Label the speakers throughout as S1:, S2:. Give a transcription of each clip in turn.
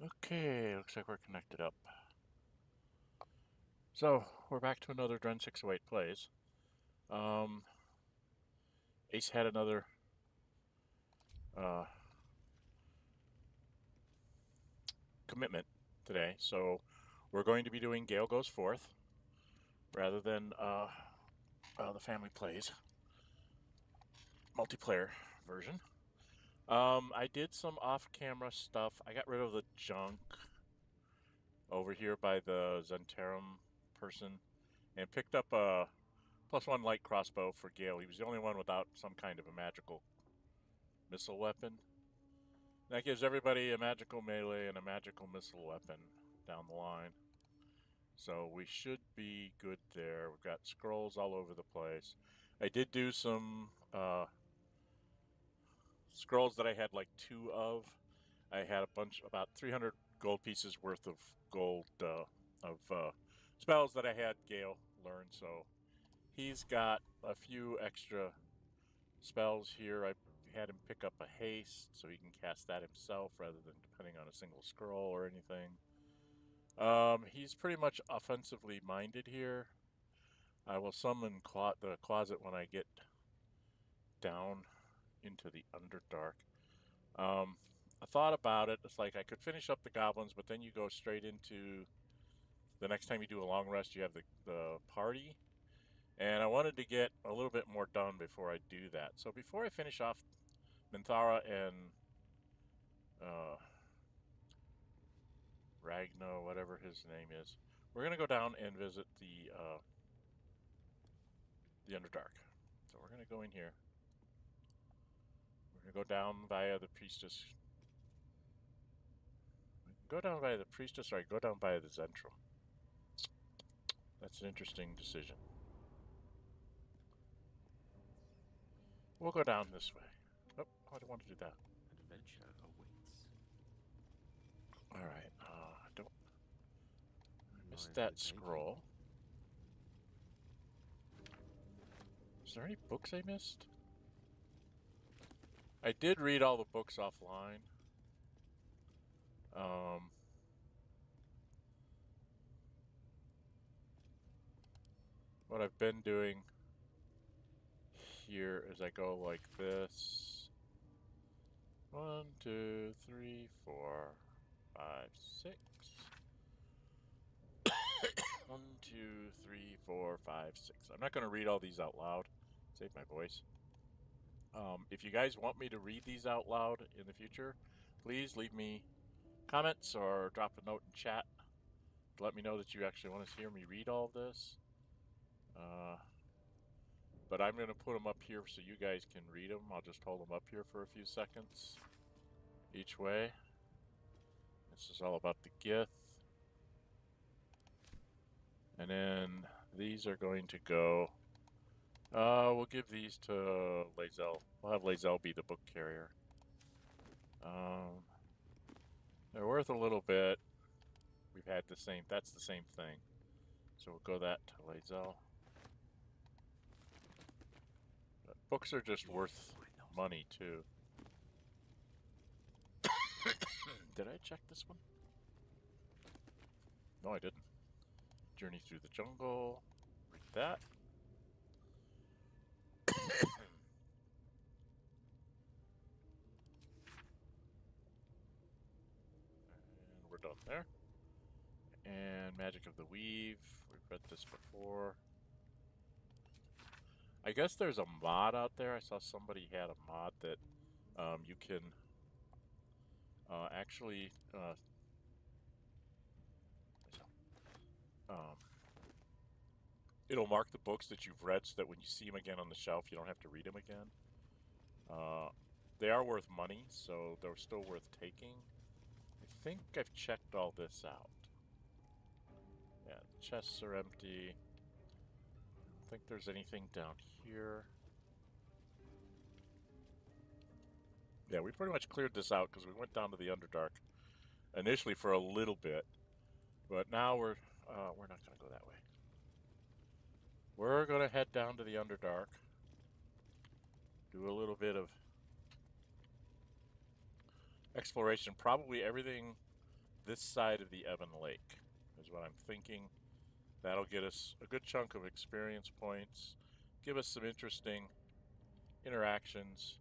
S1: Okay, looks like we're connected up. So, we're back to another Dren608 plays. Ace had another uh, commitment today, so we're going to be doing Gale Goes Forth rather than the family plays multiplayer version. I did some off-camera stuff. I got rid of the junk over here by the Zentarum person and picked up a +1 light crossbow for Gale. He was the only one without some kind of a magical missile weapon. That gives everybody a magical melee and a magical missile weapon down the line. So we should be good there. We've got scrolls all over the place. I did do some scrolls that I had like 2 of. I had a bunch, about 300 gold pieces worth of gold spells that I had Gale learn. So he's got a few extra spells here. I had him pick up a haste so he can cast that himself rather than depending on a single scroll or anything. He's pretty much offensively minded here. I will summon the closet when I get down into the Underdark. I thought about it. It's like I could finish up the goblins, but then you go straight into the next time you do a long rest, you have the party. And I wanted to get a little bit more done before I do that. So before I finish off Minthara and Ragno, whatever his name is, we're gonna go down and visit the Underdark. So we're gonna go in here. We're gonna go down via the priestess. Go down via the priestess, or I go down via the Zentrum. That's an interesting decision. We'll go down this way. Oh, I don't want to do that.
S2: Adventure awaits.
S1: All right. I missed that scroll. Is there any books I missed? I did read all the books offline. What I've been doing here is I go like this. 1, 2, 3, 4, 5, 6. 1, 2, 3, 4, 5, 6. I'm not going to read all these out loud. Save my voice. If you guys want me to read these out loud in the future, please leave me comments or drop a note in chat to let me know that you actually want to hear me read all of this. But I'm going to put them up here so you guys can read them. I'll just hold them up here for a few seconds each way. This is all about the Gith. And then these are going to go... we'll give these to Lae'zel. We'll have Lae'zel be the book carrier. They're worth a little bit. We've had the same... That's the same thing. So we'll go that to Lae'zel. But books are just worth money, too. Did I check this one? No, I didn't. Journey through the jungle. Read that. And we're done there. And Magic of the Weave. We've read this before. I guess there's a mod out there. I saw somebody had a mod that you can actually it'll mark the books that you've read so that when you see them again on the shelf, you don't have to read them again. They are worth money, so they're still worth taking. I think I've checked all this out. Yeah, the chests are empty. I don't think there's anything down here. Yeah, we pretty much cleared this out because we went down to the Underdark initially for a little bit, but now we're not going to go that way. We're going to head down to the Underdark, do a little bit of exploration. Probably everything this side of the Ebon Lake, is what I'm thinking. That'll get us a good chunk of experience points, give us some interesting interactions,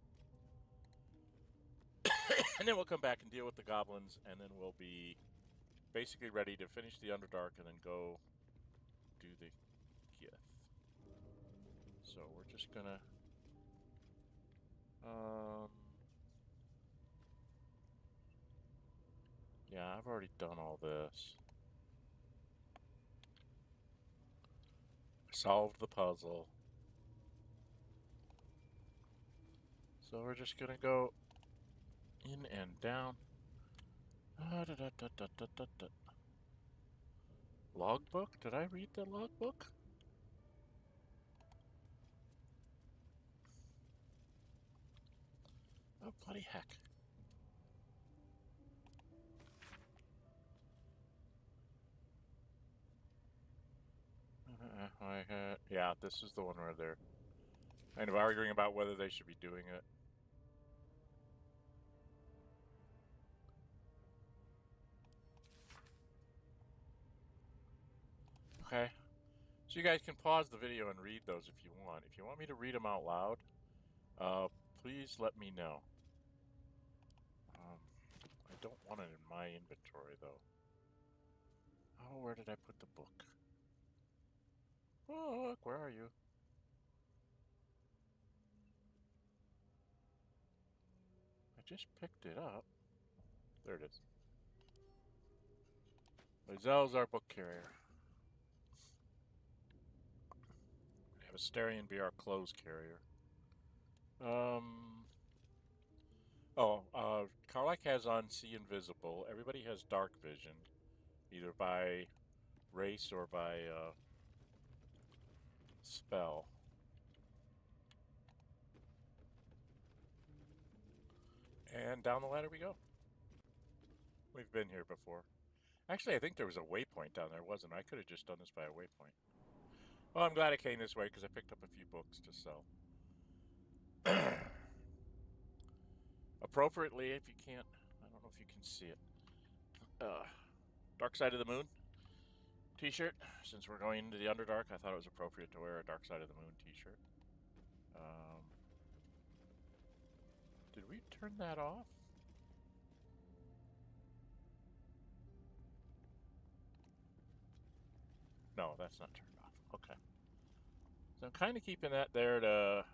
S1: and then we'll come back and deal with the goblins, and then we'll be basically ready to finish the Underdark and then go do the Gith. So we're just gonna yeah, I've already done all this. Solved the puzzle. So we're just gonna go in and down. Logbook? Did I read the logbook? Oh, bloody heck. Yeah, this is the one where they're kind of arguing about whether they should be doing it. Okay. So you guys can pause the video and read those if you want. If you want me to read them out loud, please let me know. I don't want it in my inventory, though. Oh, where did I put the book? Oh, look, where are you? I just picked it up. There it is. Lae'zel's our book carrier. We have Astarion be our clothes carrier. Karlach has on See Invisible. Everybody has dark vision, either by race or by spell. And down the ladder we go. We've been here before. Actually, I think there was a waypoint down there, wasn't I? Could have just done this by a waypoint. Well, I'm glad I came this way because I picked up a few books to sell. Appropriately, if you can't, I don't know if you can see it. Dark Side of the Moon t-shirt. Since we're going into the Underdark, I thought it was appropriate to wear a Dark Side of the Moon t-shirt. Did we turn that off? No, that's not turned off. Okay. So I'm kind of keeping that there to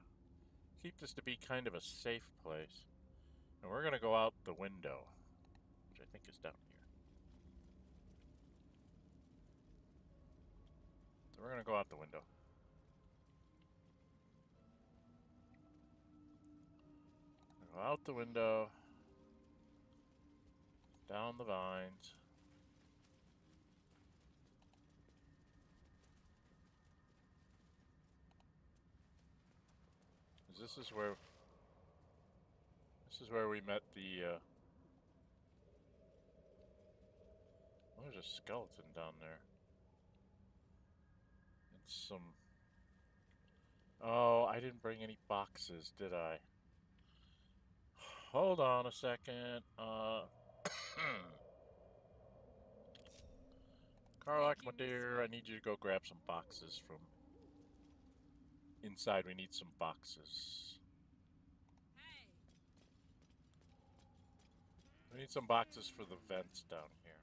S1: keep this to be kind of a safe place. And we're going to go out the window, which I think is down here. So we're going to go out the window. Go out the window, down the vines. This is where we met the oh, there's a skeleton down there. It's some. Oh, I didn't bring any boxes, did I? Hold on a second. Karlach, my dear, I need you to go grab some boxes from inside. We need some boxes. We need some boxes for the vents down here.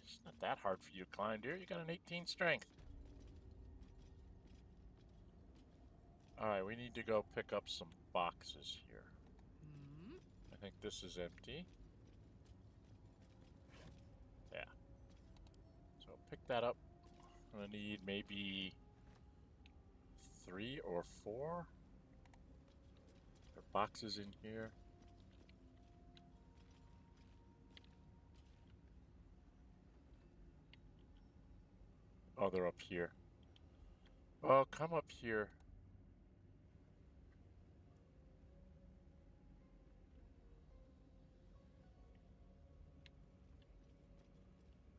S1: It's not that hard for you to climb, dear. You got an 18 strength. Alright, we need to go pick up some boxes here. I think this is empty. Yeah. So pick that up. I'm gonna need maybe 3 or 4. There are boxes in here. Oh, they're up here. Oh, come up here.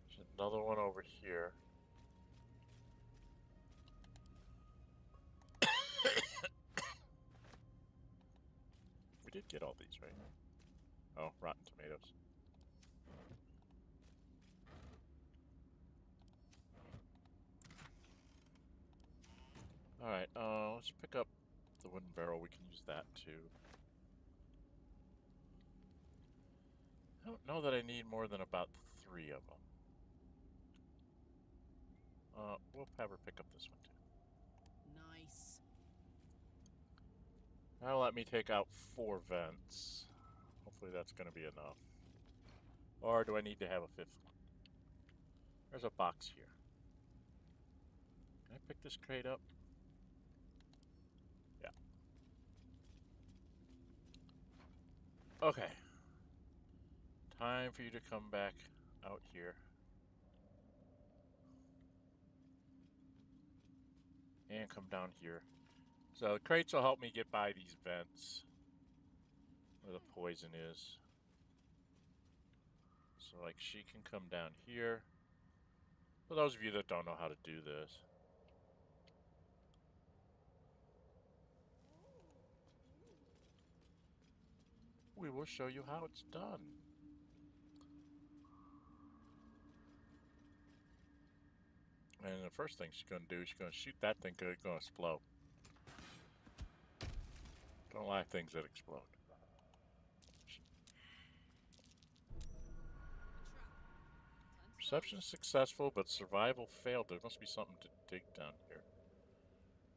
S1: There's another one over here. We did get all these, right? Oh, rotten tomatoes. Alright, let's pick up the wooden barrel. We can use that too. I don't know that I need more than about 3 of them. We'll have her pick up this one too.
S3: Nice.
S1: That'll let me take out 4 vents. Hopefully that's going to be enough. Or do I need to have a 5th one? There's a box here. Can I pick this crate up? Yeah. Okay. Time for you to come back out here. And come down here. So the crates will help me get by these vents where the poison is. So like she can come down here. For those of you that don't know how to do this. We will show you how it's done. And the first thing she's going to do is she's going to shoot that thing because it's going to explode. Don't like things that explode. Perception is successful, but survival failed. There must be something to dig down here.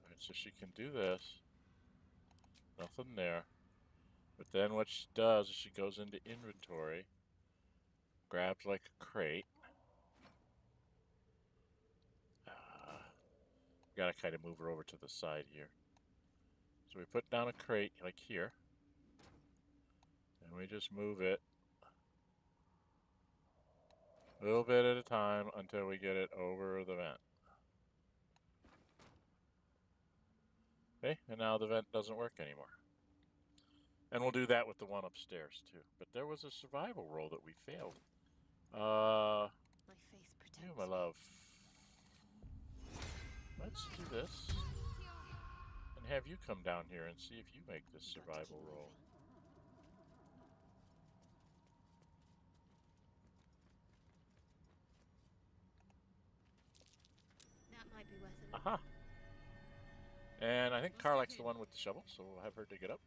S1: Alright, so she can do this. Nothing there. But then what she does is she goes into inventory, grabs like a crate. Gotta kind of move her over to the side here. So we put down a crate like here. And we just move it a little bit at a time until we get it over the vent. Okay, and now the vent doesn't work anymore. And we'll do that with the one upstairs too. But there was a survival roll that we failed.
S3: My faith protects
S1: You, my love. Let's do this. And have you come down here and see if you make this survival roll.
S3: That might be worth it.
S1: Aha! And I think Karlach's the one with the shovel, so we'll have her dig it up.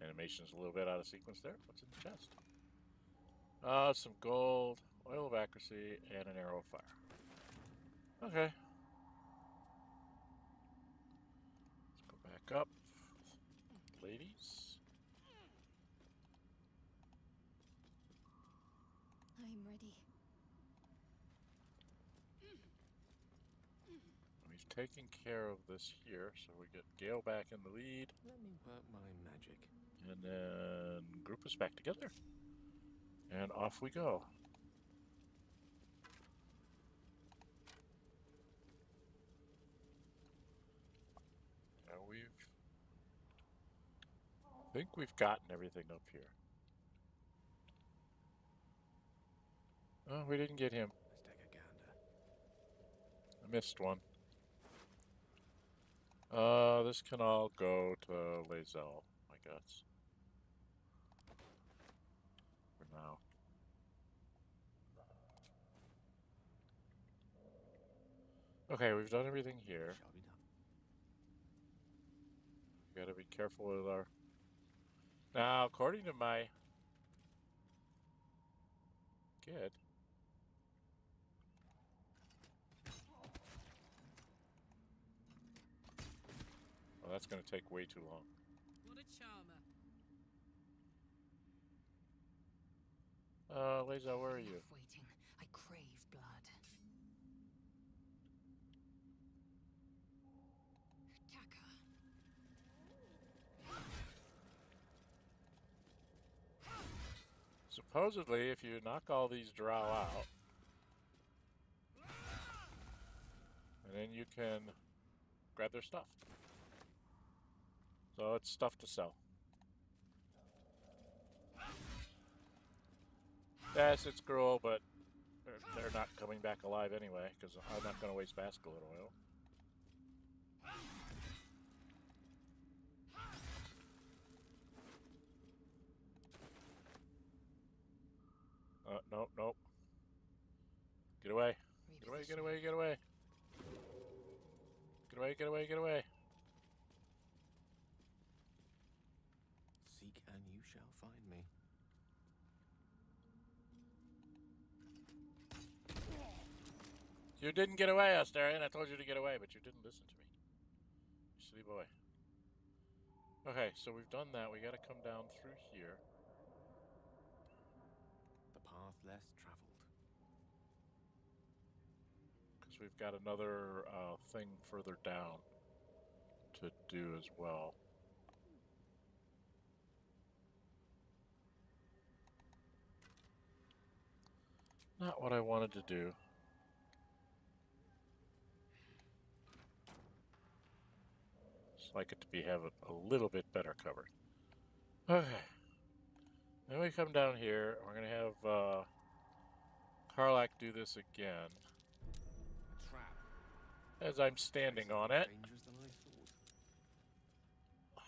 S1: Animation's a little bit out of sequence there. What's in the chest? Some gold, oil of accuracy, and an arrow of fire. Okay. Let's go back up. Ladies.
S3: I'm ready.
S1: We've taken care of this here, so we get Gale back in the lead.
S2: Let me work my magic.
S1: And then group us back together. And off we go. Now I think we've gotten everything up here. Oh, we didn't get him.
S2: Let's take a gander.
S1: I missed one. This can all go to Lae'zel, I guess. For now. Okay, we've done everything here.
S2: Shall be done.
S1: We gotta be careful with our... Now, according to my kid... Well, that's gonna take way too long.
S3: What a charmer.
S1: Lae'zel, where are you?
S3: Enough waiting. I crave blood. Taka.
S1: Supposedly, if you knock all these drow out, and then you can grab their stuff. So it's stuff to sell. Yes, it's cruel, but they're not coming back alive anyway, because I'm not going to waste basket oil. Nope, nope. Get away. Get away, get away, get away. Get away, get away, get away.
S2: Seek and you shall find me.
S1: You didn't get away, Astarion. I told you to get away, but you didn't listen to me. You silly boy. Okay, so we've done that. We gotta come down through here.
S2: The path less traveled.
S1: Because we've got another thing further down to do as well. Not what I wanted to do. Just like it to be having a little bit better covered. Okay. Then we come down here. We're going to have Karlach do this again.
S2: A trap.
S1: As I'm standing on it.
S2: Dangerous than I thought.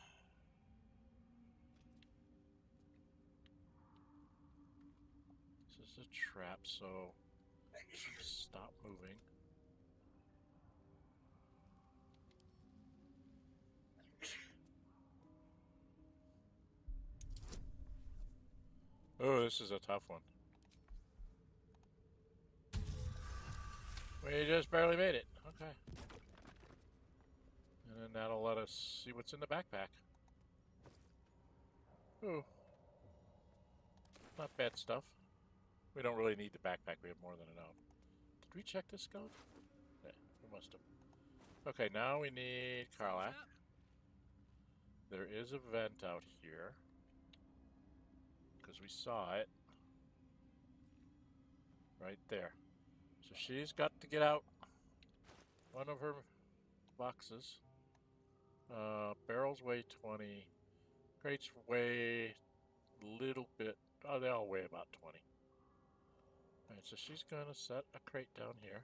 S1: This is a trap, so stop moving. Oh, this is a tough one. We just barely made it. Okay. And then that'll let us see what's in the backpack. Ooh. Not bad stuff. We don't really need the backpack. We have more than enough. Did we check this scope? Yeah, we must have. Okay, now we need Karlach. There is a vent out here. Because we saw it. Right there. So she's got to get out one of her boxes. Barrels weigh 20. Crates weigh a little bit. Oh, they all weigh about 20. Alright, so she's going to set a crate down here.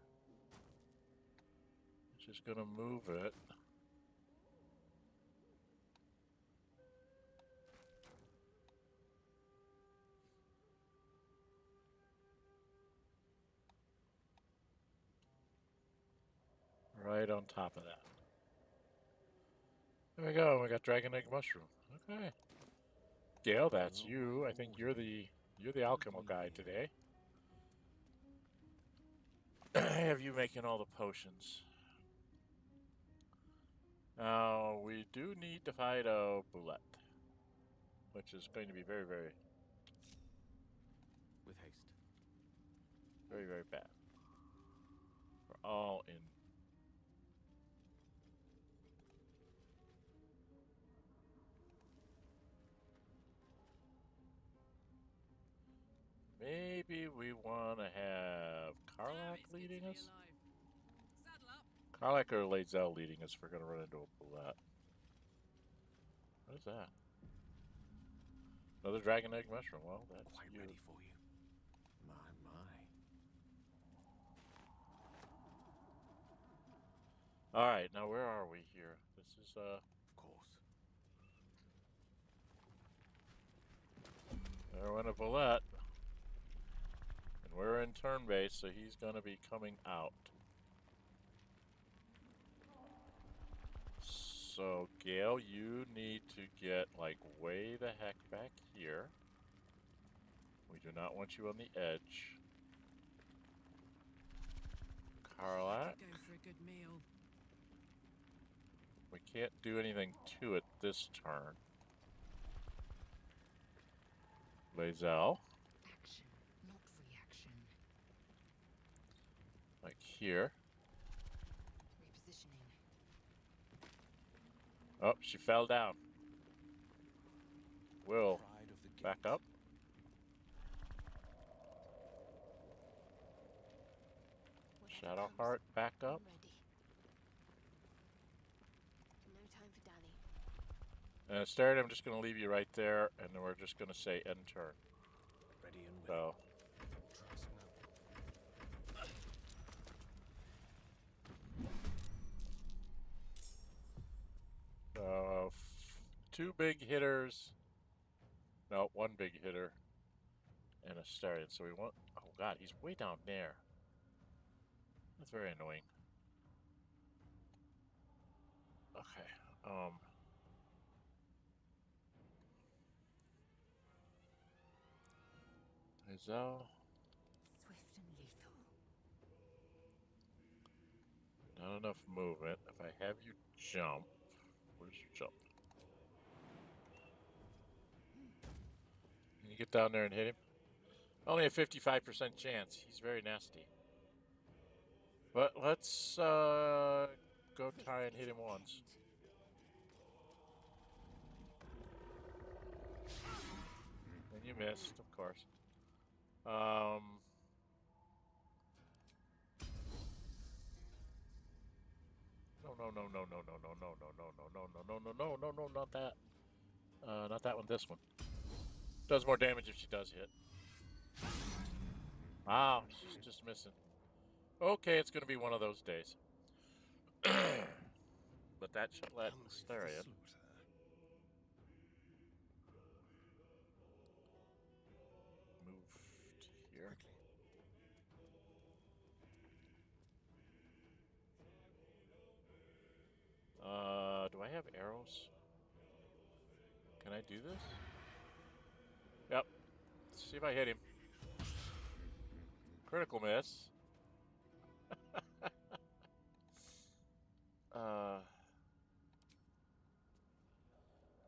S1: She's going to move it. Right on top of that. There we go. We got dragon egg mushroom. Okay. Gale, that's you. I think you're the alchemical guy today. I have you making all the potions. Now we do need to fight a Bulette, which is going to be very, very,
S2: With haste.
S1: very, very bad. We're all in. Maybe we want to have Karlach leading us? Karlach or Lae'zel leading us if we're going to run into a Bulette. What is that? Another dragon egg mushroom. Well, that's
S2: Quite
S1: you.
S2: ready for you. My, my.
S1: Alright, now where are we here? This is,
S2: Of course.
S1: there went a Bulette. And we're in turn base, so he's going to be coming out. So, Gale, you need to get, like, way the heck back here. We do not want you on the edge. Karlach,
S3: Go for a good meal.
S1: we can't do anything to it this turn. Lae'zel,
S3: Action, not reaction.
S1: like here.
S3: Repositioning.
S1: Oh, she fell down. Wyll,
S2: Pride of the gate.
S1: back up.
S3: Whatever
S1: Shadowheart,
S3: comes,
S1: back
S3: I'm
S1: up.
S3: ready. No time for Danny.
S1: And Astarion, I'm just going to leave you right there, and then we're just going to say end turn.
S2: Ready and willing.
S1: So, two big hitters. No, one big hitter. and Astarion. So we want... Oh god, he's way down there. That's very annoying. Okay, Lae'zel.
S3: Swift and lethal.
S1: Not enough movement. If I have you jump... Where's your jump? Can you get down there and hit him? Only a 55% chance. He's very nasty. But let's go try and hit him once. And you missed, of course. No, not that. Not that one, this one. Does more damage if she does hit. Wow, she's just missing. Okay, it's going to be one of those days. But that should let Astarion. Move to here. Do I have arrows? Can I do this? Yep. Let's see if I hit him. Critical miss.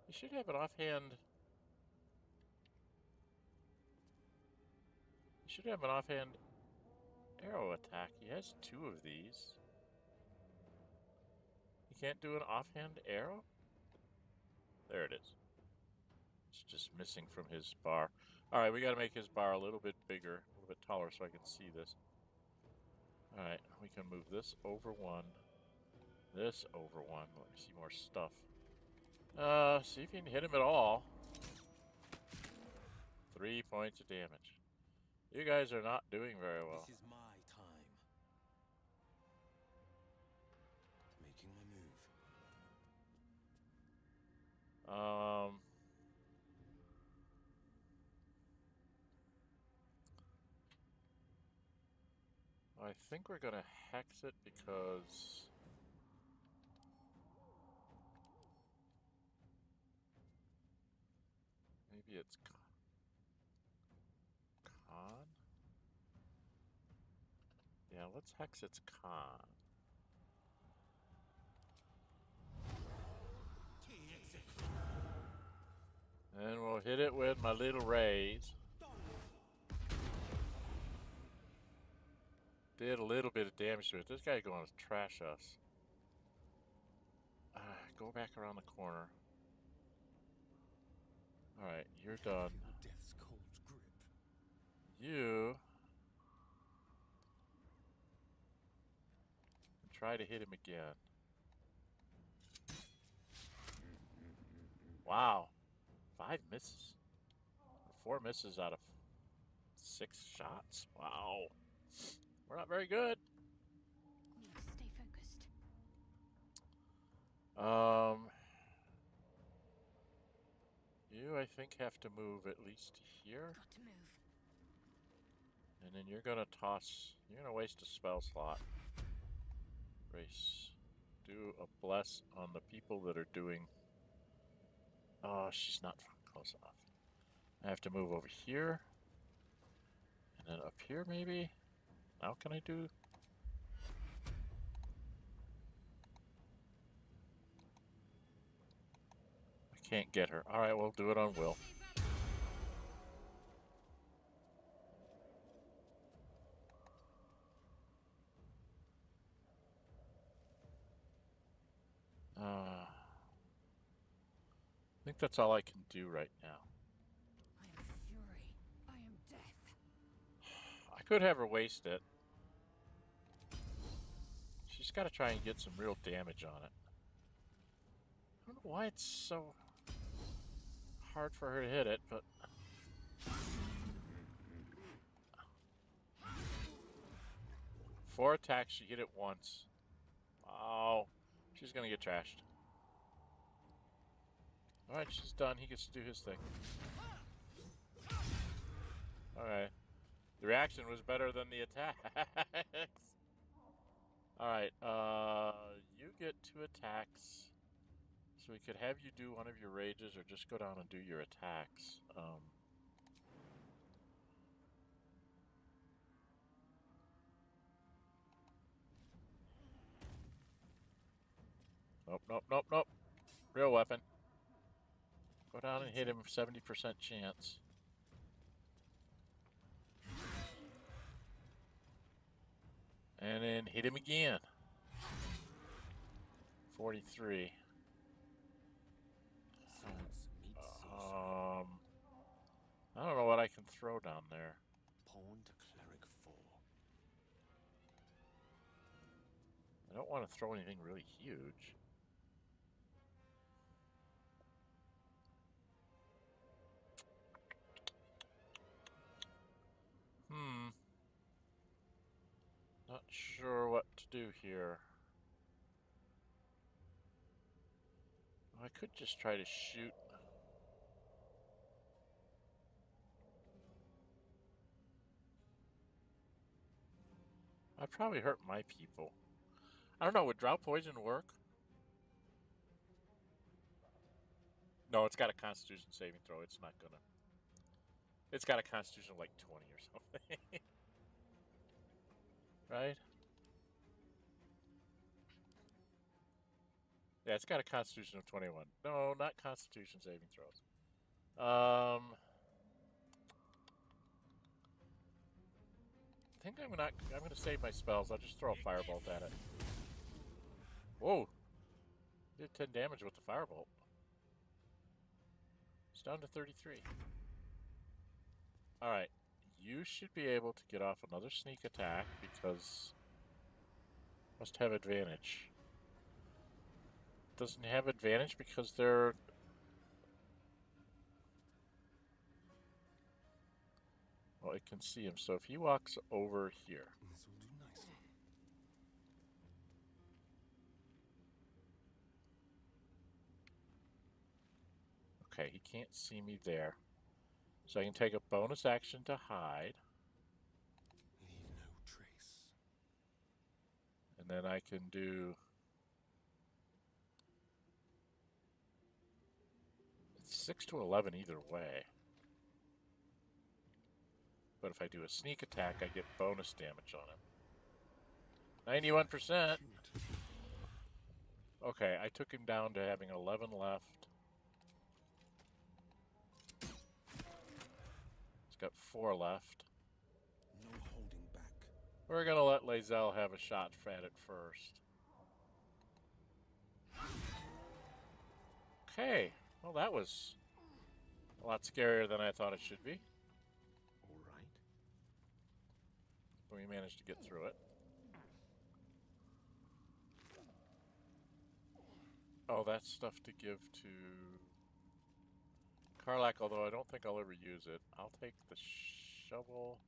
S1: You should have an offhand. You should have an offhand arrow attack. He has 2 of these. You can't do an offhand arrow? There it is. It's just missing from his bar. Alright, we gotta make his bar a little bit bigger, a little bit taller so I can see this. Alright, we can move this over 1. This over 1. Let me see more stuff. See if you can hit him at all. 3 points of damage. You guys are not doing very well.
S2: This is my time. Making my move.
S1: I think we're gonna hex it because maybe it's con? Yeah, let's hex its con. And we'll hit it with my little rays. Did a little bit of damage to it. This guy's going to trash us. Go back around the corner. Alright, you're done.
S2: Death's cold grip.
S1: You try to hit him again. Wow. 5 misses. 4 misses out of 6 shots. Wow. We're not very good.
S3: Need to stay focused.
S1: You, I think, have to move at least here.
S3: Got to move.
S1: And then you're gonna toss. You're gonna waste a spell slot. Race. Do a bless on the people that are doing. Oh, she's not close enough. I have to move over here. And then up here, maybe? Now can I do? I can't get her. Alright, we'll do it on Wyll. I think that's all I can do right now.
S3: I am fury. I am death.
S1: I could have her waste it. She's got to try and get some real damage on it. I don't know why it's so hard for her to hit it, but... 4 attacks, she hit it once. Oh, she's gonna get trashed. Alright, she's done. He gets to do his thing. Okay. The reaction was better than the attacks. Alright, you get 2 attacks. So we could have you do one of your rages or just go down and do your attacks. Nope, nope, nope, nope. Real weapon. Go down and hit him 70% chance. And then hit him again. 43. I don't know what I can throw down there.
S2: Pawn to cleric 4.
S1: I don't want to throw anything really huge. Not sure what to do here. I could just try to shoot. I'd probably hurt my people. I don't know, would drought poison work? No, it's got a constitution saving throw. It's not gonna. It's got a constitution of like 20 or something. Right? Yeah, it's got a constitution of 21. No, not constitution saving throws. I think I'm gonna save my spells. I'll just throw a firebolt at it. Whoa! Did 10 damage with the firebolt. It's down to 33. Alright. You should be able to get off another sneak attack because must have advantage. Doesn't have advantage because they're... Well, it can see him, so if he walks over here...
S2: This will do nicely.
S1: Okay, he can't see me there. So I can take a bonus action to hide.
S2: Leave no trace.
S1: And then I can do... It's 6 to 11 either way. But if I do a sneak attack, I get bonus damage on him. 91%! Okay, I took him down to having 11 left. He's got 4 left.
S2: No holding back.
S1: We're gonna let Lae'zel have a shot at it first. Okay, well that was a lot scarier than I thought it should be.
S2: All right.
S1: But we managed to get through it. Oh, that's stuff to give to Karlach, although I don't think I'll ever use it. I'll take the shovel.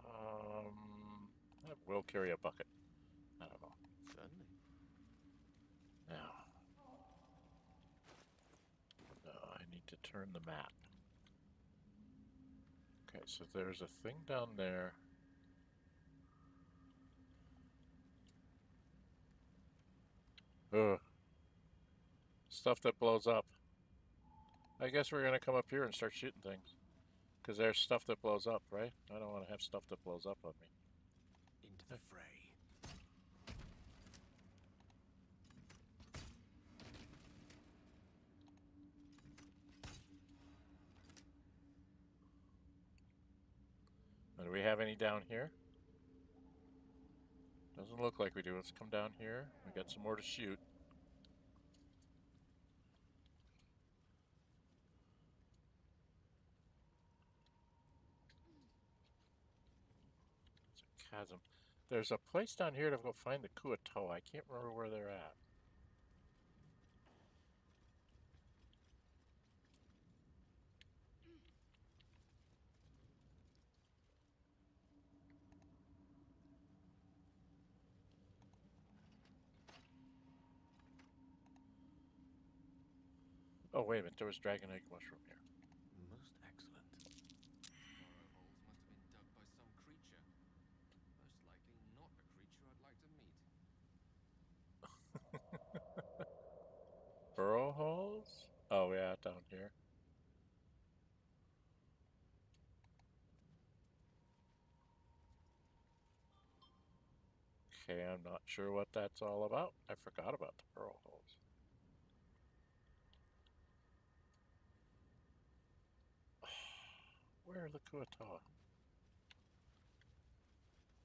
S1: I will carry a bucket. I don't know.
S2: Certainly.
S1: Now, I need to turn the map. Okay, so there's a thing down there. Ugh. Stuff that blows up. I guess we're gonna come up here and start shooting things. Because there's stuff that blows up, right? I don't want to have stuff that blows up on me.
S2: Into the fray.
S1: Now, do we have any down here? Doesn't look like we do. Let's come down here. We got some more to shoot. It's a chasm. There's a place down here to go find the Kuatoa. I can't remember where they're at. Oh, wait a minute. There was dragon egg mushroom here.
S2: Most excellent.
S4: Burrow holes must have been dug by some creature. Most likely not a creature I'd like to meet.
S1: Burrow holes? Oh, yeah, down here. Okay, I'm not sure what that's all about. I forgot about the burrow holes. Where are the Kuatoa?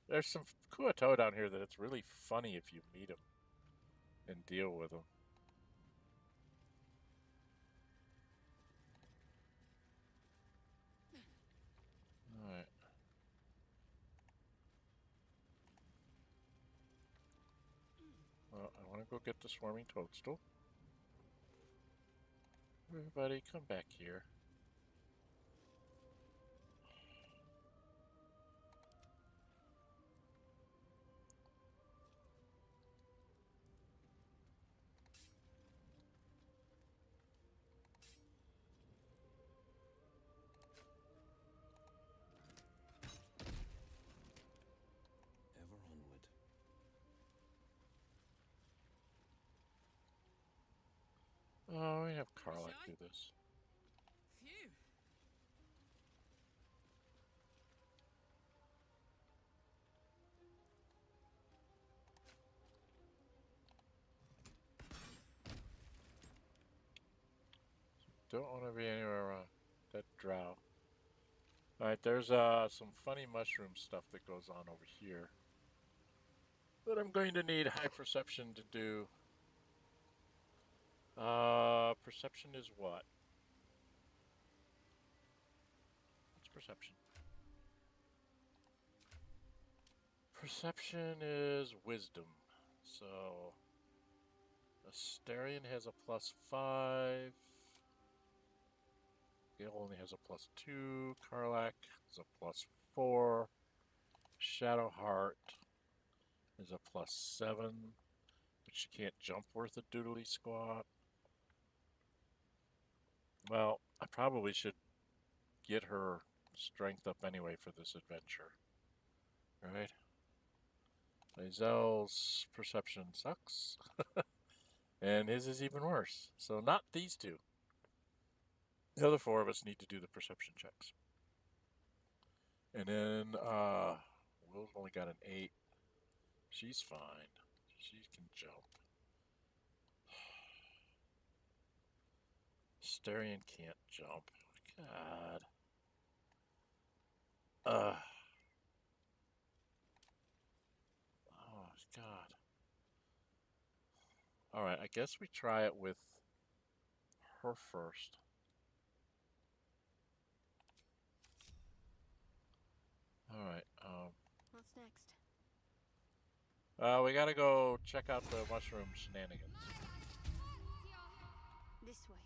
S1: There's some Kuatoa down here that it's really funny if you meet them and deal with them. Alright. Well, I want to go get the swarming toadstool. Everybody, come back here.
S2: Ever onward.
S1: Oh, we have Karlach do this.
S3: Phew.
S1: Don't want to be anywhere around that drow. Alright, there's some funny mushroom stuff that goes on over here. But I'm going to need high perception to do. Perception is what? What's perception? Perception is wisdom. So Astarion has a +5. Gale only has a +2. Karlach is a +4. Shadowheart is a +7. But she can't jump worth a doodly squat. Well, I probably should get her strength up anyway for this adventure. Right? Lae'zel's perception sucks. And his is even worse. So not these two. The other four of us need to do the perception checks. And then Will's only got an 8. She's fine. She can jump. Astarion can't jump. God. Oh, God. Alright, I guess we try it with her first. Alright,
S3: What's next?
S1: we gotta go check out the mushroom shenanigans.
S3: This way.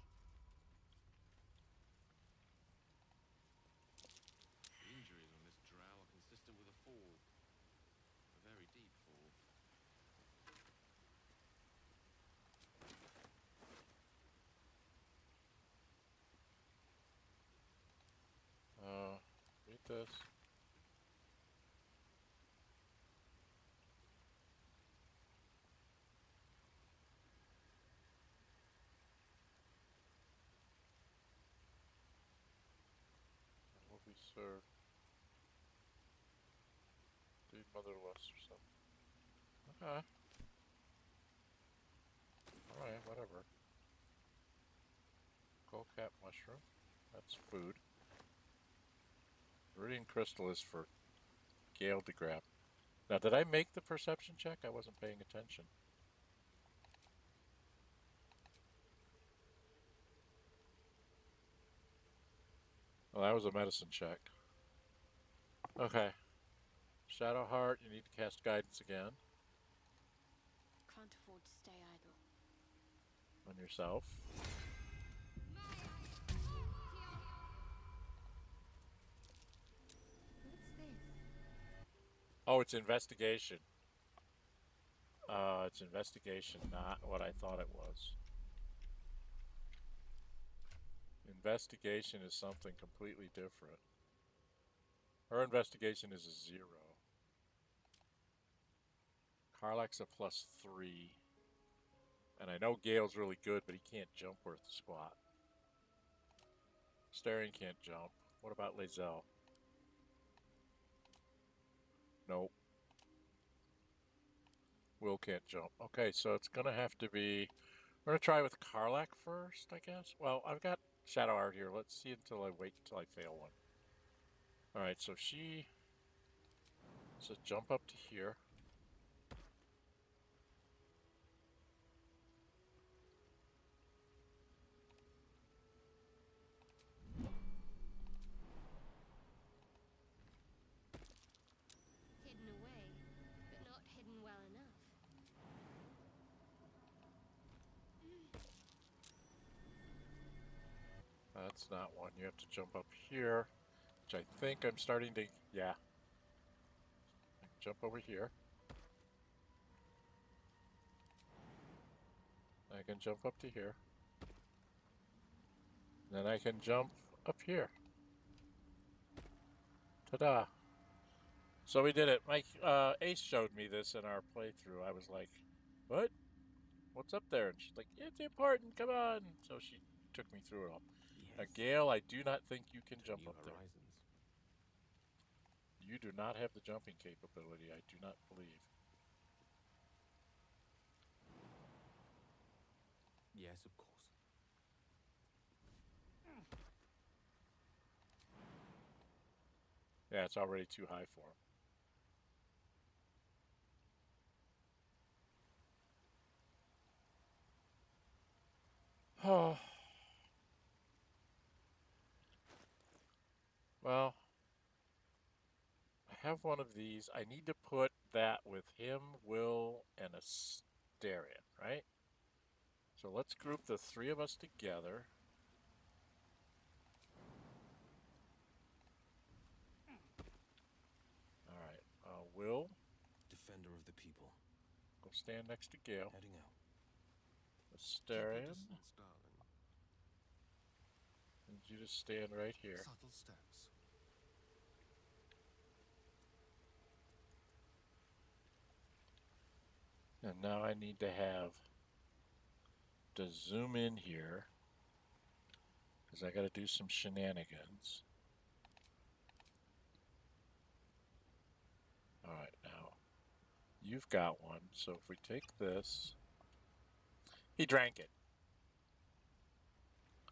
S4: Injuries on this drow are consistent with a fall. A very deep fall.
S1: Read this. Will be served. Be motherless or something. Okay. Alright, whatever. Skullcap mushroom. That's food. Viridian crystal is for Gale to grab. Now, did I make the perception check? I wasn't paying attention. Well, that was a medicine check. Okay. Shadowheart, you need to cast guidance again.
S3: Can't afford to stay idle.
S1: On yourself.
S3: What's this?
S1: Oh, it's investigation. It's investigation, not what I thought it was. Investigation is something completely different. Her investigation is a 0. Karlach's a +3. And I know Gale's really good, but he can't jump worth a squat. Astarion can't jump. What about Lae'zel? Nope. Wyll can't jump. Okay, so it's gonna have to be... We're gonna try with Karlach first, I guess. Well, I've got Shadow Art here. Let's see until I wait until I fail one. Alright, so she says jump up to here.
S5: Hidden away, but not hidden well enough.
S1: That's not one. You have to jump up here, which I think I'm starting to... Yeah. I can jump over here. I can jump up to here. Then I can jump up here. Ta-da! So we did it. Mike, Ace showed me this in our playthrough. I was like, what? What's up there? And she's like, it's important, come on! So she took me through it all. Now, Gale, I do not think you can jump up there. You do not have the jumping capability, I do not believe.
S2: Yes, of course.
S1: Yeah, it's already too high for him. Oh. Well, I have one of these. I need to put that with him, Wyll, and Astarion, right? So let's group the 3 of us together. Alright, Wyll.
S2: Defender of the people.
S1: Go stand next to Gale.
S2: Heading out.
S1: Astarion.
S4: Distance, darling.
S1: And you just stand right here.
S4: Subtle steps.
S1: And now I need to have to zoom in here because I got to do some shenanigans. All right, now you've got one. So if we take this, he drank it.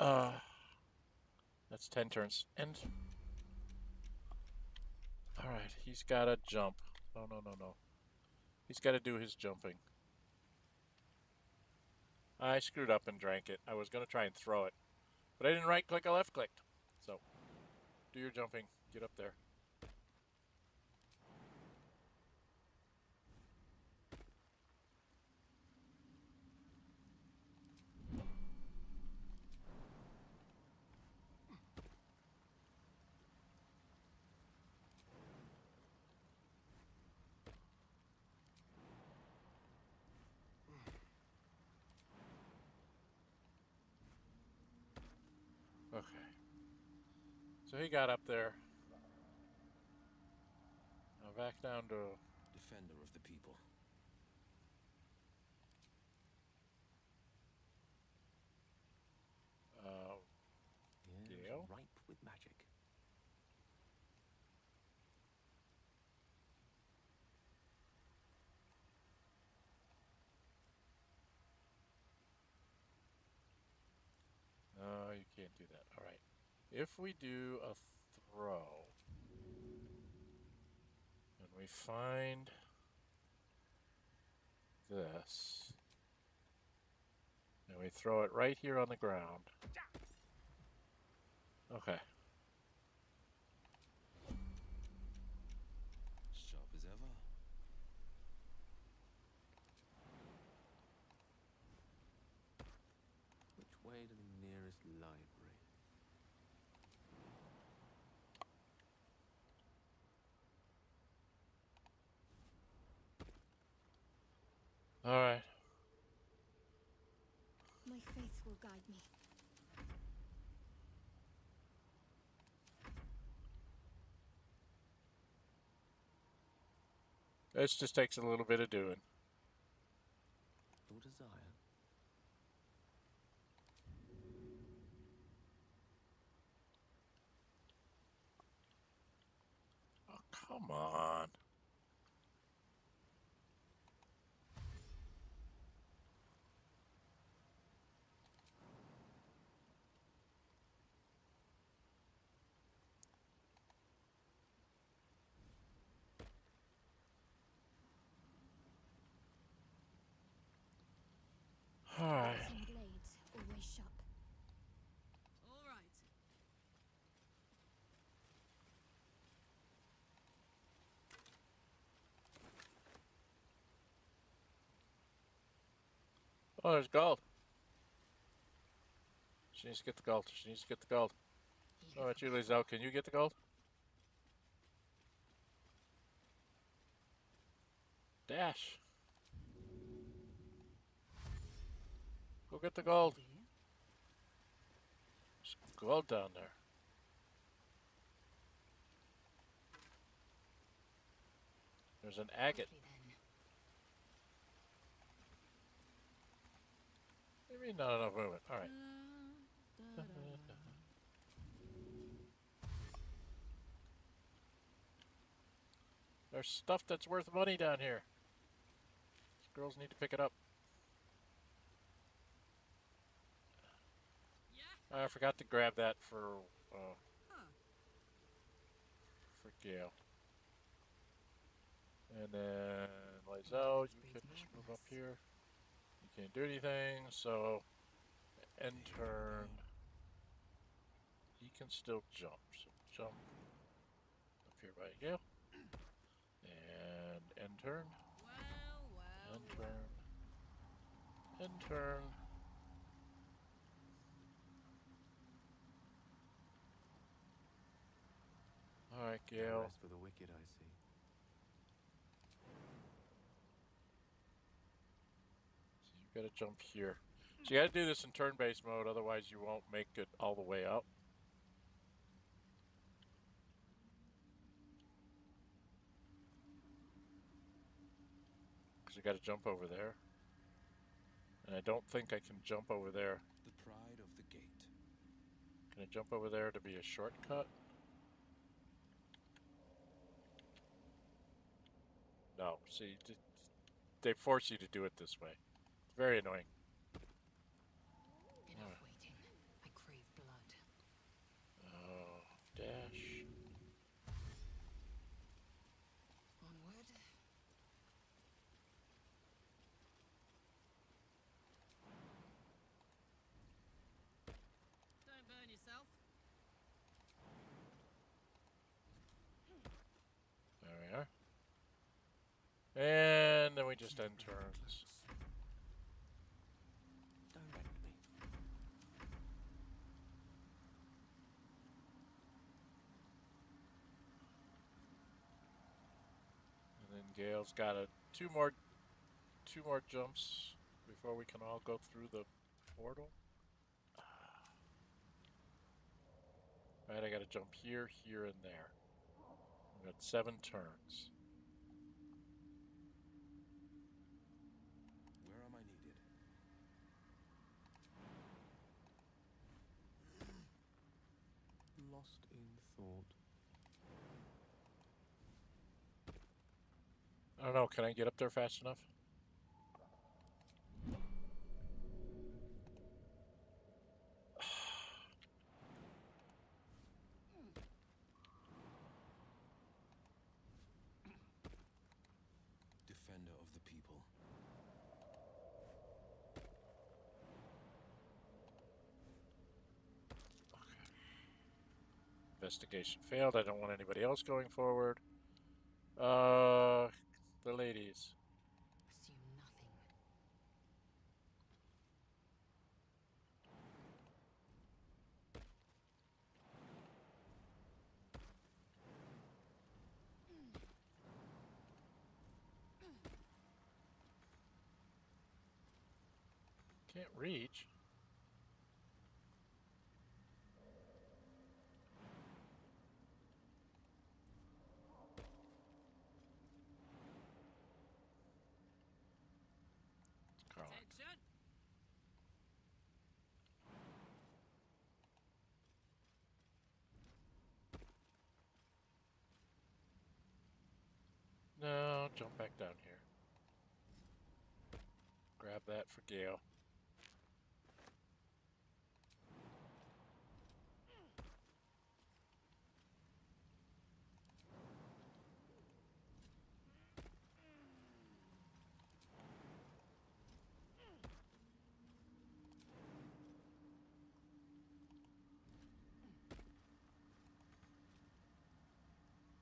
S1: That's 10 turns. And all right, he's got to jump. No. He's got to do his jumping. I screwed up and drank it. I was going to try and throw it, but I didn't right click, I left clicked. So do your jumping. Get up there. Okay. So he got up there. Now back down to...
S2: Defender of the people.
S1: Gale?
S2: Ripe with magic.
S1: No, you can't do that. All right. If we do a throw, and we find this, and we throw it right here on the ground. Okay.
S2: Sharp as ever. Which way to the nearest library?
S1: All right.
S3: My faith will guide me.
S1: This just takes a little bit of doing.
S2: Your desire.
S1: Oh, come on. Alright.
S3: Some blades always sharp.
S6: All right.
S1: Oh, there's gold. She needs to get the gold. She needs to get the gold. Oh, it's you, Lae'zel. Can you get the gold? Dash. Go get the gold. There's gold down there. There's an agate. Maybe not enough movement. Alright. There's stuff that's worth money down here. These girls need to pick it up. I forgot to grab that for Gale. And then Lae'zel, you can just move up here. You can't do anything, so end turn. He can still jump. So jump up here by Gale. And end turn. End turn. End turn. Alright, Gale.
S2: Rest for the wicked, I see.
S1: So you gotta jump here. So you gotta do this in turn-based mode, otherwise you won't make it all the way up. Because you gotta jump over there. And I don't think I can jump over there.
S2: The pride of the gate.
S1: Can I jump over there to be a shortcut? No. See, they force you to do it this way. It's very annoying.
S3: Enough waiting. I crave blood.
S1: Oh, dash.
S3: Onward.
S6: Don't burn yourself.
S1: There we are. And then we just end turns.
S2: Directly.
S1: And then Gale's got two more jumps before we can all go through the portal. Alright, I gotta jump here, here, and there. We've got 7 turns.
S2: Where am I needed? Lost in thought.
S1: I don't know, can I get up there fast enough?
S2: Defender of the people.
S1: Investigation failed. I don't want anybody else going forward. The ladies.
S3: Assume nothing.
S1: Can't reach. No, jump back down here. Grab that for Gale.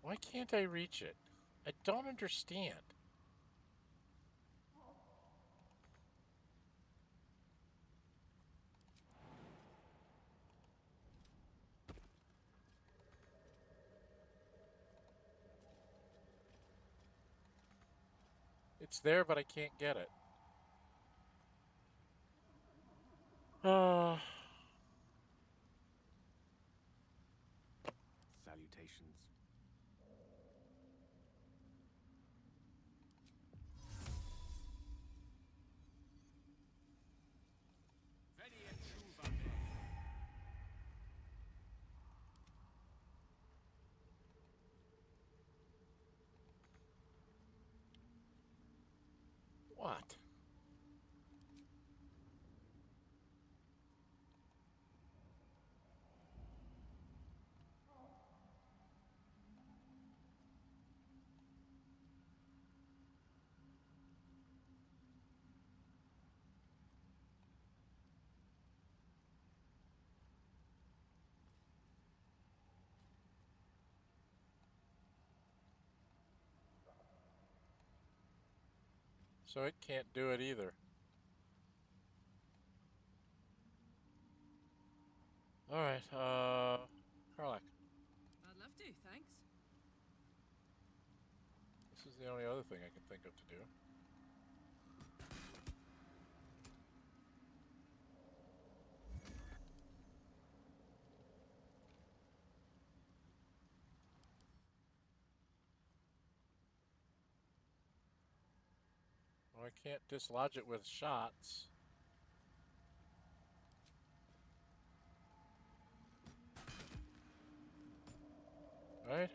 S1: Why can't I reach it? I don't understand. It's there, but I can't get it.
S2: Salutations.
S1: What? So it can't do it either. Alright, Karlach.
S6: I'd love to, thanks.
S1: This is the only other thing I can think of to do. Well, I can't dislodge it with shots. Right?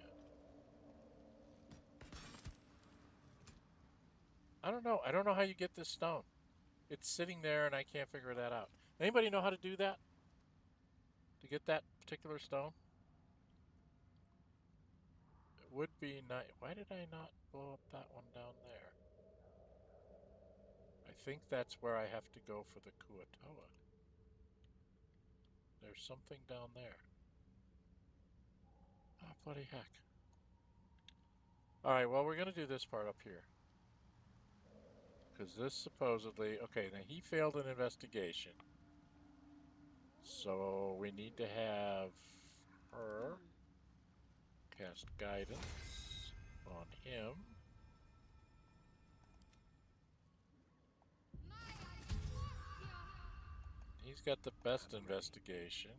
S1: I don't know. I don't know how you get this stone. It's sitting there and I can't figure that out. Anybody know how to do that? To get that particular stone? It would be nice. Why did I not blow up that one down there? I think that's where I have to go for the Kuatoa. There's something down there. Oh, bloody heck. Alright, well, we're going to do this part up here. Because this supposedly... Okay, now he failed an investigation. So we need to have her cast guidance on him. He's got the best investigation.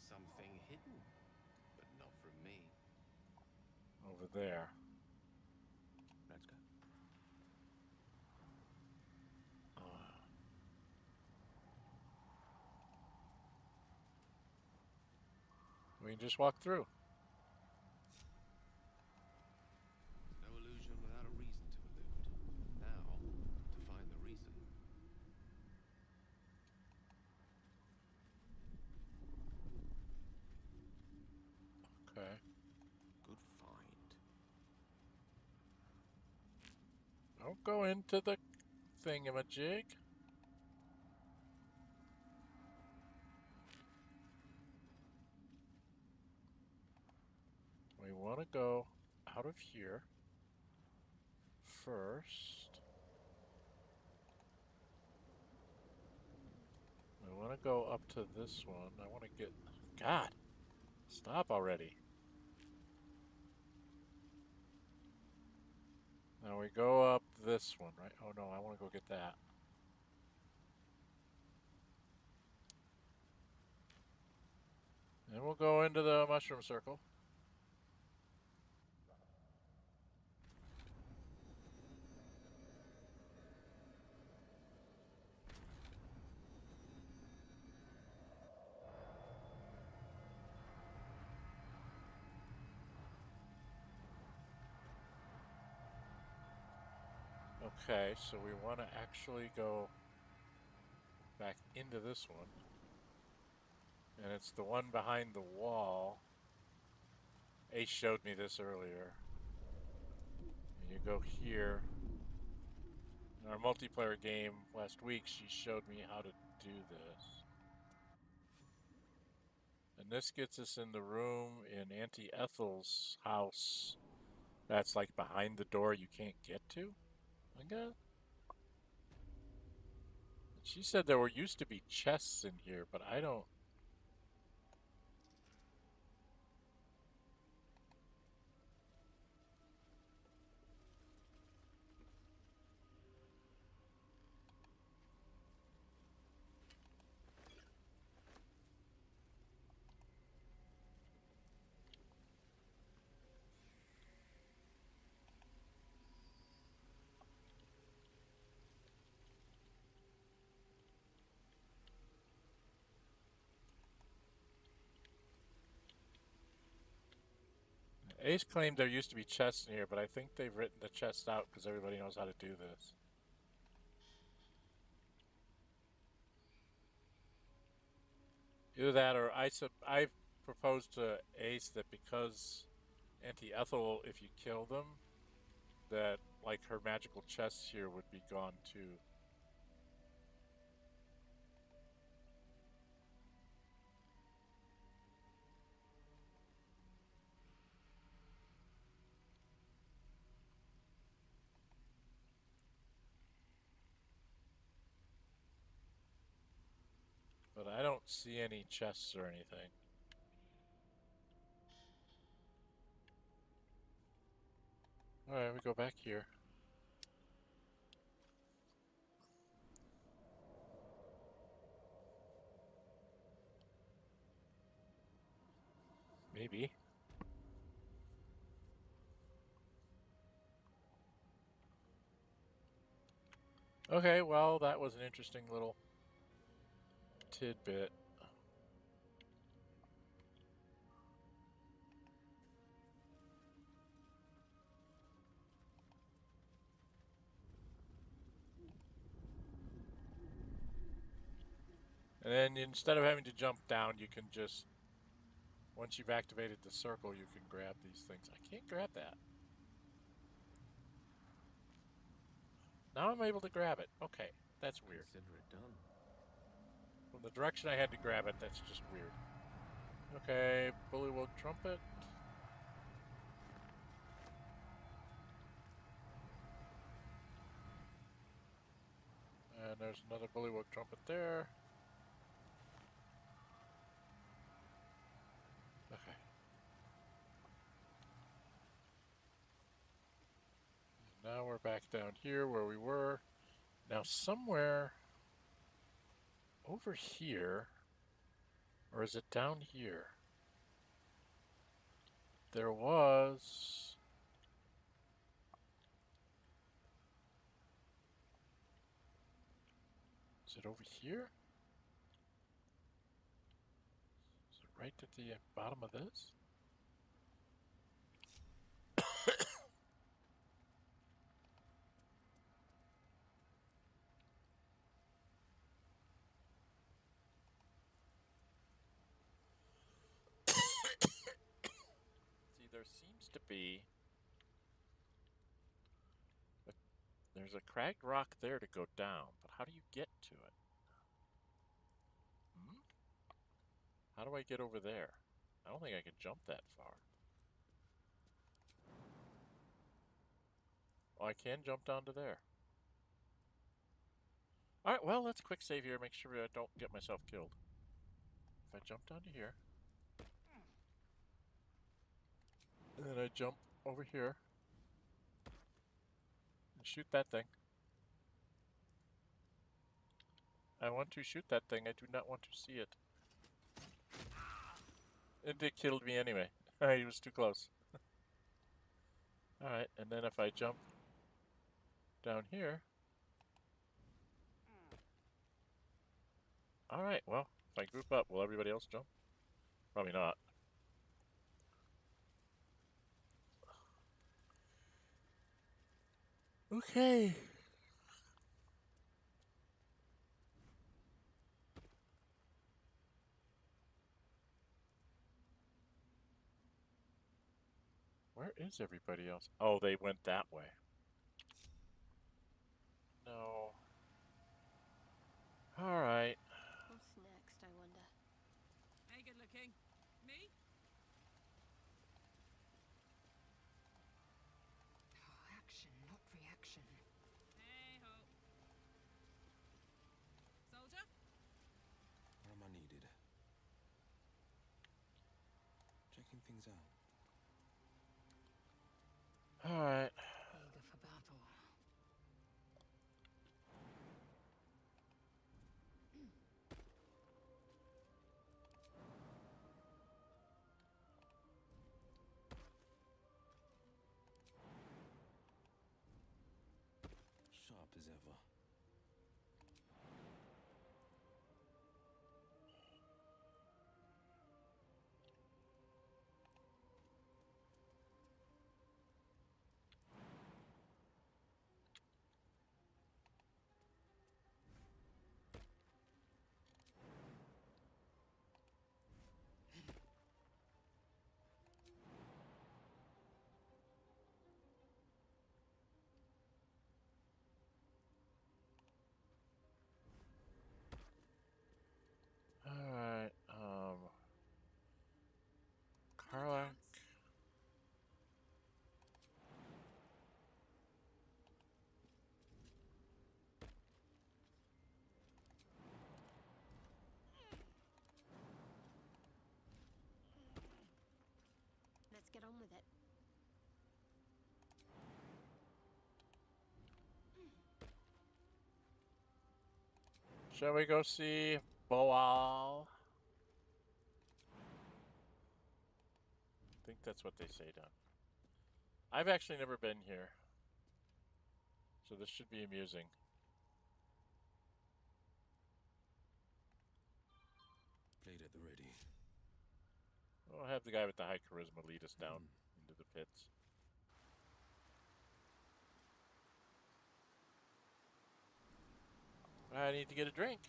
S2: Something hidden, but not from me.
S1: Over there.
S2: Let's go.
S1: We can just walk through.
S2: No illusion without a reason to elude. Now, to find the reason.
S1: Okay.
S2: Good find.
S1: Don't go into the thingamajig. We want to go out of here first. We want to go up to this one. I want to get... God! Stop already. Now we go up this one, right? Oh no, I want to go get that. And we'll go into the mushroom circle. Okay, so we want to actually go back into this one. And it's the one behind the wall. Ace showed me this earlier. And you go here. In our multiplayer game last week, she showed me how to do this. And this gets us in the room in Auntie Ethel's house. That's like behind the door you can't get to, I guess. She said there used to be chests in here, but I don't. Ace claimed there used to be chests in here, but I think they've written the chests out because everybody knows how to do this. Either that or I proposed to Ace that because Auntie Ethel, if you kill them, that like her magical chests here would be gone too. But I don't see any chests or anything. Alright, we go back here. Maybe. Okay, well, that was an interesting little tidbit. And then instead of having to jump down, you can just, once you've activated the circle, you can grab these things. I can't grab that. Now I'm able to grab it. Okay, that's weird.
S2: Consider it done.
S1: From the direction I had to grab it, that's just weird. Okay, Bullywug Trumpet. And there's another Bullywug Trumpet there. Okay. Now we're back down here where we were. Now somewhere over here, or is it down here? There was... Is it over here? Is it right at the bottom of this? See, there seems to be... There's a cracked rock there to go down, but how do you get to it? Hmm? How do I get over there? I don't think I can jump that far. Oh, I can jump down to there. Alright, well, let's quick save here, make sure I don't get myself killed. If I jump down to here, and then I jump over here, and shoot that thing. I want to shoot that thing, I do not want to see it. It killed me anyway. He was too close. Alright, and then if I jump down here... Alright, well, if I group up, will everybody else jump? Probably not. Okay. Where is everybody else? Oh, they went that way. No. All right.
S5: What's next, I wonder?
S6: Hey, good looking. Me?
S3: Oh, action, not reaction.
S6: Hey ho. Soldier?
S2: Where am I needed? Checking things out.
S1: All right.
S3: Eager for battle.
S2: Sharp as ever.
S1: All right. Karlach.
S5: Let's get on with it.
S1: Shall we go see BOOAL? I think that's what they say down. I've actually never been here, so this should be amusing.
S2: Blade at the ready.
S1: We'll have the guy with the high charisma lead us down into the pits. I need to get a drink.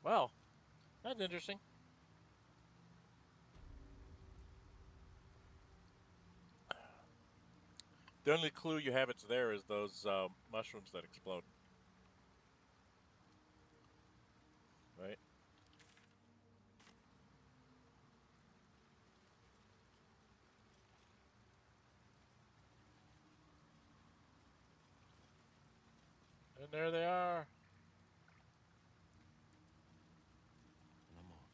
S1: Well, that's interesting. The only clue you have it's there is those mushrooms that explode. Right? And there they are.
S2: And I'm off.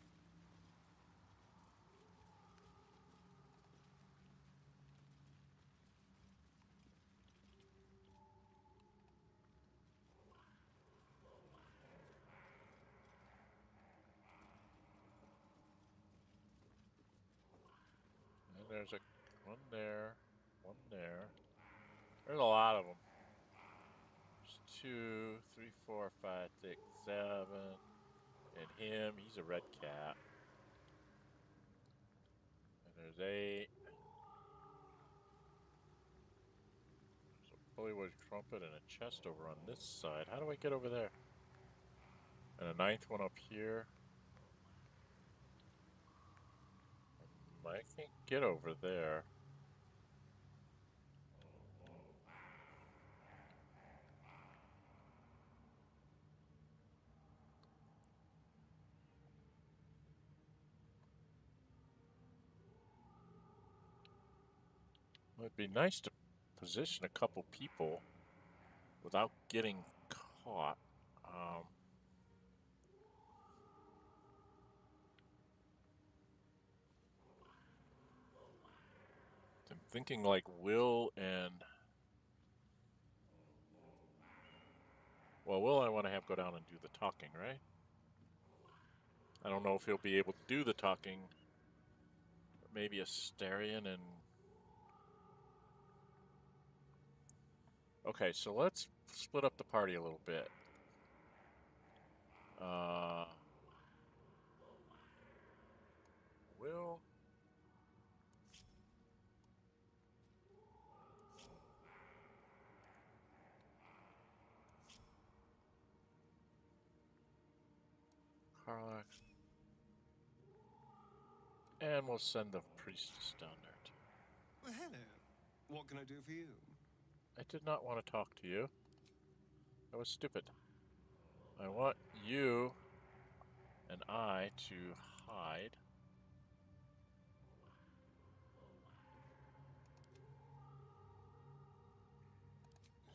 S1: And there's a one there, one there. There's a lot of them. There's 2, 3, 4, 5, 6, 7. And him, he's a red cat. And there's 8. There's a bullywug trumpet and a chest over on this side. How do I get over there? And a 9th one up here. I can't get over there. Well, it'd be nice to position a couple people without getting caught. I'm thinking like Wyll and... Well, Wyll I want to have go down and do the talking, right? I don't know if he'll be able to do the talking. Maybe Astarion and... Okay, so let's split up the party a little bit. Wyll... Karlach. And we'll send the priestess down there too.
S2: Well, hello.
S7: What can I do for you?
S1: I did not want to talk to you. That was stupid. I want you and I to hide.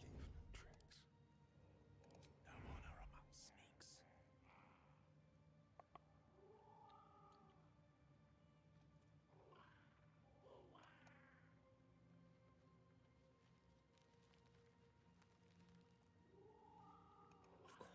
S7: Leaflet tricks. No honor among sneaks. Of course.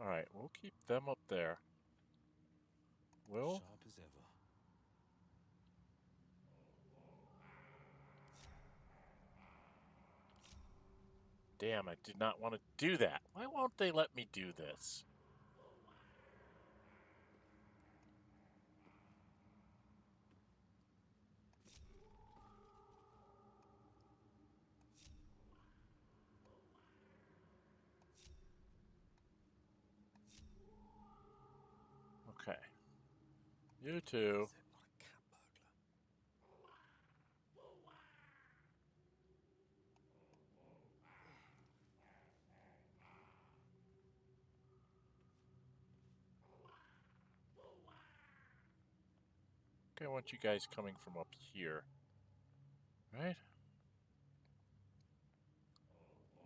S1: Alright, we'll keep them up there. Wyll?
S7: Sharp as ever.
S1: Damn, I did not want to do that. Why won't they let me do this? Okay. You two.
S7: Is it not a cat burglar?
S1: Okay, I want you guys coming from up here. Right? And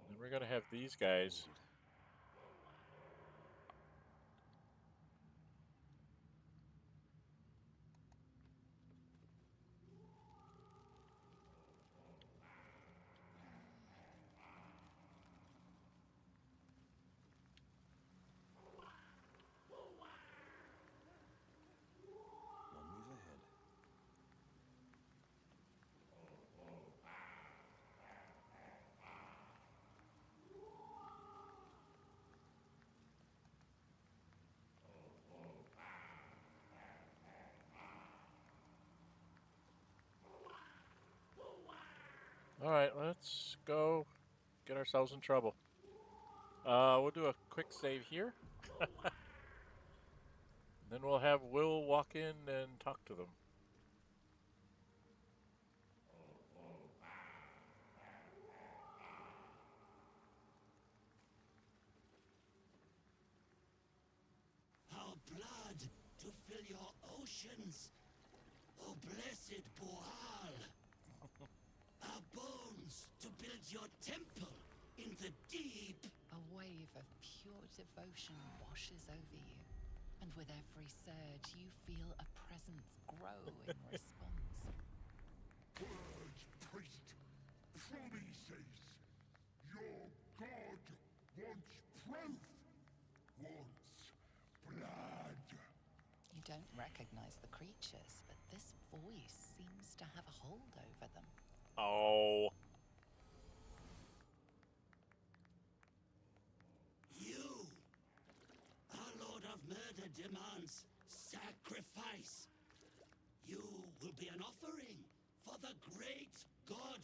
S1: then we're gonna have these guys.
S7: One move ahead.
S1: Alright, let's go get ourselves in trouble. We'll do a quick save here. Then we'll have Wyll walk in and talk to them.
S8: Our blood to fill your oceans, O blessed BOOAL. Our bones to build your temple in the deep.
S3: A wave of pure devotion washes over you, and with every surge you feel a presence grow in response.
S9: Word, priest, promises. Your god wants proof, wants blood.
S3: You don't recognize the creatures, but this voice seems to have a hold over them.
S1: Oh.
S8: You, our Lord of Murder, demands sacrifice. You will be an offering for the great god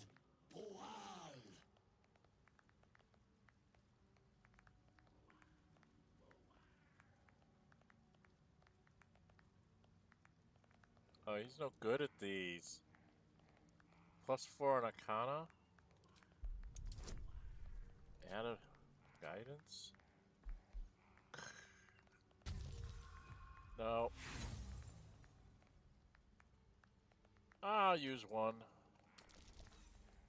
S8: BOOAL.
S1: Oh, he's no good at these. +4 on Arcana. Add a guidance. No. I'll use one.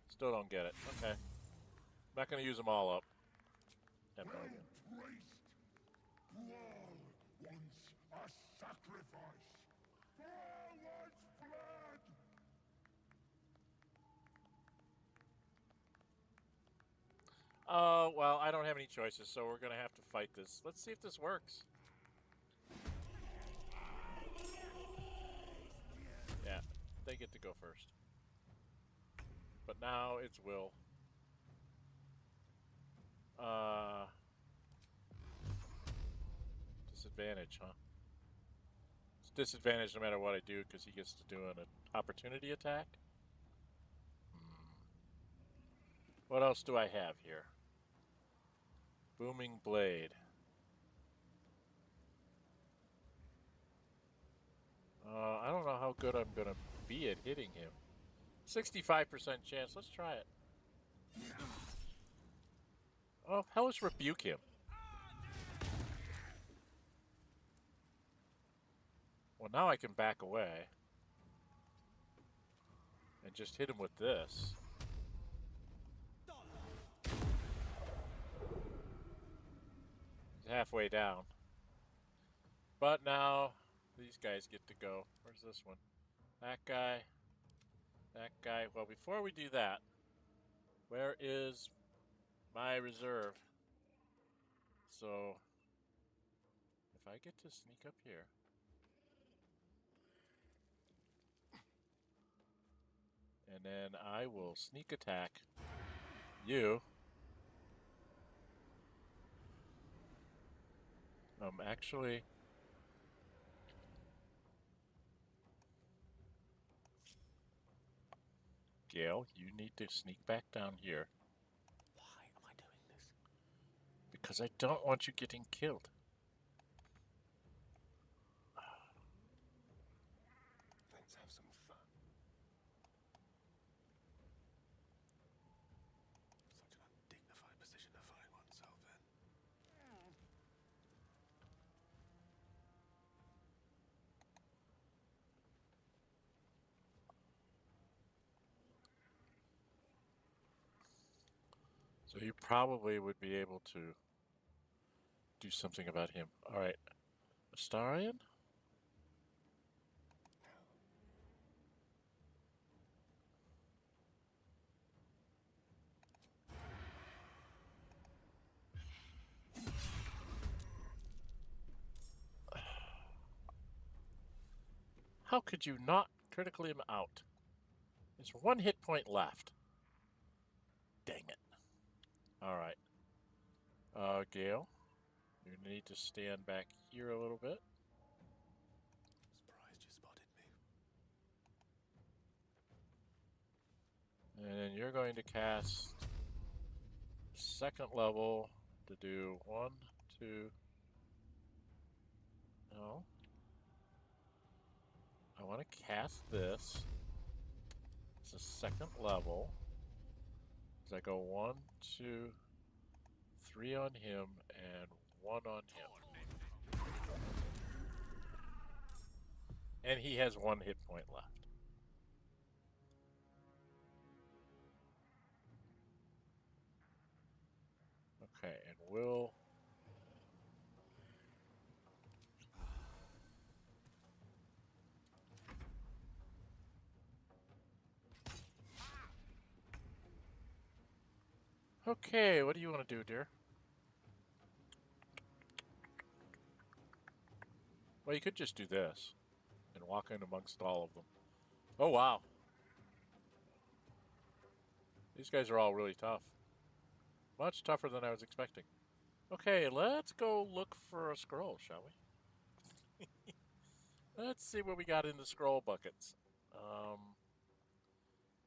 S1: Still don't get it. Okay. Not gonna use them all up. Have no
S9: Well,
S1: idea.
S9: priest, BOOAL wants a sacrifice. BOOAL wants blood.
S1: Well, I don't have any choices, so we're gonna have to fight this. Let's see if this works. Yeah, they get to go first. But now it's Wyll. Disadvantage, huh? disadvantage no matter what I do because he gets to do an opportunity attack. What else do I have here? Booming Blade. I don't know how good I'm going to be at hitting him. 65% chance. Let's try it. Oh, Hellish Rebuke him. Well, now I can back away. And just hit him with this. He's halfway down. But now, these guys get to go. Where's this one? That guy. That guy. Well, before we do that, where is my reserve? So, if I get to sneak up here. And then I will sneak attack you. Actually, Gale, you need to sneak back down here.
S7: Why am I doing this?
S1: Because I don't want you getting killed.
S7: Let's have some fun. Such an undignified position to find oneself in.
S1: So you probably would be able to do something about him. Alright. Astarion? How could you not critical him out? There's one hit point left. Dang it. Alright. Gale, you need to stand back here a little bit.
S7: Surprised you spotted me.
S1: And then you're going to cast second level to do 1, 2. No. I want to cast this. It's a second level. So I go 1, 2, 3 on him and 1 on him. And he has 1 hit point left. Okay, and Wyll. Okay, what do you want to do, dear? Well, you could just do this and walk in amongst all of them. Oh, wow. These guys are all really tough. Much tougher than I was expecting. Okay, let's go look for a scroll, shall we? Let's see what we got in the scroll buckets.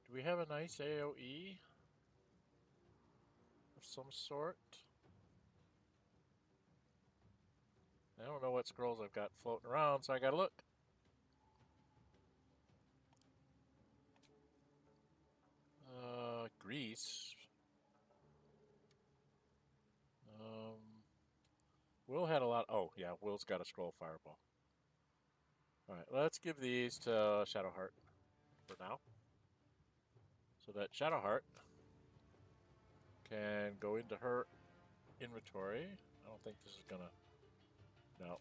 S1: Do we have a nice AoE of some sort? I don't know what scrolls I've got floating around, so I gotta look. Grease. Wyll had a lot. Oh, yeah, Will's got a scroll fireball. Alright, let's give these to Shadowheart for now. So that Shadowheart can go into her inventory. I don't think this is gonna... No.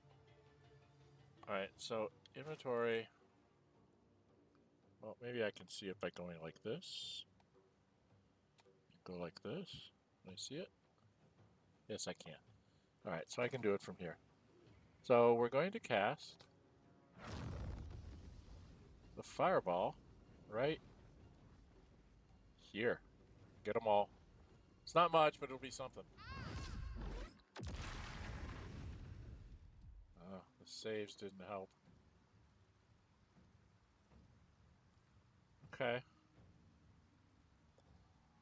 S1: Alright, so inventory... Well, maybe I can see it by going like this. Go like this. Can I see it? Yes, I can. Alright, so I can do it from here. So we're going to cast the fireball right here. Get them all. It's not much, but it'll be something. The saves didn't help. Okay.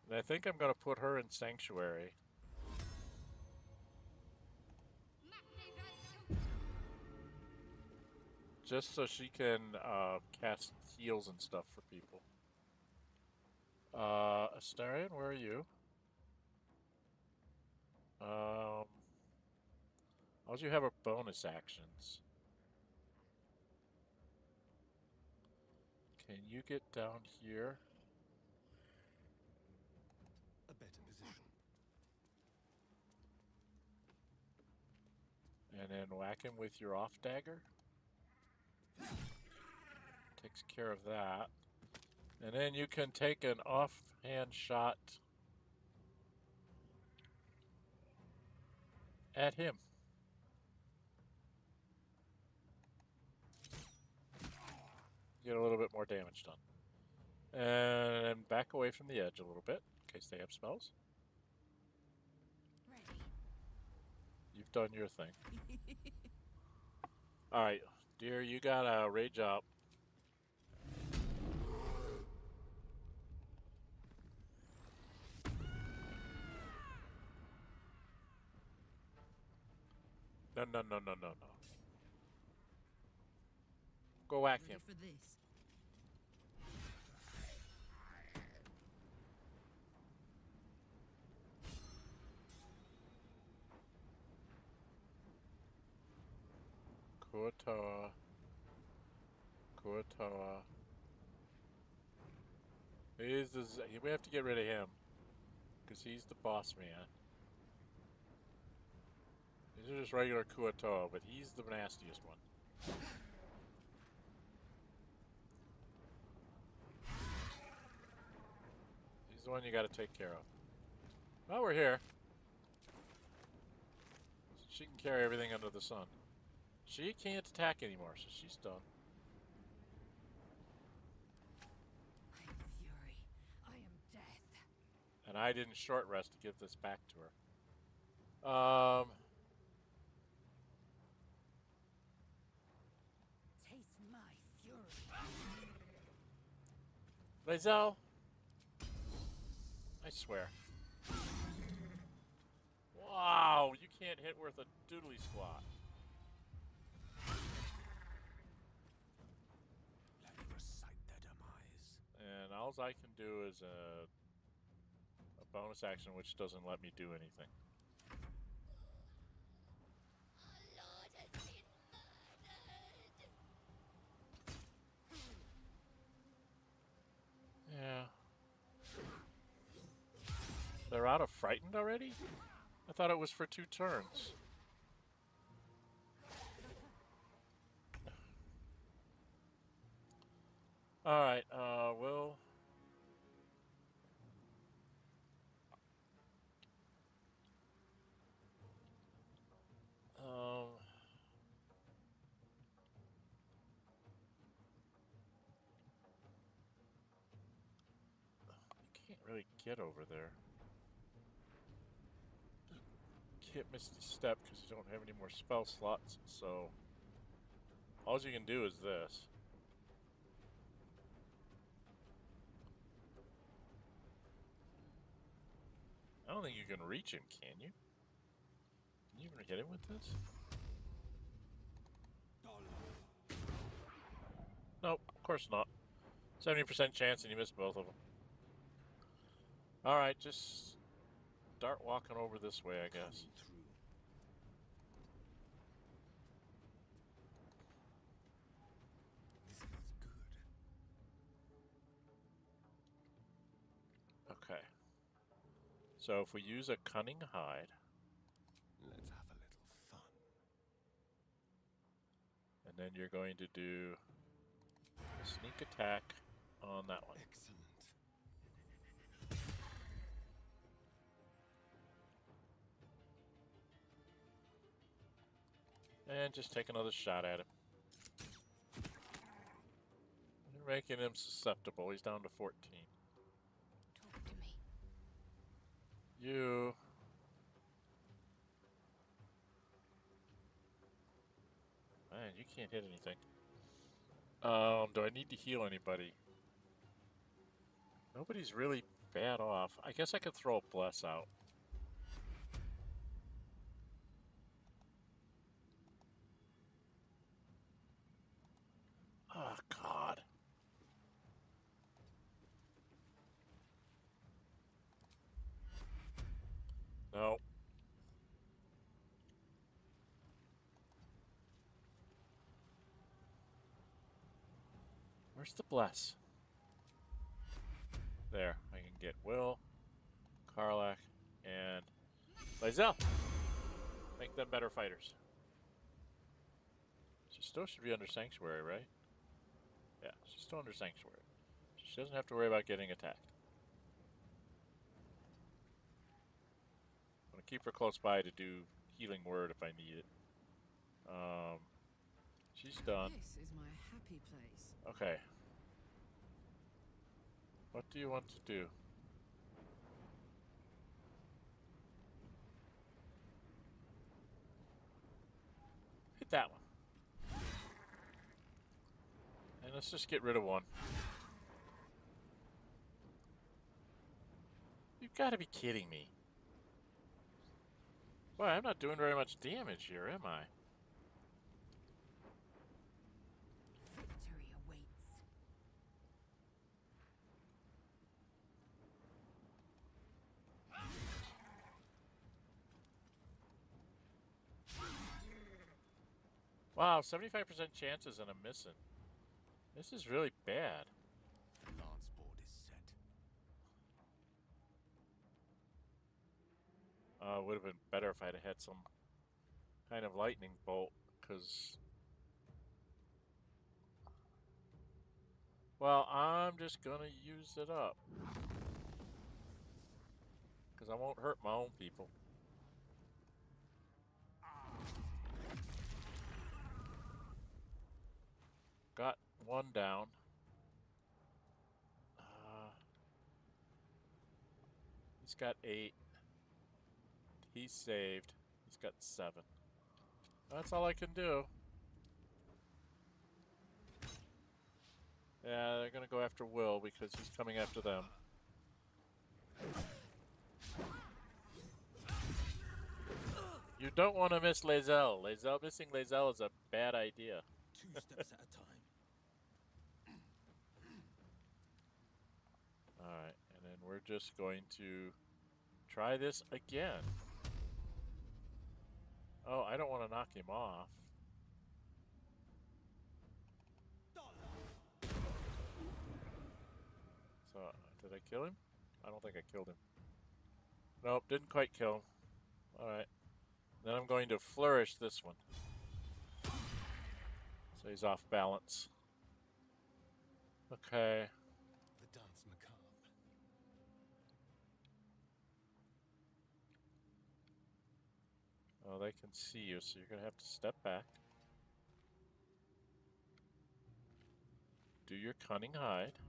S1: And I think I'm going to put her in Sanctuary. Just so she can cast heals and stuff for people. Astarion, where are you? All you have are bonus actions. Can you get down here?
S7: A better position.
S1: And then whack him with your off dagger. Takes care of that. And then you can take an offhand shot at him. Get a little bit more damage done. And back away from the edge a little bit, in case they have spells.
S3: Ready.
S1: You've done your thing. Alright, dear, you gotta rage up. No, no, no, no, no, no. Go whack him.
S6: For this.
S1: Kuatoa. Kuatoa. We have to get rid of him. Because he's the boss man. These are just regular Kuatoa, but he's the nastiest one. He's the one you gotta take care of. Well, we're here. She can carry everything under the sun. She can't attack anymore, so she's done.
S3: I am fury. I am death.
S1: And I didn't short rest to give this back to her.
S3: Taste my fury.
S1: Lae'zel! I swear. Wow, you can't hit worth a doodly squat.
S7: Let me recite their demise.
S1: And all I can do is a bonus action which doesn't let me do anything. Yeah. They're out of frightened already? I thought it was for 2 turns. Alright, Wyll. You can't really get over there. Can't Misty Step because you don't have any more spell slots, so all you can do is this. I don't think you can reach him, can you? Can you even hit him with this? Nope, of course not. 70% chance and you miss both of them. Alright, just start walking over this way, I guess.
S7: This feels good.
S1: Okay. So if we use a cunning hide,
S7: Let's have a little fun.
S1: and then you're going to do a sneak attack on that one.
S7: Excellent.
S1: And just take another shot at him. You're making him susceptible. He's down to 14.
S3: Talk to me.
S1: You... Man, you can't hit anything. Do I need to heal anybody? Nobody's really bad off. I guess I could throw a bless out. Oh, God. No. Where's the bless? There. I can get Wyll, Karlach, and Lae'zel. Make them better fighters. She still should be under Sanctuary, right? Yeah, she's still under Sanctuary. She doesn't have to worry about getting attacked. I'm going to keep her close by to do healing word if I need it. She's done.
S10: This is my happy place.
S1: Okay. What do you want to do? Hit that one. And let's just get rid of one. You've got to be kidding me. Boy, I'm not doing very much damage here, am I?
S10: Victory awaits.
S1: Wow, 75% chances and I'm missing. This is really bad.
S7: Lance board is set.
S1: Would have been better if I'd had some kind of lightning bolt, because... Well, I'm just gonna use it up. Because I won't hurt my own people. Got one down. He's got 8. He's saved. He's got 7. That's all I can do. Yeah, they're gonna go after Wyll because he's coming after them. You don't want to miss Lae'zel. Missing Lae'zel is a bad idea.
S7: 2 steps at a time.
S1: Alright, and then we're just going to try this again. Oh, I don't want to knock him off. So, did I kill him? I don't think I killed him. Nope, didn't quite kill him. Alright. Then I'm going to flourish this one. So he's off balance. Okay.
S7: The dance macabre.
S1: Oh, they can see you, so you're going to have to step back. Do your cunning hide.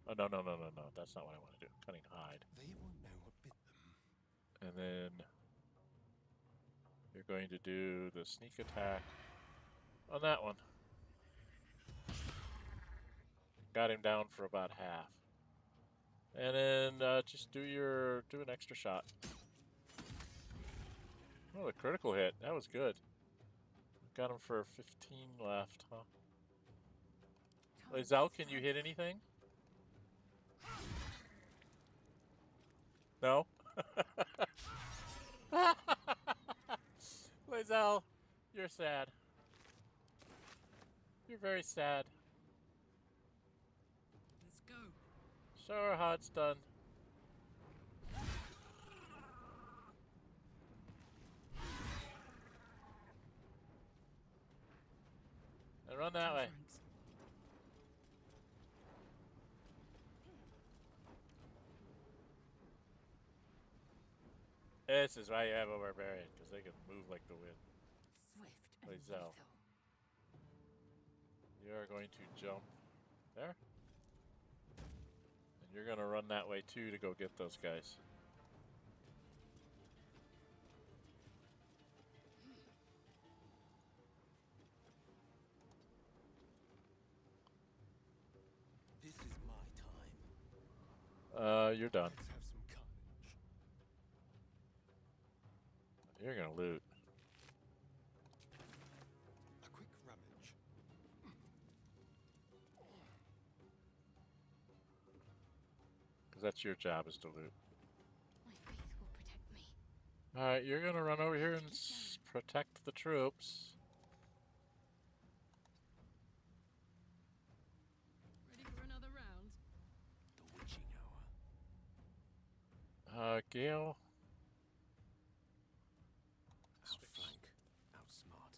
S1: Oh, no. That's not what I want to do. Cunning hide.
S7: They won't know what bit them.
S1: And then you're going to do the sneak attack on that one. Got him down for about half. And then just do an extra shot. Oh, the critical hit. That was good. Got him for 15 left, huh? Lae'zel, can you hit anything? No? Lae'zel, you're sad. You're very sad.
S6: Let's go.
S1: Show her how it's done. And run that way.
S10: Thanks.
S1: This is why you have a barbarian, because they can move like the wind.
S10: Swift and
S1: Lae'zel.
S10: lethal.
S1: You are going to jump there. And you're going to run that way too to go get those guys.
S7: This is my time.
S1: You're done.
S7: Let's have some carnage.
S1: You're gonna loot.
S7: A quick rummage.
S1: Because that's your job, is to loot.
S5: My faith will protect me.
S1: Alright, you're gonna run over here and protect the troops.
S6: Ready for another round?
S7: The witching hour.
S1: Gale.
S7: Outflank. Outsmart.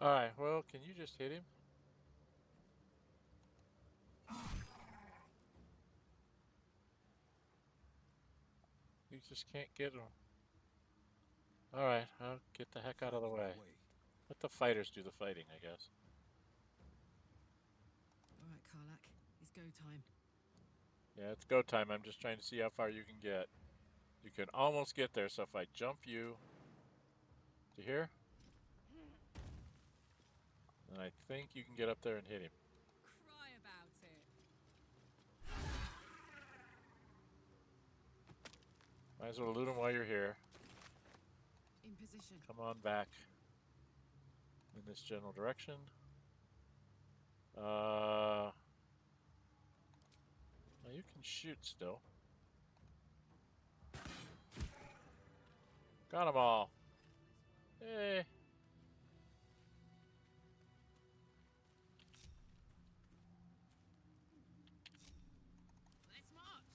S1: Alright, well, can you just hit him? You just can't get him. Alright, I'll get the heck out of the way. Let the fighters do the fighting, I guess.
S10: Alright, Karlach. It's go time.
S1: Yeah, it's go time. I'm just trying to see how far you can get. You can almost get there, so if I jump you to here, then I think you can get up there and hit him.
S6: Cry about it.
S1: Might as well loot him while you're here.
S10: In position.
S1: Come on back in this general direction. Now you can shoot still. Got them all. Hey.
S6: Let's march.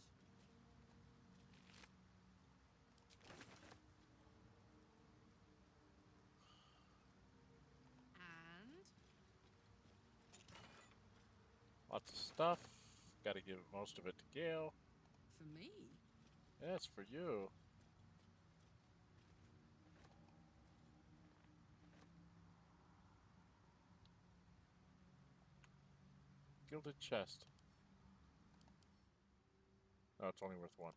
S10: And
S1: Lots of stuff. Got to give most of it to Gale.
S10: for me.
S1: Yes, for you. Gilded chest. Oh, it's only worth 1.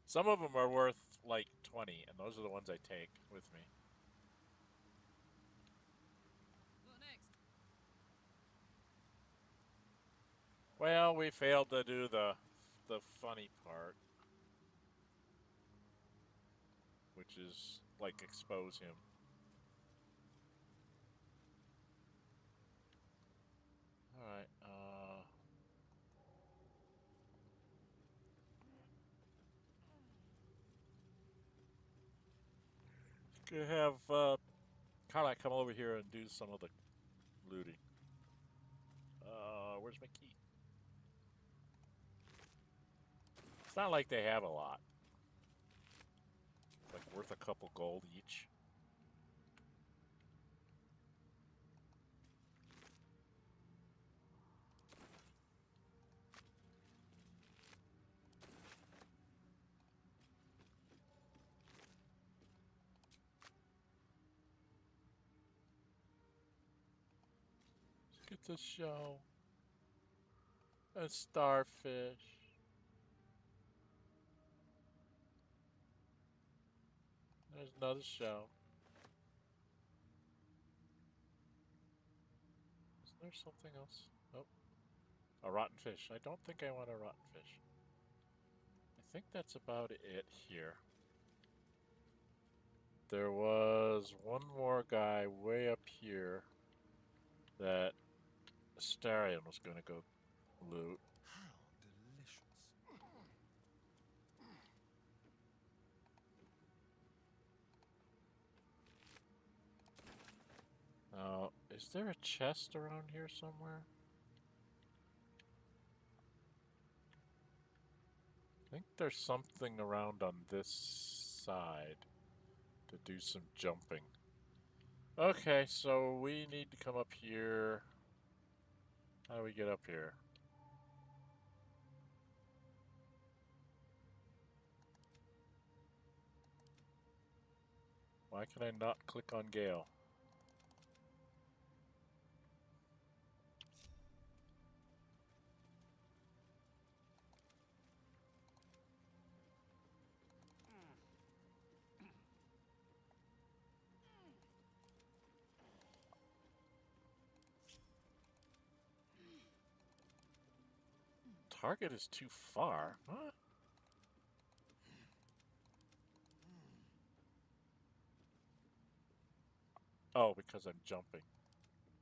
S1: Some of them are worth like 20, and those are the ones I take with me.
S6: What next?
S1: Well, we failed to do the funny part, which is like expose him. All right. Could have Karlach come over here and do some of the looting. Where's my key? It's not like they have a lot. It's like worth a couple gold each. Let's get this show. A starfish. There's another shell. Is there something else? Nope. A rotten fish. I don't think I want a rotten fish. I think that's about it here. There was one more guy way up here that Astarion was going to go loot.
S7: How delicious.
S1: Now, is there a chest around here somewhere? I think there's something around on this side to do some jumping. Okay, so we need to come up here. How do we get up here? Why can I not click on Gale? Target is too far. What? Oh, because I'm jumping.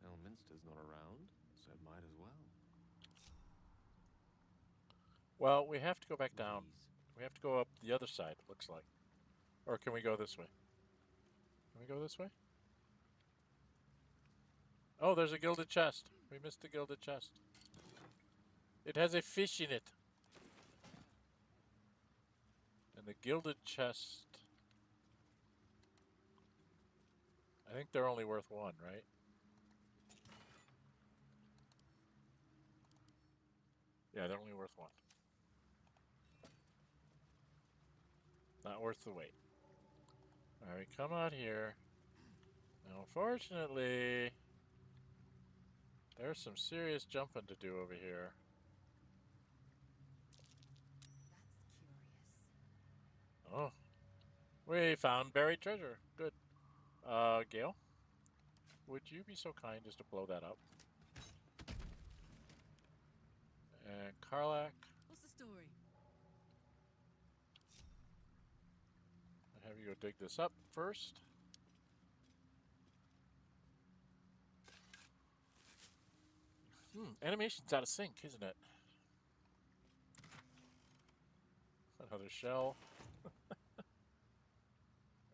S2: Elminster's not around, so might as well.
S1: Well, we have to go back down.
S2: Jeez.
S1: We have to go up the other side, it looks like. Or can we go this way? Can we go this way? Oh, there's a gilded chest. We missed the gilded chest. It has a fish in it. And the gilded chest... I think they're only worth one, right? Yeah, they're only worth one. Not worth the wait. Alright, come out here. Now, unfortunately, there's some serious jumping to do over here.
S3: That's curious.
S1: Oh. We found buried treasure. Good. Gale? Would you be so kind as to blow that up? And Karlach,
S10: What's the story?
S1: I'll have you go dig this up first. Animation's out of sync, isn't it? Another shell.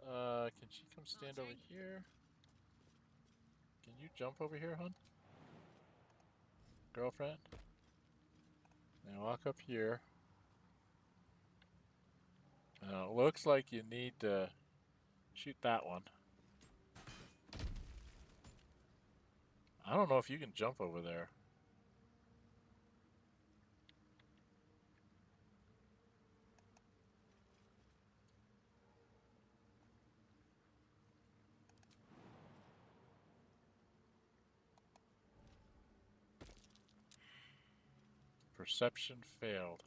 S1: Can she come stand over here? Can you jump over here, hon? Girlfriend? Now walk up here. Now it looks like you need to shoot that one. I don't know if you can jump over there. Perception failed.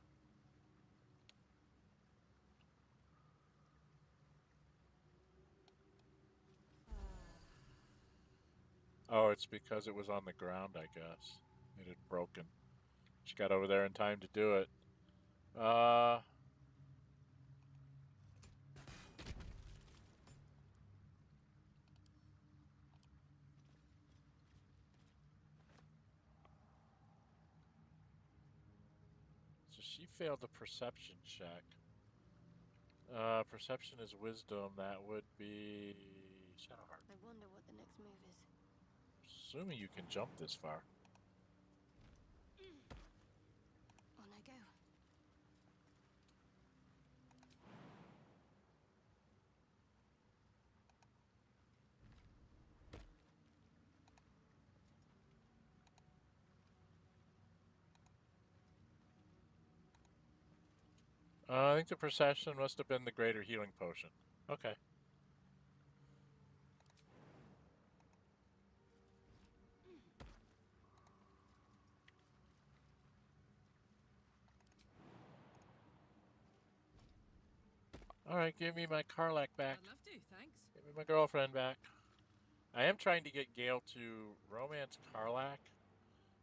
S1: Oh, it's because it was on the ground, I guess. It had broken. She got over there in time to do it. So she failed the perception check. Perception is wisdom. That would be Shadowheart.
S5: I wonder what the next move is.
S1: Assuming you can jump this far.
S5: On I go.
S1: I think the perception must have been the greater healing potion. Okay. Alright, give me my Karlach back.
S10: I'd love to, thanks.
S1: Give me my girlfriend back. I am trying to get Gale to romance Karlach,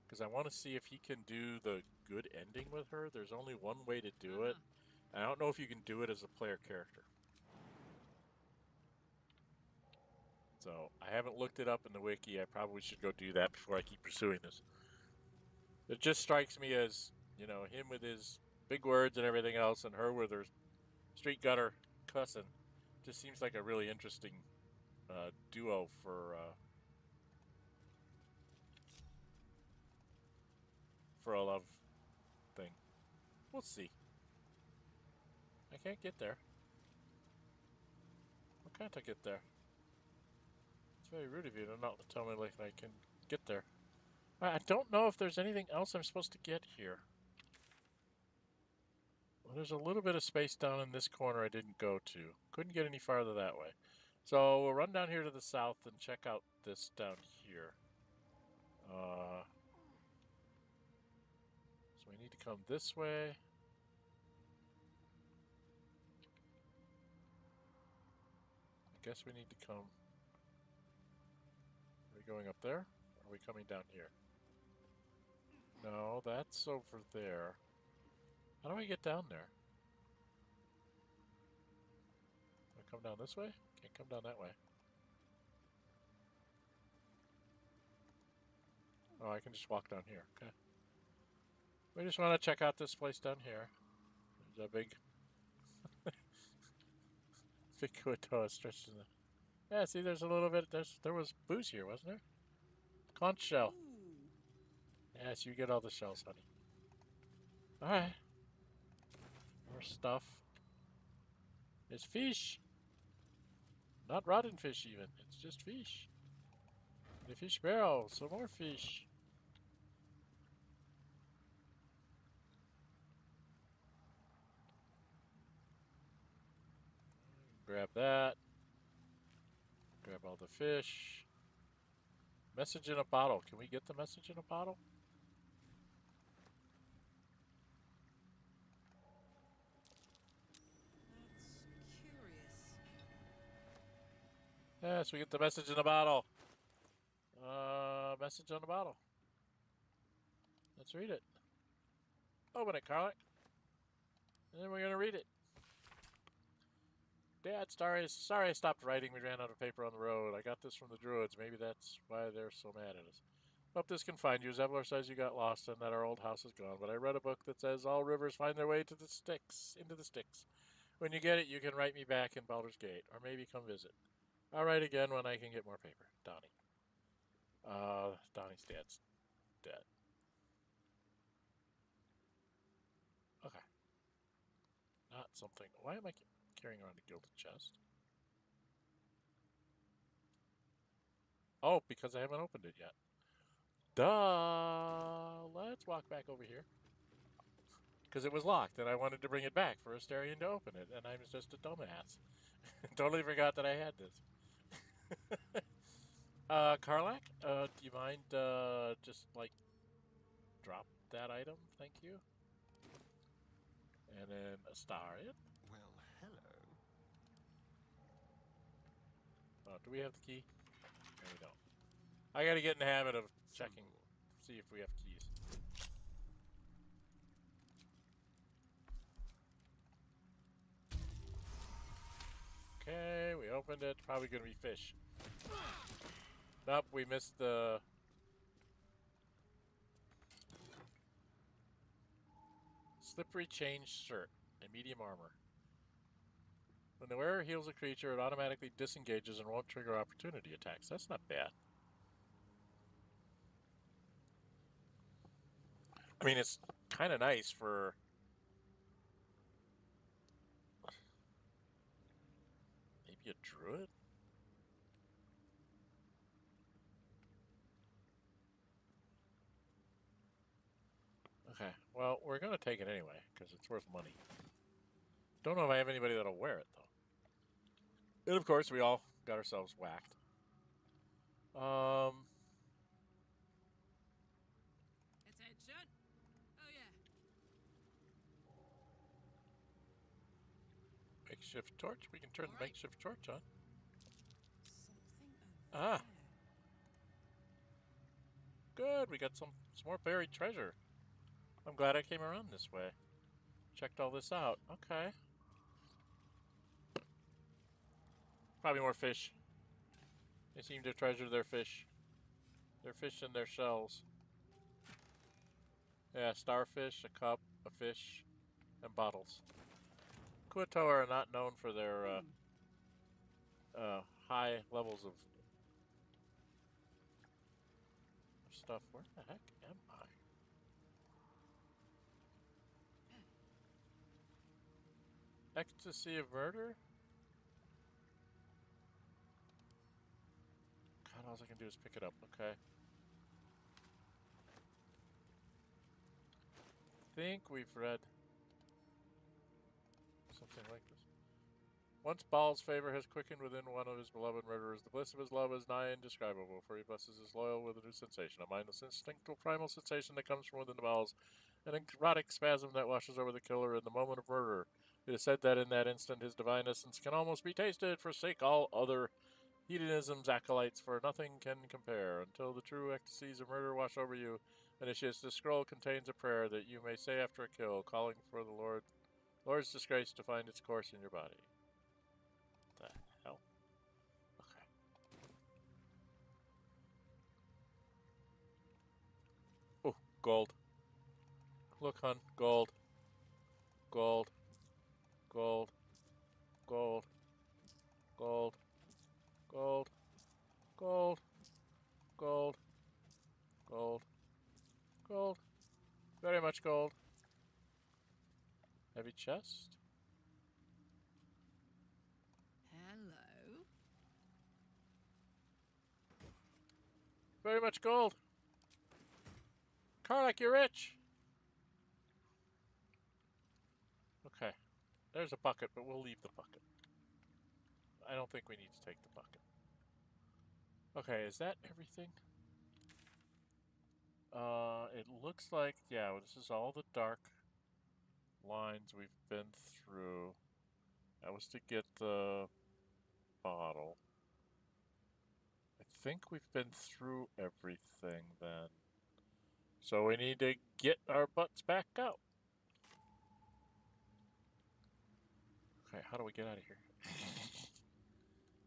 S1: because I want to see if he can do the good ending with her. There's only one way to do it. I don't know if you can do it as a player character. So, I haven't looked it up in the wiki. I probably should go do that before I keep pursuing this. It just strikes me as, you know, him with his big words and everything else, and her with her street gutter cussing. Just seems like a really interesting duo for a love thing. We'll see. I can't get there. Why can't I get there? It's very rude of you to not tell me like I can get there. I don't know if there's anything else I'm supposed to get here. Well, there's a little bit of space down in this corner I didn't go to. Couldn't get any farther that way. So we'll run down here to the south and check out this down here. So we need to come this way. I guess we need to come... Are we going up there? Or are we coming down here? No, that's over there. How do I get down there? Do I come down this way? Can't come down that way. Oh, I can just walk down here. Okay. We just want to check out this place down here. There's a big Kuatoa stretched in the... Yeah, see, there's a little bit... There was booze here, wasn't there? Conch shell. Yes, you get all the shells, honey. Alright. More stuff. It's fish. Not rotten fish, even. It's just fish. The fish barrel. Some more fish. Grab that. Grab all the fish. Message in a bottle. Can we get the message in a bottle?
S10: That's curious.
S1: Yes, we get the message in a bottle. Message on the bottle. Let's read it. Open it, Karlach. And then we're going to read it. Dad, sorry I stopped writing. We ran out of paper on the road. I got this from the druids. Maybe that's why they're so mad at us. Hope this can find you. Zevlor says you got lost and that our old house is gone. But I read a book that says all rivers find their way to the Styx, into the Styx. When you get it, you can write me back in Baldur's Gate. Or maybe come visit. I'll write again when I can get more paper. Donnie. Donnie's dad's dead. Okay. Not something... Why am I carrying around a gilded chest? Oh, because I haven't opened it yet. Duh! Let's walk back over here. Because it was locked, and I wanted to bring it back for Astarion to open it, and I'm just a dumbass. Totally forgot that I had this. Karlach, do you mind, just, like, drop that item? Thank you. And then Astarion.
S7: Well, hello.
S1: Do we have the key? No, we don't. I gotta get in the habit of checking, see if we have keys. Okay, we opened it. Probably gonna be fish. Nope, we missed the... Slippery change shirt and medium armor. When the wearer heals a creature, it automatically disengages and won't trigger opportunity attacks. That's not bad. I mean, it's kind of nice for... Maybe a druid? Okay, well, we're going to take it anyway, because it's worth money. Don't know if I have anybody that'll wear it, though. And, of course, we all got ourselves whacked.
S6: Attention! Oh, yeah.
S1: Makeshift torch? We can turn the makeshift torch on.
S10: Something over there.
S1: Good, we got some more buried treasure. I'm glad I came around this way. Checked all this out. Okay. Probably more fish. They seem to treasure their fish. Their fish and their shells. Yeah, starfish, a cup, a fish, and bottles. Kuatoa are not known for their high levels of stuff. Where the heck am I? Ecstasy of murder? God, all I can do is pick it up, okay. I think we've read something like this. Once Baal's favor has quickened within one of his beloved murderers, the bliss of his love is nigh indescribable, for he blesses his loyal with a new sensation, a mindless, instinctual, primal sensation that comes from within the bowels, an erotic spasm that washes over the killer in the moment of murder. It is said that in that instant his divine essence can almost be tasted. Forsake all other
S6: Hedonism's acolytes, for nothing can compare. Until the true ecstasies of murder wash over you, Initiates, this scroll contains a prayer that you may say after a kill, calling for the Lord's disgrace to find its course in your body. What the hell? Okay. Oh, gold. Look, hun. Gold. Gold. Gold. Gold. Gold. Gold. Gold. Gold. Gold. Gold. Very much gold. Heavy chest.
S10: Hello.
S6: Very much gold. Karlach, you're rich. Okay. There's a bucket, but we'll leave the bucket. I don't think we need to take the bucket. Okay, is that everything? It looks like, yeah, this is all the dark lines we've been through. That was to get the bottle. I think we've been through everything then. So we need to get our butts back out. Okay, how do we get out of here?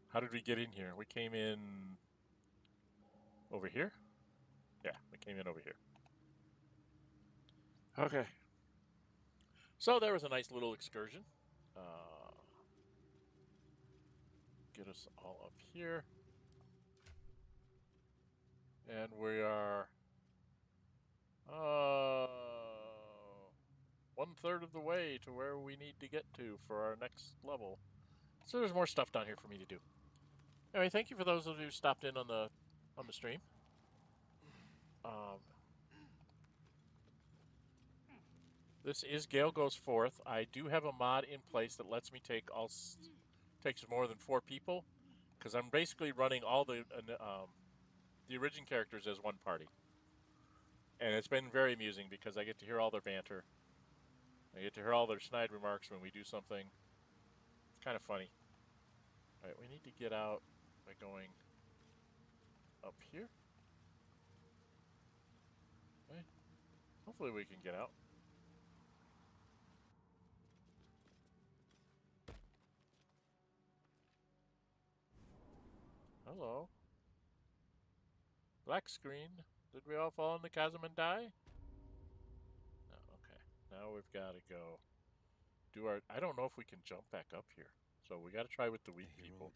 S6: How did we get in here? We came in over here? Yeah, we came in over here. Okay. So there was a nice little excursion. Get us all up here. And we are 1/3 of the way to where we need to get to for our next level. So there's more stuff down here for me to do. Anyway, thank you for those of you who stopped in on the stream. This is Gale Goes Forth. I do have a mod in place that lets me take takes more than 4 people, because I'm basically running all the origin characters as one party. And it's been very amusing because I get to hear all their banter. I get to hear all their snide remarks when we do something. It's kind of funny. Alright, we need to get out by going up here. Okay. Hopefully we can get out. Hello. Black screen. Did we all fall in the chasm and die? No, okay. Now we've got to go do our... I don't know if we can jump back up here. So we got to try with the weak people.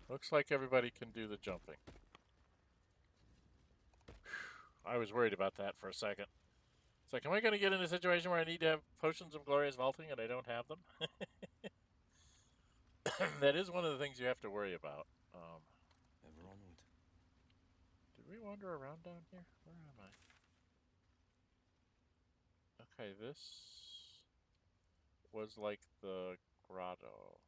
S6: Looks like everybody can do the jumping. I was worried about that for a second. It's like, am I going to get in a situation where I need to have potions of glorious vaulting and I don't have them? That is one of the things you have to worry about.
S7: Ever onward.
S6: Did we wander around down here? Where am I? Okay, this was like the grotto.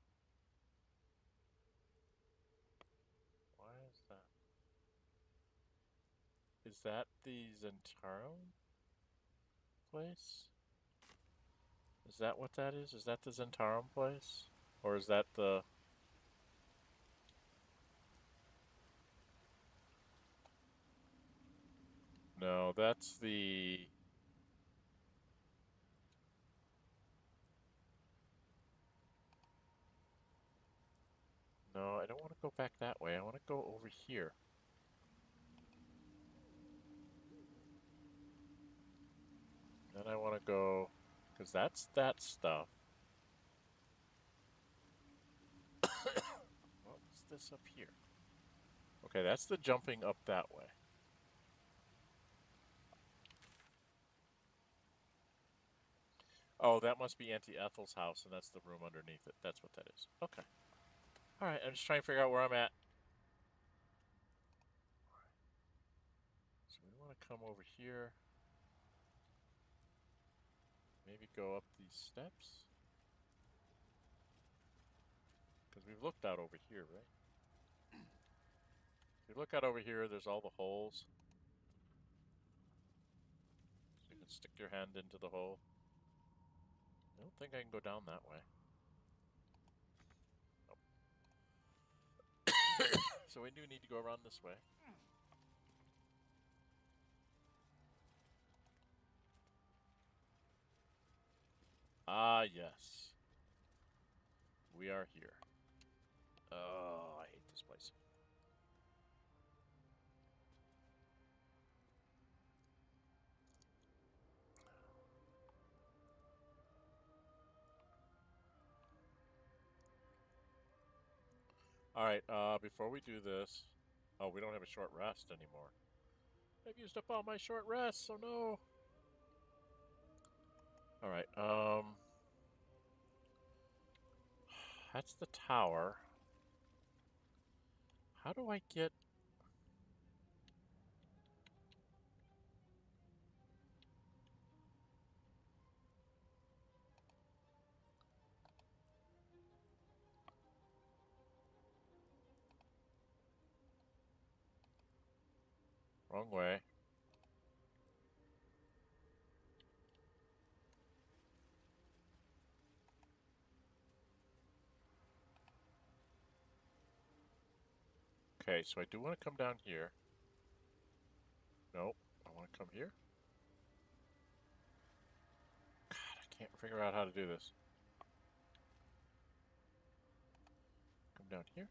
S6: Why is that? Is that the Zentarum place? Is that what that is? Is that the Zentarum place? Or is that the... No, that's the... No, I don't want to go back that way. I want to go over here. Then I want to go... Because that's that stuff. What's this up here? Okay, that's the jumping up that way. Oh, that must be Auntie Ethel's house, and that's the room underneath it. That's what that is. Okay. Alright, I'm just trying to figure out where I'm at. So we want to come over here. Maybe go up these steps. Because we've looked out over here, right? If you look out over here, there's all the holes. So you can stick your hand into the hole. I don't think I can go down that way. Nope. So we do need to go around this way. Ah, yes. We are here. Oh, I hate this place. Alright, before we do this... Oh, we don't have a short rest anymore. I've used up all my short rests, so no! Alright, that's the tower. How do I get... Wrong way. Okay, so I do want to come down here. Nope, I want to come here. God, I can't figure out how to do this. Come down here.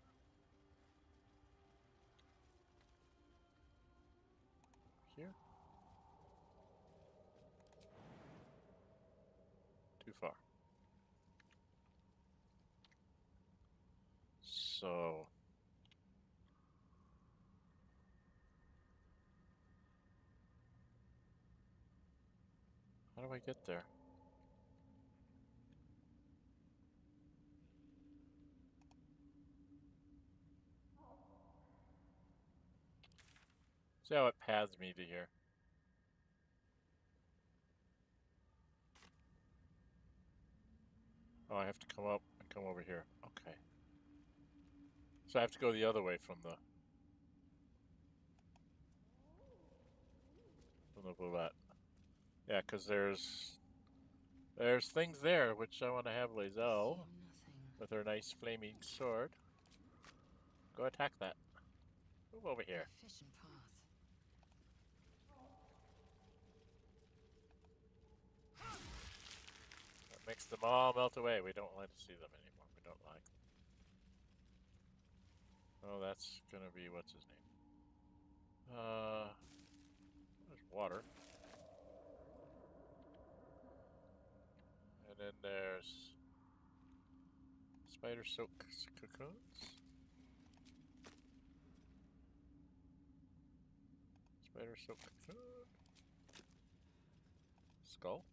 S6: Here. Too far. So... How do I get there? See how it paths me to here. Oh, I have to come up and come over here. Okay. So I have to go the other way from the Bulette. Yeah, because there's things there which I want to have Lae'zel with her nice flaming sword. Go attack that. Move over here.
S3: Efficient path.
S6: That makes them all melt away. We don't like to see them anymore. We don't like them. Oh, that's gonna be what's his name? There's water. And then there's spider silk cocoons. Spider silk cocoon. Skull.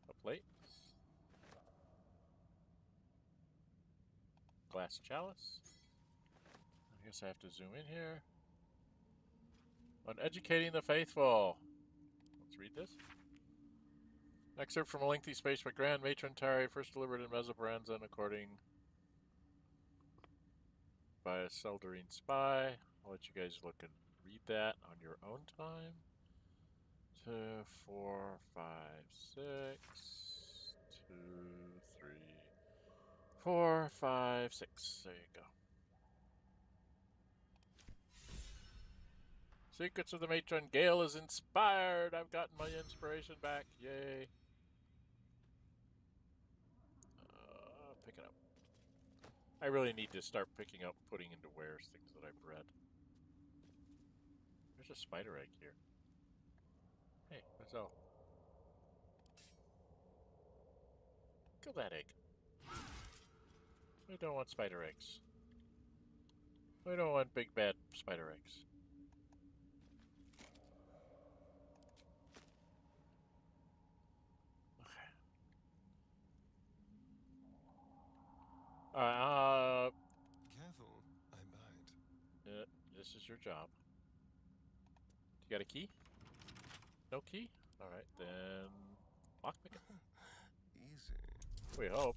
S6: A plate. Glass chalice. I guess I have to zoom in here. On educating the faithful. Let's read this. Excerpt from a lengthy speech by Grand Matron Tari, first delivered in Mesoperanza according by a Seldorine spy. I'll let you guys look and read that on your own time. 2, 4, 5, 6. 2, 3, 4, 5, 6. There you go. Secrets of the Matron. Gale is inspired. I've gotten my inspiration back. Yay. Pick it up. I really need to start picking up, putting into wares things that I've read. There's a spider egg here. Hey, Lae'zel. Kill that egg. We don't want spider eggs. We don't want big bad spider eggs. Okay.
S7: Careful, I bite.
S6: This is your job. You got a key? No key? Alright, then... Lockpick it.
S7: Easy.
S6: We hope.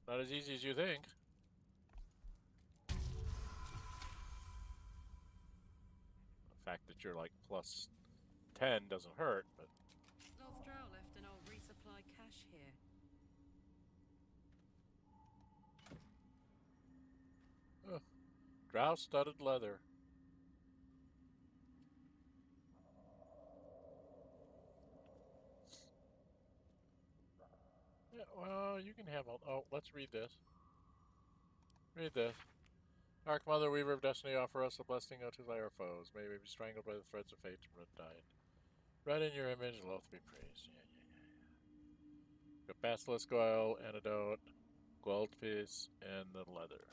S6: Not as easy as you think. The fact that you're like plus 10 doesn't hurt, but
S10: Last Drow left an old resupply cache here.
S6: Drow studded leather. Yeah, well, you can have all. Oh, let's read this. Read this. Dark Mother, Weaver of Destiny, offer us a blessing to slay our foes. May we be strangled by the threads of fate and red died. Red in your image, loath be praised. Yeah. Got Basilisk Oil, Antidote, Gold Piece, and the leather.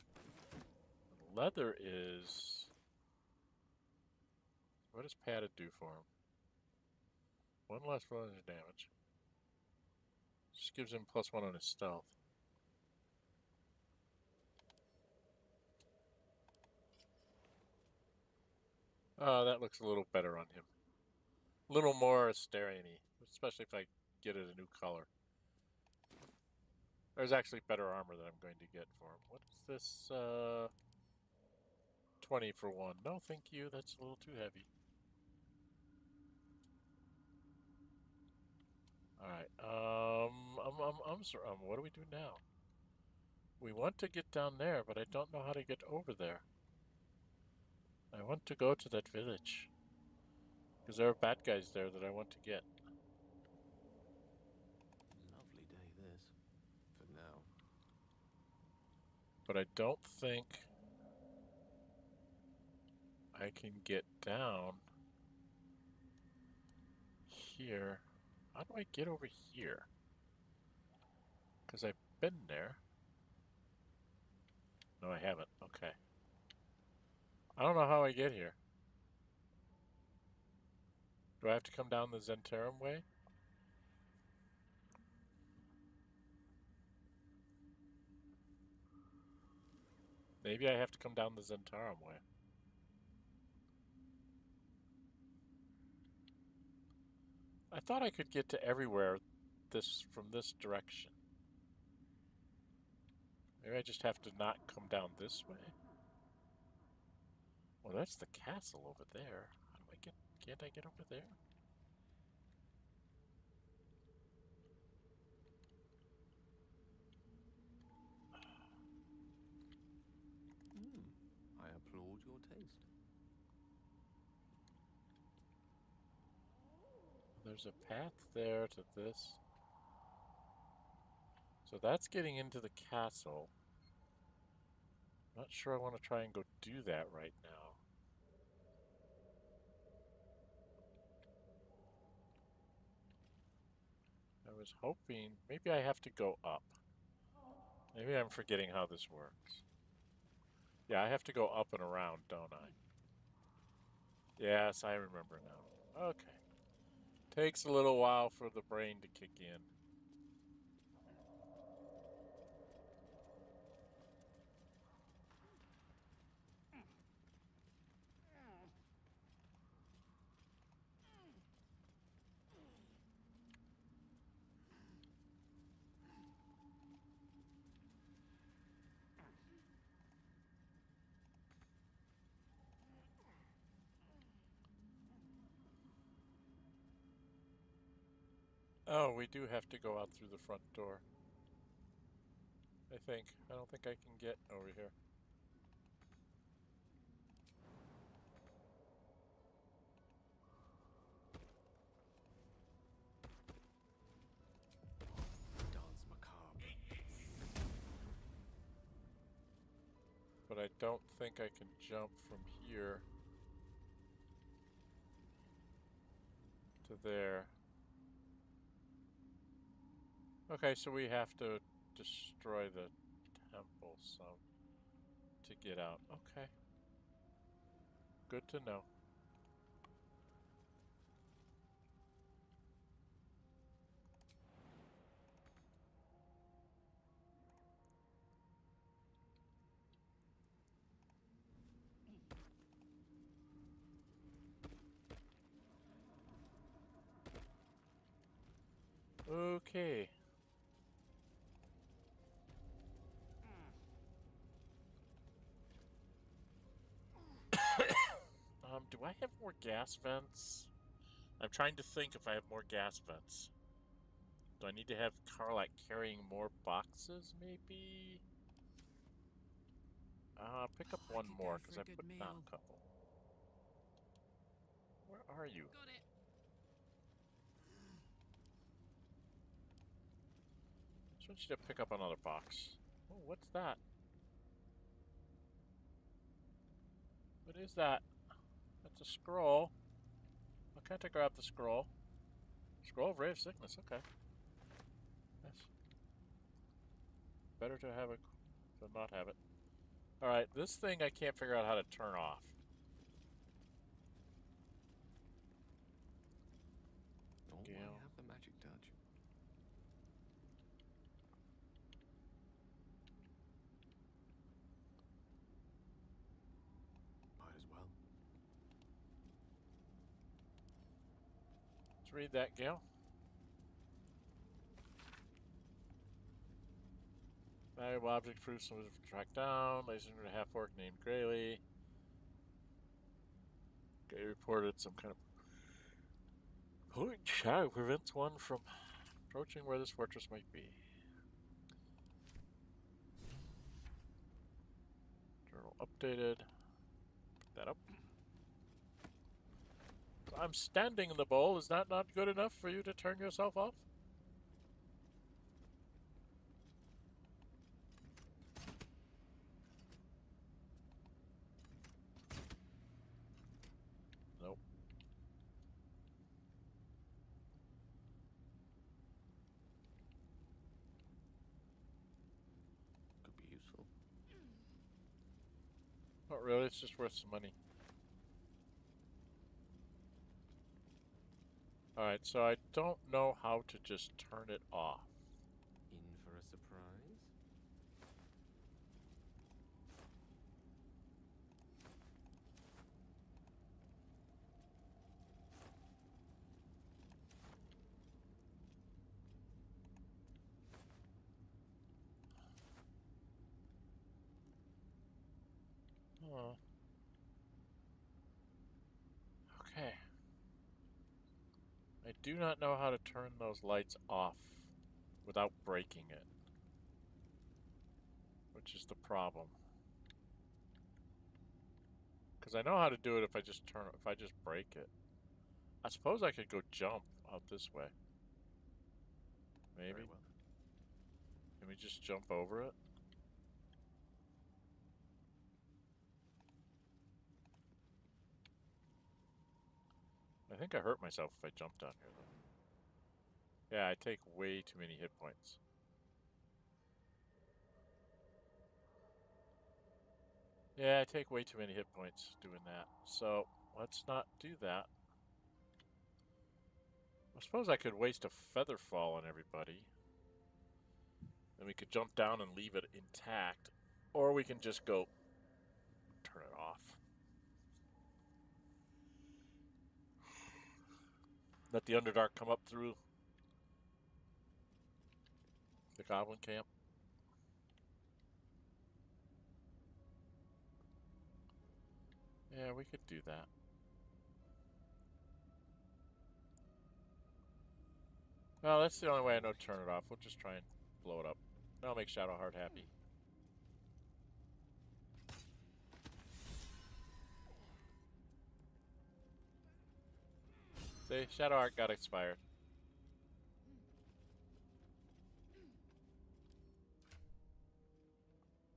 S6: The leather is... What does padded do for him? One less vulnerable damage. Just gives him +1 on his stealth. Oh, that looks a little better on him. A little more Astarion-y, especially if I get it a new color. There's actually better armor that I'm going to get for him. What is this? 20 for 1. No, thank you. That's a little too heavy. Alright, what do we do now? We want to get down there, but I don't know how to get over there. I want to go to that village. Because there are bad guys there that I want to get.
S7: Lovely day this, for now.
S6: But I don't think I can get down here. How do I get over here? Because I've been there. No, I haven't. Okay. I don't know how I get here. Do I have to come down the Zentarum way? Maybe I have to come down the Zentarum way. I thought I could get to everywhere from this direction. Maybe I just have to not come down this way. Well, that's the castle over there. How do I get... Can't I get over there?
S7: I applaud your taste.
S6: There's a path there to this. So that's getting into the castle. Not sure I want to try and go do that right now. I was hoping... Maybe I have to go up. Maybe I'm forgetting how this works. Yeah, I have to go up and around, don't I? Yes, I remember now. Okay. Takes a little while for the brain to kick in. Oh, we do have to go out through the front door. I think. I don't think I can get over here.
S7: Dance macabre.
S6: But I don't think I can jump from here to there. Okay, so we have to destroy the temple to get out. Okay. Good to know. Okay. Do I have more gas vents? I'm trying to think if I have more gas vents. Do I need to have Karlach carrying more boxes, maybe? Pick up one
S10: could
S6: more,
S10: go
S6: because
S10: for
S6: I
S10: a good
S6: put down
S10: meal.
S6: a couple. Where are you?
S10: Got it.
S6: Just want you to pick up another box. Oh, what's that? What is that? That's a scroll. Why can't I grab the scroll? Scroll of Ray of Sickness, okay. Yes. Better to have it than not have it. Alright, this thing I can't figure out how to turn off.
S2: Oh, I
S6: Gale.
S2: have the magic touch.
S7: Might as well.
S6: Let's read that, Gale. Valuable object proofs was tracked down. Lae'zel a half-orc named Graylee. Gray reported some kind of glowing shadow prevents one from approaching where this fortress might be. Journal updated. Pick that up. I'm standing in the bowl. Is that not good enough for you to turn yourself off? Nope.
S2: Could be useful.
S6: Not really, it's just worth some money. Alright, so I don't know how to just turn it off.
S2: In for a surprise?
S6: Oh. Okay. I do not know how to turn those lights off without breaking it, which is the problem. Because I know how to do it if I just break it. I suppose I could go jump out this way. Maybe.
S2: Very well.
S6: Can we just jump over it? I think I hurt myself if I jumped down here, though. Yeah, I take way too many hit points. Yeah, I take way too many hit points doing that. So, let's not do that. I suppose I could waste a feather fall on everybody. Then we could jump down and leave it intact. Or we can just go turn it off. Let the Underdark come up through the Goblin camp. Yeah, we could do that. Well, that's the only way I know to turn it off. We'll just try and blow it up. That'll make Shadowheart happy. See, Shadowheart got expired.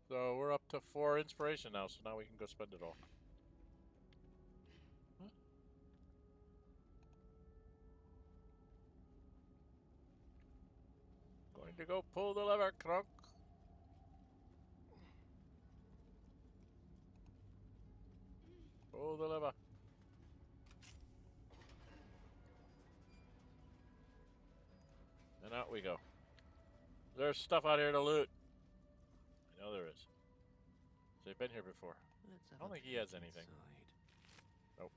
S6: So we're up to 4 inspiration now, so now we can go spend it all. Huh? Going to go pull the lever, Crunk. Pull the lever. And out we go. There's stuff out here to loot. I know there is. They've been here before.
S2: Let's have
S6: I don't
S2: a
S6: think he
S2: peek
S6: has anything.
S2: inside.
S6: Nope.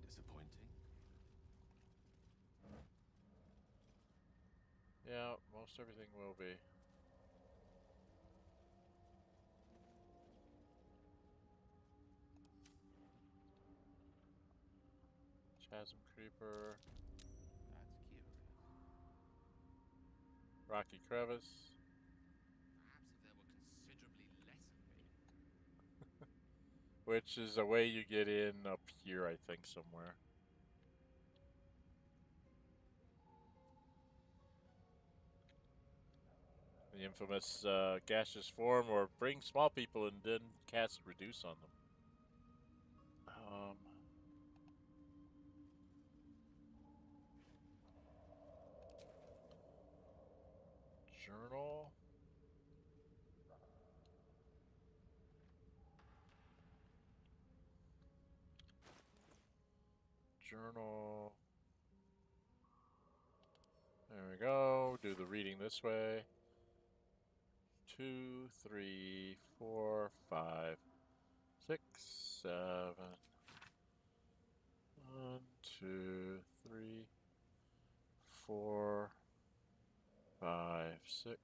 S2: Disappointing.
S6: Yeah, most everything will be. Chasm Creeper.
S2: That's curious.
S6: Rocky Crevice.
S2: Perhaps if there were considerably less of me.
S6: Which is a way you get in up here, I think, somewhere. The infamous gaseous form, or bring small people and then cast reduce on them. Journal. Journal. There we go. Do the reading this way. 2, 3, 4, 5, 6, 7. 1, 2, 3, 4, 5, 6,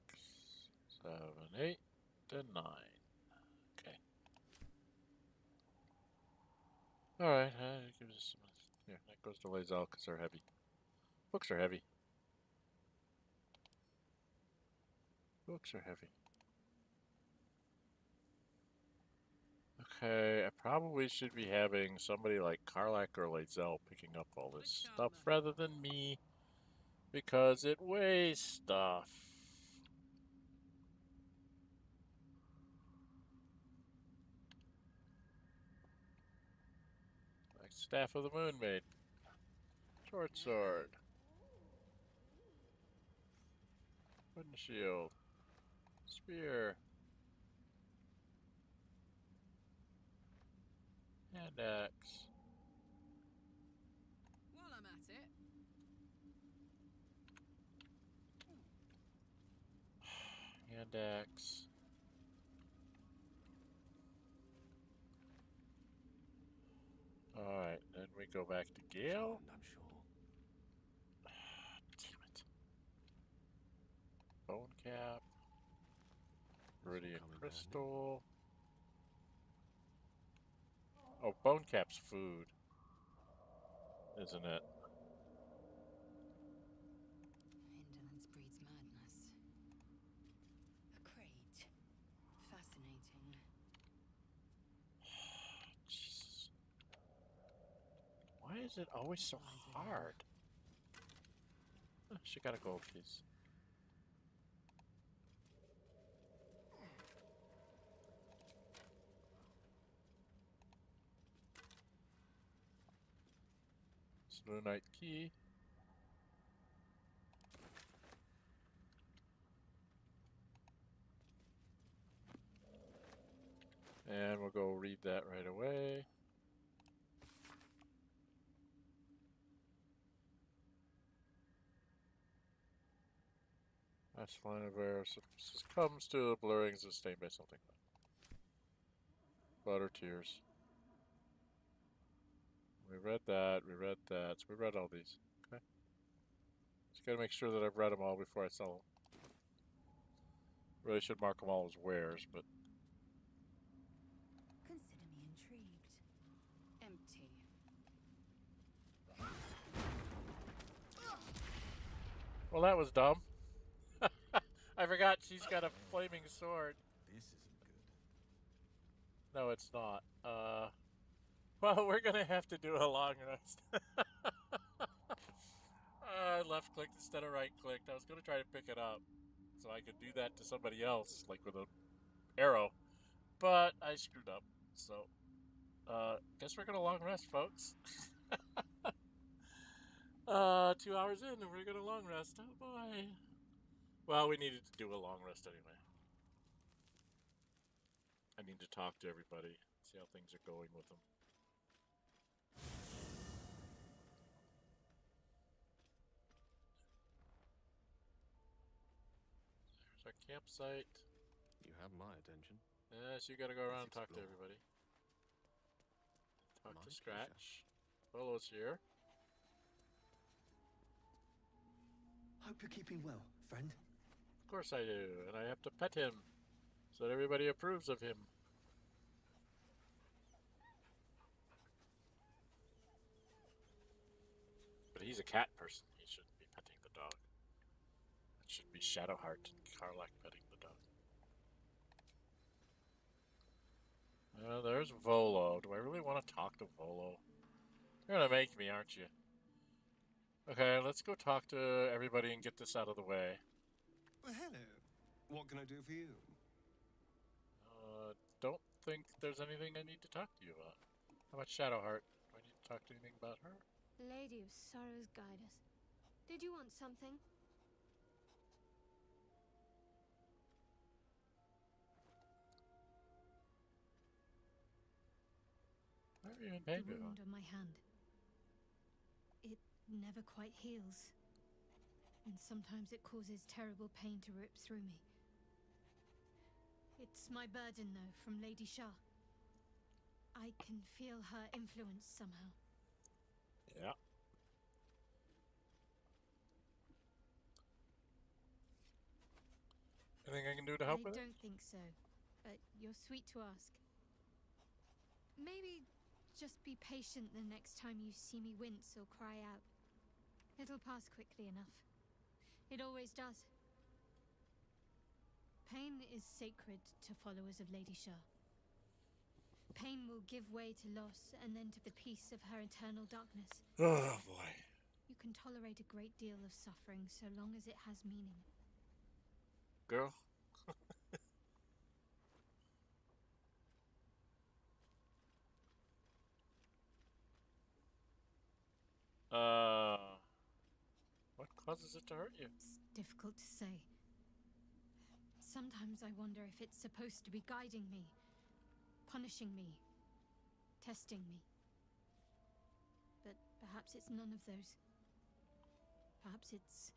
S6: 7, 8, and 9. Okay. Alright, give us some. Here, that goes to Lae'zel because they're heavy. Books are heavy. Books are heavy. Okay, I probably should be having somebody like Karlach or Lae'zel picking up all this stuff rather than me, because it weighs stuff. Like Staff of the Moon Maid. Short sword. Wooden shield. Spear. Hand axe.
S10: While I'm at it.
S6: Hand axe. Alright, then we go back to Gale.
S7: I'm sure.
S6: Damn it. Bone cap. Viridian crystal. Oh, bone cap's food, isn't it?
S3: Indolence breeds madness. A crate. Fascinating.
S6: Jesus. Why is it always so hard? Oh, she got a gold piece. Lunite key. And we'll go read that right away. Last line of air succumbs to the blurring sustained by something. Blood or tears. We read that, we read that, so we read all these. Okay. Just gotta make sure that I've read them all before I sell them. Really should mark them all as wares, but...
S5: Consider me intrigued.
S10: Empty.
S6: Well, that was dumb. I forgot she's got a flaming sword.
S7: This isn't good.
S6: No, it's not. Well, we're gonna have to do a long rest. I left clicked instead of right clicked. I was gonna try to pick it up so I could do that to somebody else, like with an arrow, but I screwed up. So, guess we're gonna long rest, folks. 2 hours in and we're gonna long rest. Oh boy. Well, we needed to do a long rest anyway. I need to talk to everybody, see how things are going with them. There's our campsite.
S7: You have my attention.
S6: Yes, you gotta go around and
S7: Let's
S6: talk to
S7: explore.
S6: everybody. Talk
S7: My
S6: to
S7: pleasure.
S6: Scratch. Volo's here.
S11: Hope you're keeping well, friend.
S6: Of course I do, and I have to pet him so that everybody approves of him. But he's a cat person. He shouldn't be petting the dog. It should be Shadowheart and Karlach petting the dog. There's Volo. Do I really want to talk to Volo? You're gonna make me, aren't you? Okay, let's go talk to everybody and get this out of the way.
S7: Well, hello. What can I do for you?
S6: Don't think there's anything I need to talk to you about. How about Shadowheart? Do I need to talk to anything about her?
S5: Lady of Sorrows, guide us. Did you want something?
S6: Why are you in
S5: The
S6: pain?
S5: wound on my hand. It never quite heals. And sometimes it causes terrible pain to rip through me. It's my burden, though, from Lady Shah. I can feel her influence somehow.
S6: Yeah. Anything I can do to help with it?
S5: I don't think so. You're sweet to ask. Maybe just be patient the next time you see me wince or cry out. It'll pass quickly enough. It always does. Pain is sacred to followers of Lady Shah. Pain will give way to loss and then to the peace of her eternal darkness.
S6: Oh boy.
S5: You can tolerate a great deal of suffering so long as it has meaning.
S6: Girl. What causes it to hurt you?
S5: It's difficult to say. Sometimes I wonder if it's supposed to be guiding me, punishing me, testing me. But perhaps it's none of those. Perhaps it's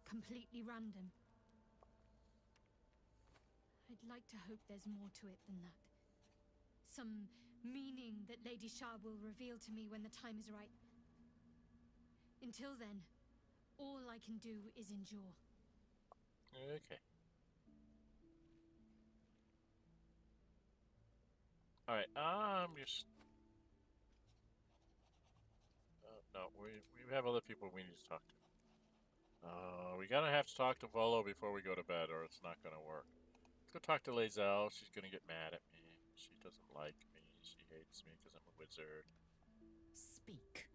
S5: completely random. I'd like to hope there's more to it than that. Some meaning that Lady Shah will reveal to me when the time is right. Until then, all I can do is endure.
S6: Okay. Alright, no, we have other people we need to talk to. We're gonna have to talk to Volo before we go to bed, or it's not gonna work. Let's go talk to Lae'zel. She's gonna get mad at me. She doesn't like me. She hates me because I'm a wizard.
S3: Speak.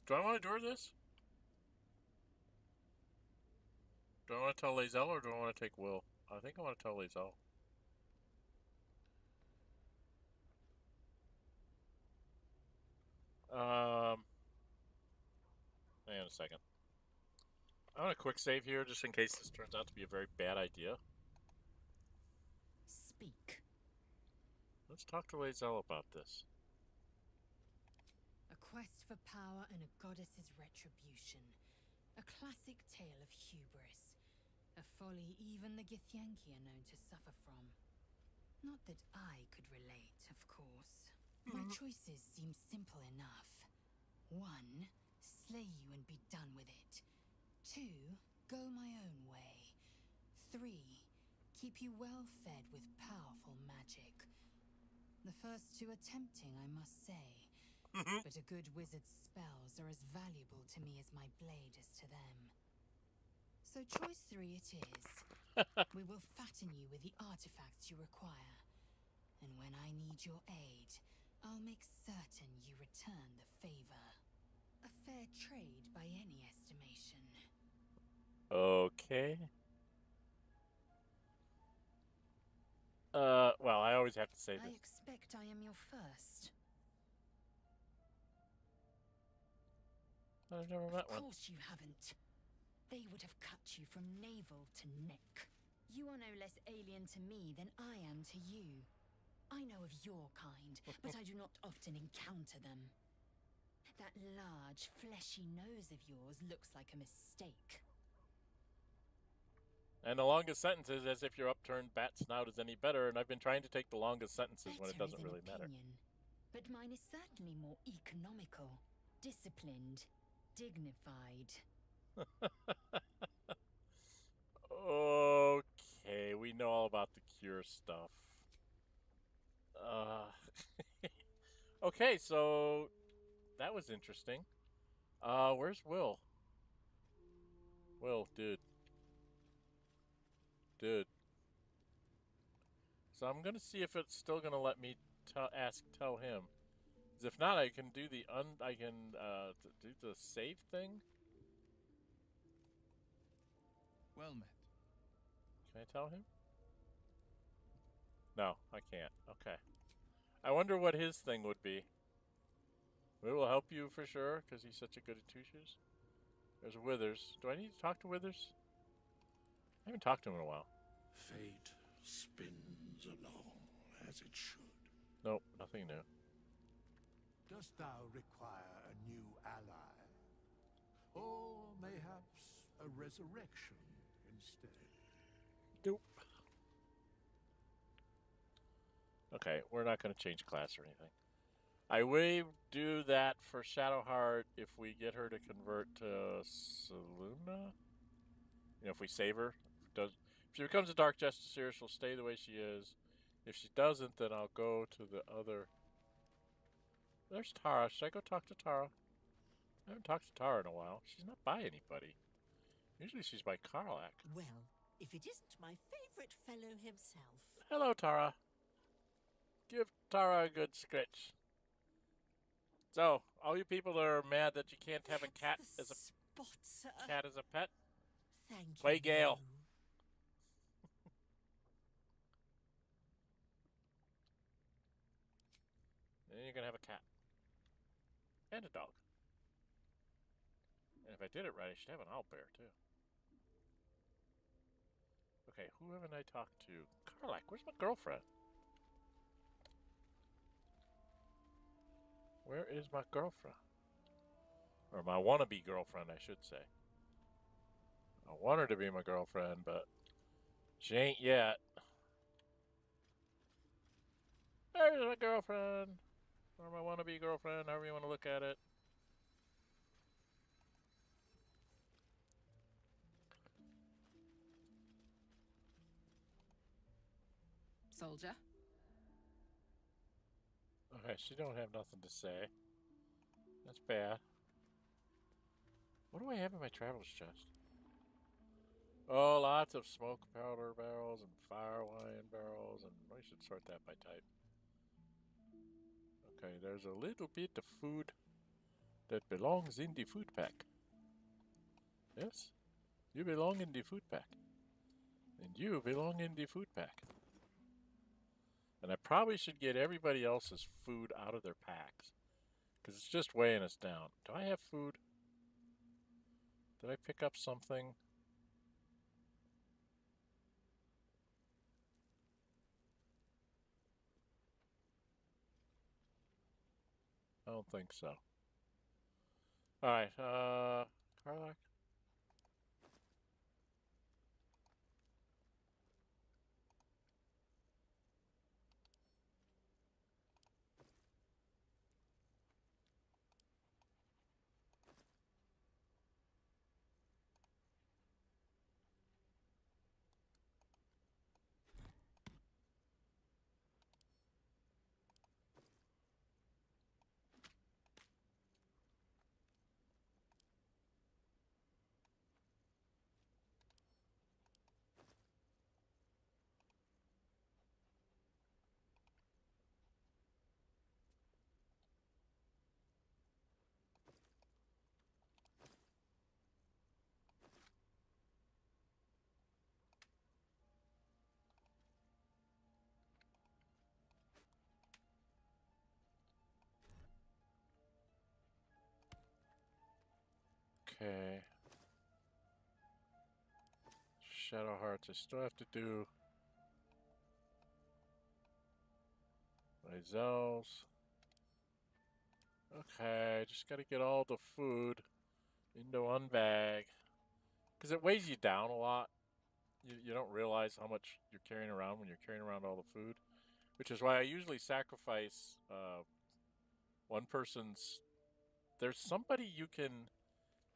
S6: Do I want to do her this? Do I want to tell Lae'zel or do I want to take Wyll? I think I want to tell Lae'zel. Hang on a second. I want a quick save here just in case this turns out to be a very bad idea.
S3: Speak.
S6: Let's talk to Lae'zel about this.
S3: A quest for power and a goddess's retribution. A classic tale of hubris. A folly even the Githyanki are known to suffer from. Not that I could relate, of course. My choices seem simple enough. 1. Slay you and be done with it. 2. Go my own way. 3. Keep you well fed with powerful magic. The first two are tempting, I must say. But a good wizard's spells are as valuable to me as my blade is to them. So choice 3 it is. We will fatten you with the artifacts you require. And when I need your aid, I'll make certain you return the favor. A fair trade by any estimation.
S6: Okay. Well, I always have to say
S3: I
S6: this.
S3: expect I am your first.
S6: I've never met one.
S3: Of course you haven't. They would have cut you from navel to neck. You are no less alien to me than I am to you. I know of your kind, but I do not often encounter them. That large, fleshy nose of yours looks like a mistake.
S6: And the longest sentence is as if your upturned bat snout is any better, and I've been trying to take the longest sentences when it
S3: Better
S6: doesn't
S3: is an
S6: really matter.
S3: opinion, but mine is certainly more economical, disciplined, dignified.
S6: know all about the cure stuff. Okay, so that was interesting. Where's Wyll? Wyll, dude. So I'm gonna see if it's still gonna let me tell him. 'Cause if not, I can do the do the save thing.
S12: Well met.
S6: Can I tell him? No, I can't. Okay. I wonder what his thing would be. We will help you for sure, because he's such a good at Tushes. There's Withers. Do I need to talk to Withers? I haven't talked to him in a while.
S8: Fate spins along as it should.
S6: Nope, nothing new.
S9: Dost thou require a new ally? Or mayhaps a resurrection instead?
S6: Nope. Okay, we're not going to change class or anything. I will do that for Shadowheart if we get her to convert to Selûne. You know, if we save her. If she becomes a Dark Justiciar, she'll stay the way she is. If she doesn't, then I'll go to the other... There's Tara. Should I go talk to Tara? I haven't talked to Tara in a while. She's not by anybody. Usually she's by Karlach.
S13: Well, if it isn't my favorite fellow himself.
S6: Hello, Tara. Give Tara a good scritch. So, all you people that are mad that you can't have a cat as a pet,
S13: Thank
S6: play
S13: you.
S6: Gale. Then you're gonna have a cat and a dog. And if I did it right, I should have an owlbear too. Okay, who haven't I talked to? Karlach, where's my girlfriend? Where is my girlfriend? Or my wannabe girlfriend, I should say. I want her to be my girlfriend, but she ain't yet. There's my girlfriend. Or my wannabe girlfriend, however you want to look at it.
S10: Soldier?
S6: Okay, she don't have nothing to say. That's bad. What do I have in my traveler's chest? Oh, lots of smoke powder barrels and fire wine barrels, and I should sort that by type. Okay, there's a little bit of food that belongs in the food pack. Yes? You belong in the food pack. And you belong in the food pack. And I probably should get everybody else's food out of their packs. Because it's just weighing us down. Do I have food? Did I pick up something? I don't think so. Alright, Karlach? Okay. Shadow Hearts, I still have to do Lae'zel's. Okay, just gotta get all the food into one bag. Because it weighs you down a lot. You don't realize how much you're carrying around when you're carrying around all the food. Which is why I usually sacrifice one person's... There's somebody you can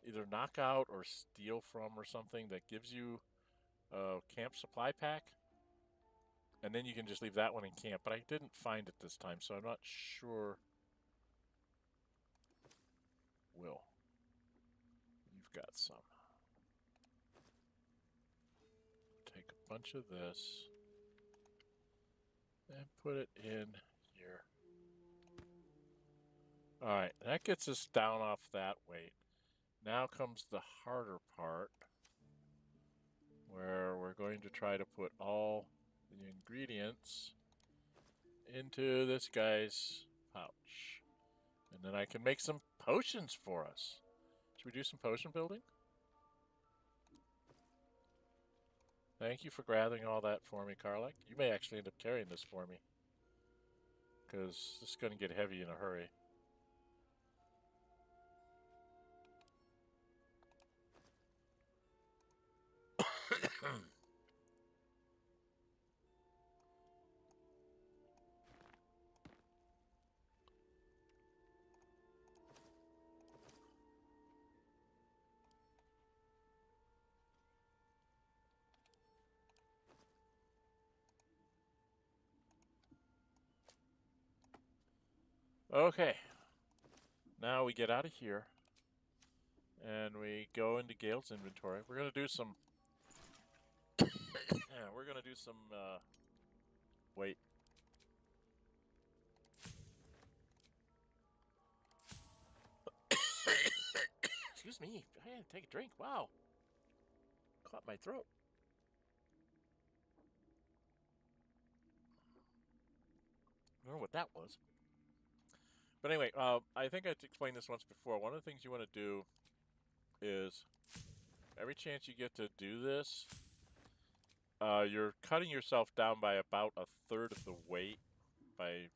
S6: either knock out or steal from or something that gives you a camp supply pack. And then you can just leave that one in camp. But I didn't find it this time, so I'm not sure. Wyll, you've got some. Take a bunch of this and put it in here. Alright, that gets us down off that weight. Now comes the harder part, where we're going to try to put all the ingredients into this guy's pouch. And then I can make some potions for us. Should we do some potion building? Thank you for gathering all that for me, Karlach. You may actually end up carrying this for me, because this is going to get heavy in a hurry. Okay, now we get out of here and we go into Gale's inventory. We're gonna do some. We're gonna do some. Wait. Excuse me. I had to take a drink. Wow. Caught my throat. I don't know what that was. But anyway, I think I explained this once before. One of the things you want to do is, every chance you get to do this, you're cutting yourself down by about a third of the weight by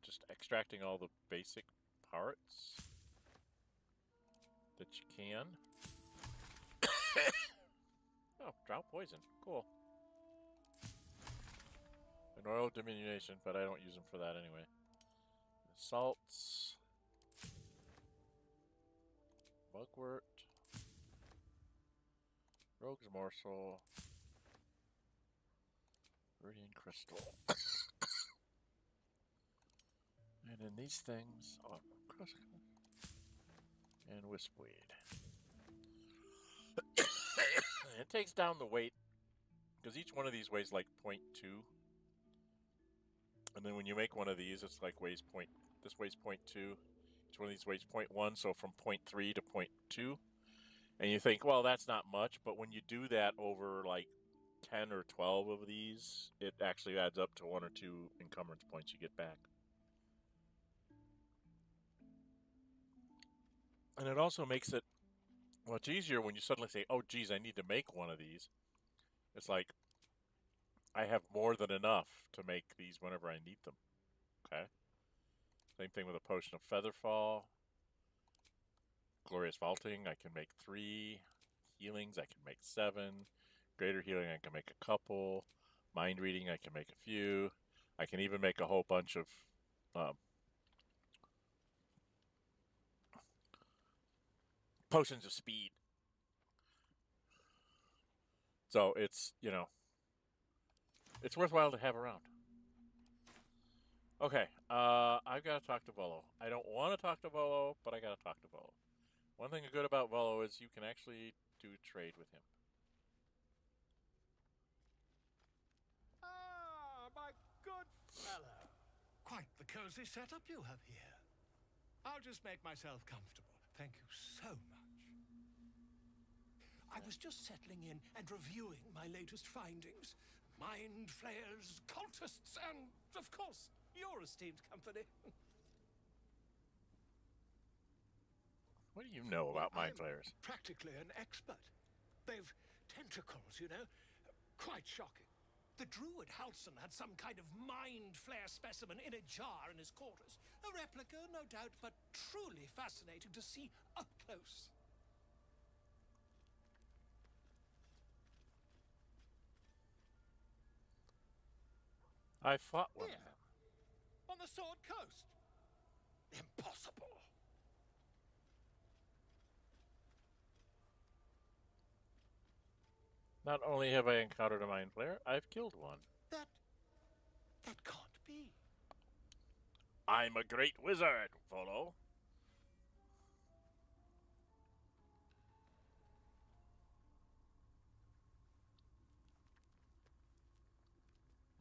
S6: just extracting all the basic parts that you can. Oh, drought poison. Cool. An oil diminution, but I don't use them for that anyway. Salts. Mugwort. Rogue's morsel. Viridian crystal. And in these things, and wispweed. It takes down the weight, because each one of these weighs like 0.2. And then when you make one of these, it's like this weighs 0.2. Each one of these weighs 0.1, so from 0.3 to 0.2. And you think, well, that's not much, but when you do that over like 10 or 12 of these, it actually adds up to 1 or 2 encumbrance points you get back. And it also makes it much easier when you suddenly say, oh, geez, I need to make one of these. It's like, I have more than enough to make these whenever I need them. Okay? Same thing with a potion of Featherfall. Glorious Vaulting, I can make 3. Healings, I can make 7. Greater Healing, I can make a couple. Mind Reading, I can make a few. I can even make a whole bunch of potions of speed. So it's, it's worthwhile to have around. Okay, I've got to talk to Volo. I don't want to talk to Volo, but I got to talk to Volo. One thing good about Volo is you can actually do trade with him.
S9: Ah, my good fellow. Quite the cozy setup you have here. I'll just make myself comfortable. Thank you so much. I was just settling in and reviewing my latest findings. Mind flayers, cultists, and, of course, your esteemed company.
S6: What do you know about mind flayers?
S9: Practically an expert. They've tentacles, you know. Quite shocking. The druid Halson had some kind of mind flare specimen in a jar in his quarters. A replica, no doubt, but truly fascinating to see up close.
S6: I fought one of them.
S9: On the Sword Coast. Impossible.
S6: Not only have I encountered a mind flayer, I've killed one.
S9: That
S6: I'm a great wizard, Volo.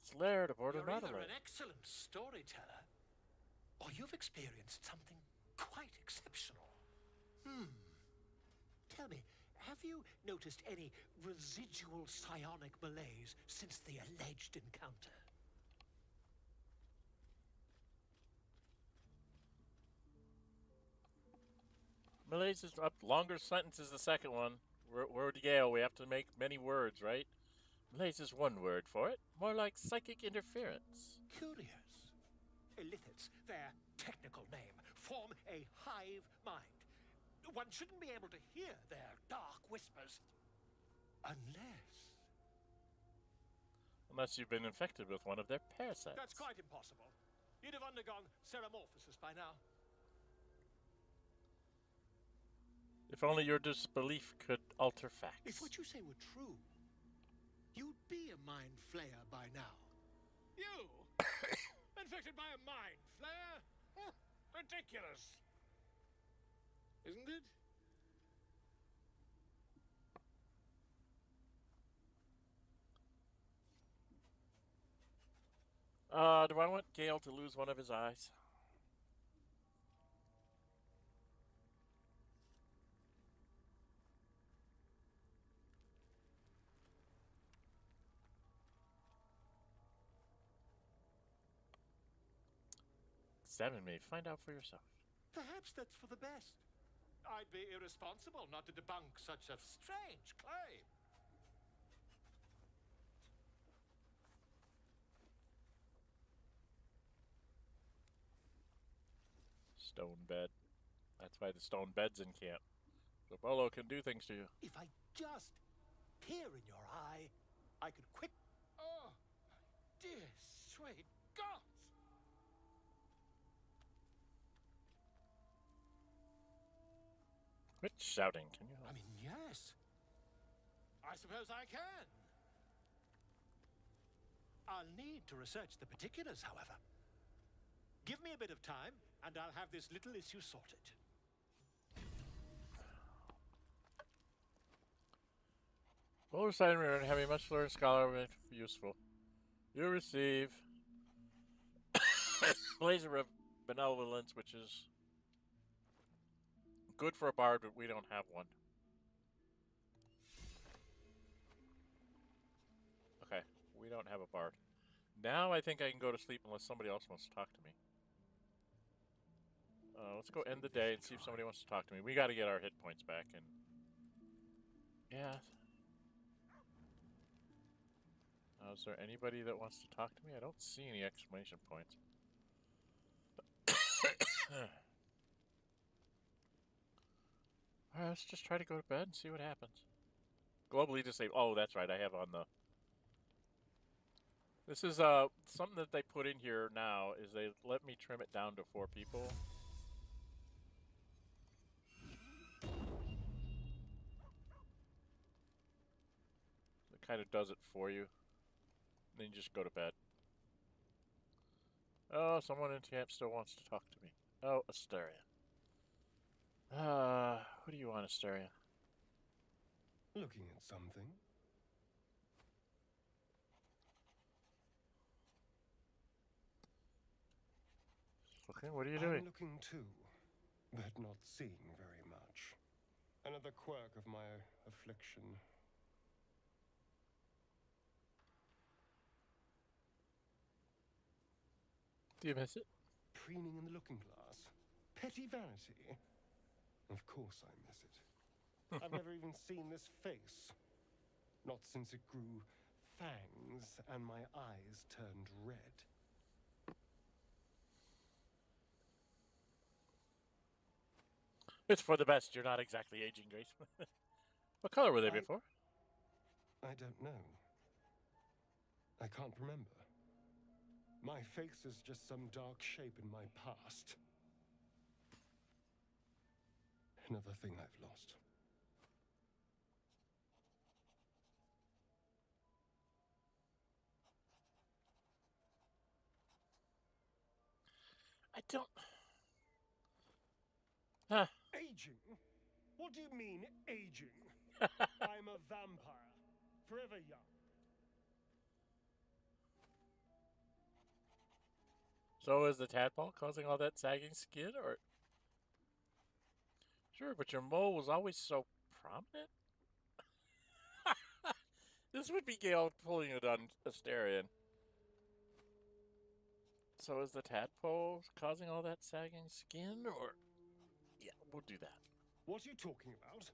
S6: It's Laird aboard
S9: You're
S6: another
S9: either
S6: one.
S9: an excellent storyteller, or you've experienced something quite exceptional. Tell me, have you noticed any residual psionic malaise since the alleged encounter?
S6: Malaise is up. Longer sentence is the second one. Word Gale, we have to make many words, right? Malaise is one word for it. More like psychic interference.
S9: Curious. Illithids, their technical name, form a hive mind. One shouldn't be able to hear their dark whispers
S6: Unless you've been infected with one of their parasites.
S9: That's quite impossible. You'd have undergone ceramorphosis by now.
S6: If only your disbelief could alter facts.
S9: If what you say were true, you'd be a mind flayer by now. You? Infected by a mind flayer? Ridiculous. Isn't it?
S6: Do I want Gale to lose one of his eyes? Examine me. Find out for yourself.
S9: Perhaps that's for the best. I'd be irresponsible not to debunk such a strange claim.
S6: Stone bed. That's why the stone bed's in camp. So Volo can do things to you.
S9: If I just peer in your eye, I could quick... Oh, dear sweet gods!
S6: Quit shouting, can you?
S9: I mean, yes. I suppose I can. I'll need to research the particulars, however. Give me a bit of time, and I'll have this little issue sorted.
S6: Volo decided we are having much learned scholar useful. You receive Blazer of Benevolence, which is good for a bard, but we don't have one. Okay, we don't have a bard. Now I think I can go to sleep unless somebody else wants to talk to me. Let's go end the day and see if somebody wants to talk to me. We got to get our hit points back, and yeah. Is there anybody that wants to talk to me? I don't see any exclamation points. Alright, let's just try to go to bed and see what happens. Globally disable. Oh, that's right. I have on the... This is something that they put in here now is they let me trim it down to 4 people. It kind of does it for you. Then you just go to bed. Oh, someone in camp still wants to talk to me. Oh, Astarion. Who do you want, Astarion?
S7: Looking at something.
S6: Okay, what are you doing?
S7: I'm looking too, but not seeing very much. Another quirk of my affliction.
S6: Do you miss it?
S7: Preening in the looking glass. Petty vanity. Of course I miss it. I've never even seen this face. Not since it grew fangs and my eyes turned red.
S6: It's for the best. You're not exactly aging, Grace. What color were they before?
S7: I don't know. I can't remember. My face is just some dark shape in my past. Another thing I've lost.
S6: I don't... Huh.
S7: Aging? What do you mean, aging? I'm a vampire. Forever young.
S6: So is the tadpole causing all that sagging skin, or... Sure, but your mole was always so prominent? This would be Gale pulling it on Astarion. So is the tadpole causing all that sagging skin, or... Yeah, we'll do that.
S7: What are you talking about?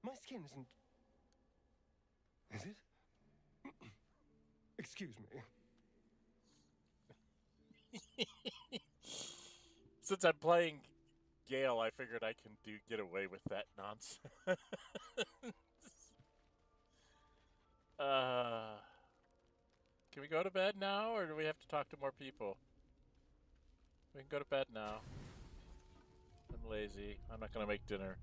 S7: My skin isn't... Is it? Excuse me.
S6: Since I'm playing Gale, I figured I can get away with that nonsense. Can we go to bed now, or do we have to talk to more people? We can go to bed now. I'm lazy. I'm not going to make dinner.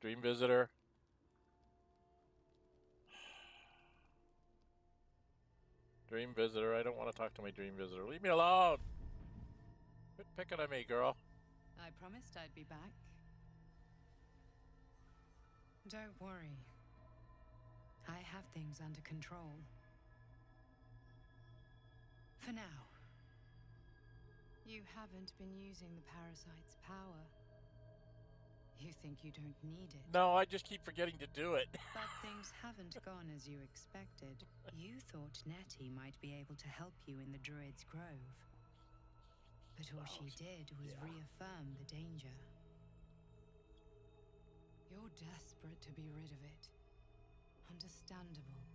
S6: Dream Visitor. Dream Visitor. I don't want to talk to my Dream Visitor. Leave me alone! Quit picking on me, girl.
S10: I promised I'd be back. Don't worry. I have things under control. For now. You haven't been using the parasite's power. You think you don't need it.
S6: No, I just keep forgetting to do it.
S10: But things haven't gone as you expected. You thought Nettie might be able to help you in the Druid's Grove. But all she did was reaffirm the danger. You're desperate to be rid of it. Understandable.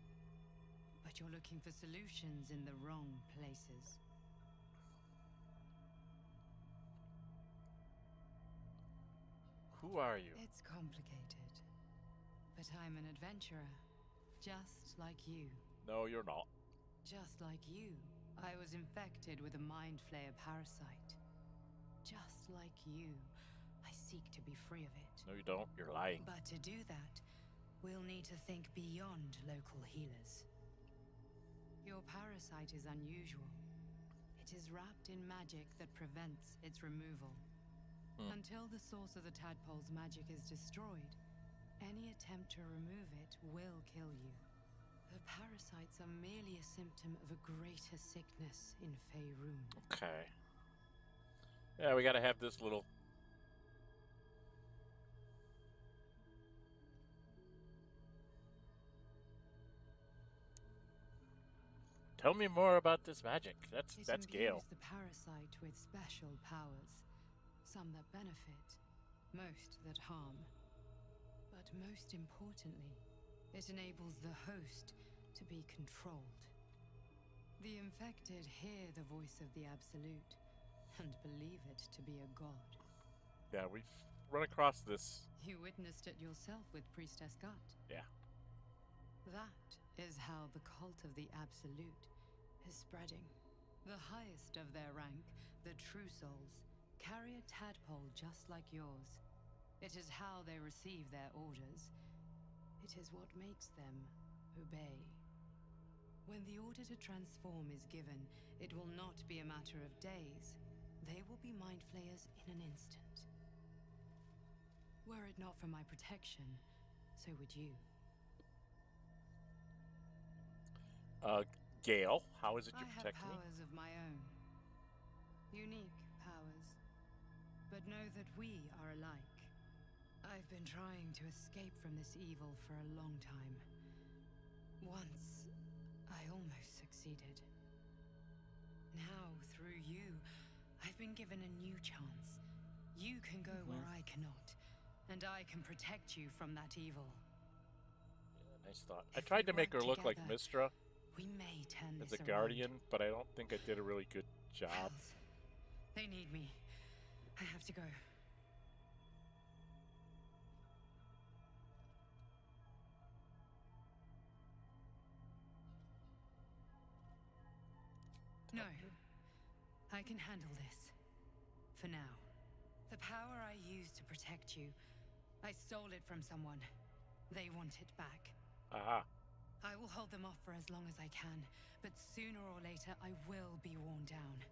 S10: But you're looking for solutions in the wrong places.
S6: Who are you?
S10: It's complicated. But I'm an adventurer. Just like you.
S6: No, you're not.
S10: Just like you, I was infected with a mind flayer parasite. Just like you, I seek to be free of it.
S6: No, you don't. You're lying.
S10: But to do that, we'll need to think beyond local healers. Your parasite is unusual. It is wrapped in magic that prevents its removal. Until the source of the tadpole's magic is destroyed, any attempt to remove it will kill you. The parasites are merely a symptom of a greater sickness in Faerun.
S6: Okay. Yeah, we gotta have this little... Tell me more about this magic. That's Gale.
S10: It imbues the parasite with special powers. Some that benefit, most that harm. But most importantly, it enables the host to be controlled. The infected hear the voice of the Absolute and believe it to be a god.
S6: Yeah, we've run across this.
S10: You witnessed it yourself with Priestess Gut.
S6: Yeah.
S10: That is how the cult of the Absolute is spreading. The highest of their rank, the True Souls, carry a tadpole just like yours. It is how they receive their orders. It is what makes them obey. When the order to transform is given, it will not be a matter of days. They will be mind flayers in an instant. Were it not for my protection, so would you.
S6: Gale, how is it you protect me?
S10: I have powers of my own. Unique powers. But know that we are alike. I've been trying to escape from this evil for a long time. Once, I almost succeeded. Now, through you, I've been given a new chance. You can go where I cannot, and I can protect you from that evil.
S6: Yeah, nice thought. I tried to make her look like Mistra
S10: we may turn
S6: as
S10: this
S6: a guardian, but I don't think I did a really good job.
S10: Hells. They need me. I have to go. No. I can handle this. For now. The power I used to protect you, I stole it from someone. They want it back.
S6: Aha.
S10: I will hold them off for as long as I can, but sooner or later I will be worn down.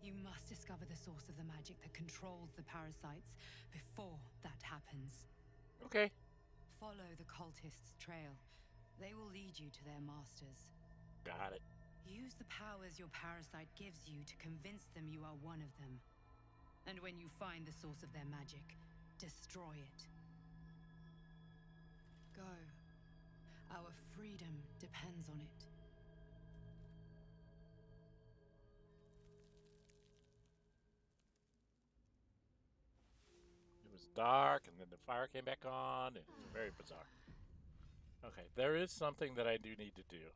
S10: You must discover the source of the magic that controls the parasites before that happens.
S6: Okay.
S10: Follow the cultists' trail. They will lead you to their masters.
S6: Got it.
S10: Use the powers your parasite gives you to convince them you are one of them. And when you find the source of their magic, destroy it. Go. Our freedom depends on it.
S6: It was dark, and then the fire came back on. It was very bizarre. Okay, there is something that I do need to do.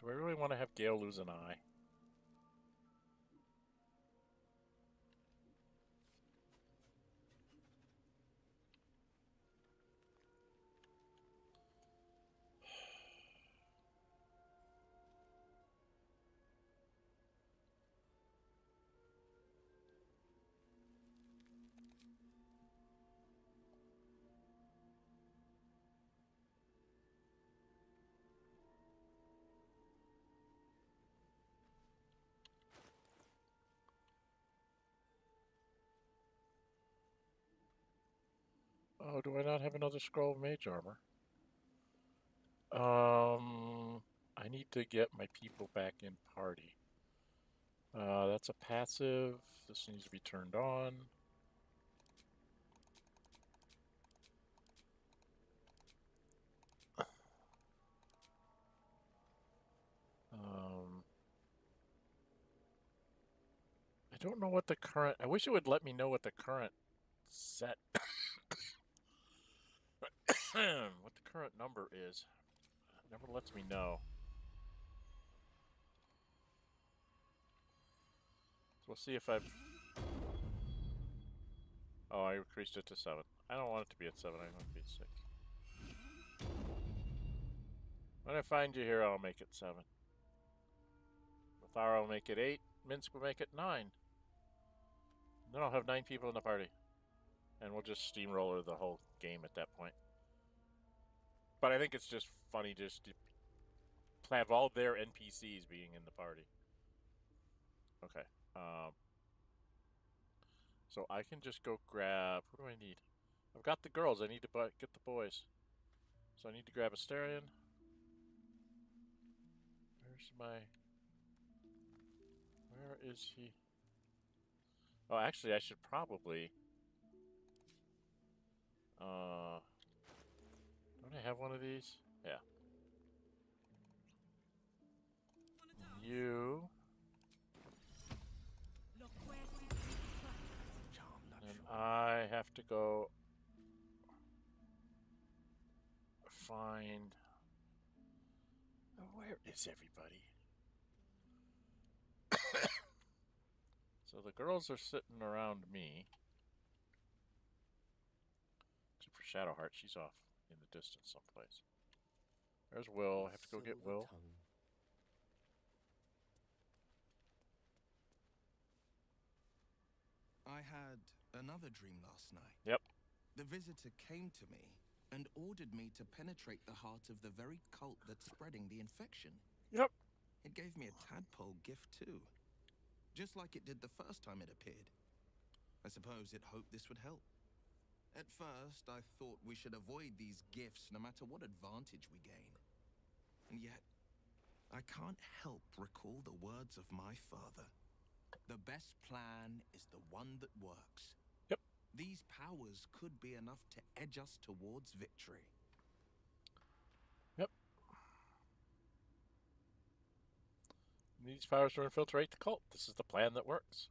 S6: Do I really want to have Gale lose an eye? Oh, do I not have another scroll of mage armor? I need to get my people back in party. That's a passive. This needs to be turned on. I don't know what the current... I wish it would let me know what the current set... what the current number is. It never lets me know. So we'll see if I've... Oh, I increased it to 7. I don't want it to be at 7. I want it to be at 6. When I find you here, I'll make it 7. Mathara will make it 8. Minsk will make it 9. Then I'll have 9 people in the party. And we'll just steamroller the whole game at that point. But I think it's just funny just to have all their NPCs being in the party. Okay. So I can just go grab... What do I need? I've got the girls. I need to get the boys. So I need to grab Astarion. Where's my... Where is he? Oh, actually, I should probably... Don't I have one of these? Yeah. You... And I have to go... find... Where is everybody? So the girls are sitting around me. Except for Shadowheart, she's off in the distance someplace. There's Wyll. I have to go get Wyll.
S2: I had another dream last night.
S6: Yep.
S2: The visitor came to me and ordered me to penetrate the heart of the very cult that's spreading the infection.
S6: Yep.
S2: It gave me a tadpole gift too. Just like it did the first time it appeared. I suppose it hoped this would help. At first, I thought we should avoid these gifts no matter what advantage we gain. And yet, I can't help recall the words of my father. The best plan is the one that works.
S6: Yep.
S2: These powers could be enough to edge us towards victory.
S6: Yep. These powers to infiltrate the cult. This is the plan that works.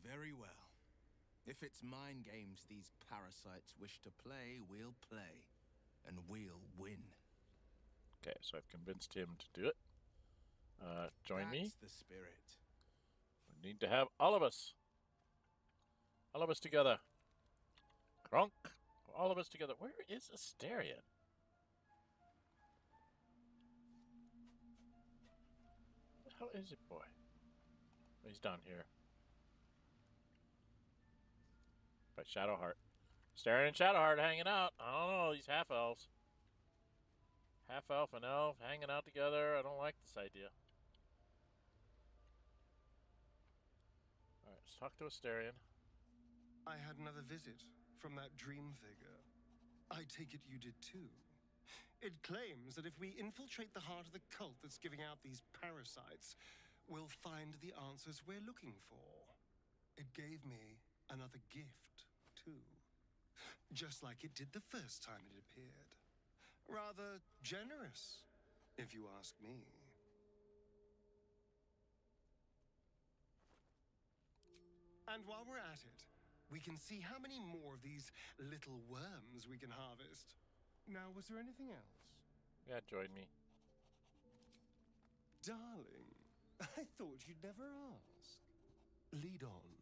S2: Very well. If it's mind games these parasites wish to play, we'll play. And we'll win.
S6: Okay, so I've convinced him to do it. Join me.
S2: That's the spirit.
S6: We need to have all of us. All of us together. Kronk. All of us together. Where is Astarion? hell is it, boy? He's down here. By Shadowheart. Astarion and Shadowheart hanging out. I don't know, these half-elves. Half-elf and elf hanging out together. I don't like this idea. Alright, let's talk to Astarion.
S7: I had another visit from that dream figure. I take it you did too. It claims that if we infiltrate the heart of the cult that's giving out these parasites, we'll find the answers we're looking for. It gave me another gift, too. Just like it did the first time it appeared. Rather generous, if you ask me. And while we're at it, we can see how many more of these little worms we can harvest. Now, was there anything else?
S6: Yeah, join me.
S7: Darling, I thought you'd never ask. Lead on.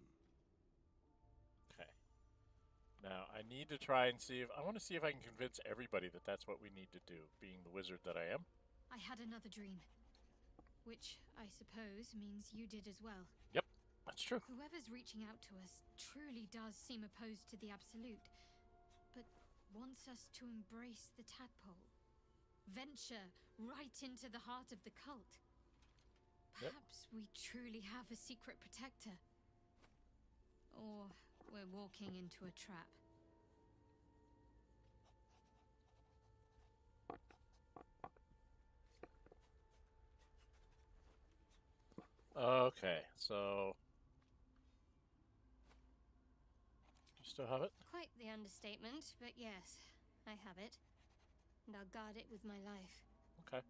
S6: Okay. Now, I need to try and see if... I want to see if I can convince everybody that that's what we need to do, being the wizard that I am.
S5: I had another dream. Which, I suppose, means you did as well.
S6: Yep, that's true.
S5: Whoever's reaching out to us truly does seem opposed to the Absolute, but wants us to embrace the tadpole. Venture right into the heart of the cult. Perhaps we truly have a secret protector. Or we're walking into a trap.
S6: Okay, so... Do you still have it?
S5: Quite the understatement, but yes, I have it. And I'll guard it with my life.
S6: Okay.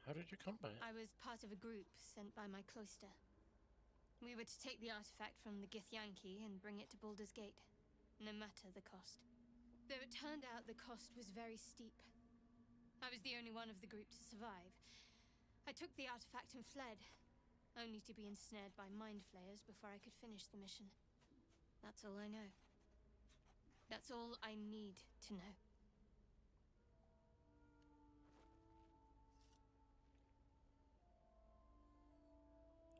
S6: How did you come by it?
S5: I was part of a group sent by my cloister. We were to take the artifact from the Githyanki and bring it to Baldur's Gate, no matter the cost. Though it turned out the cost was very steep. I was the only one of the group to survive. I took the artifact and fled, only to be ensnared by mind flayers before I could finish the mission. That's all I know. That's all I need to know.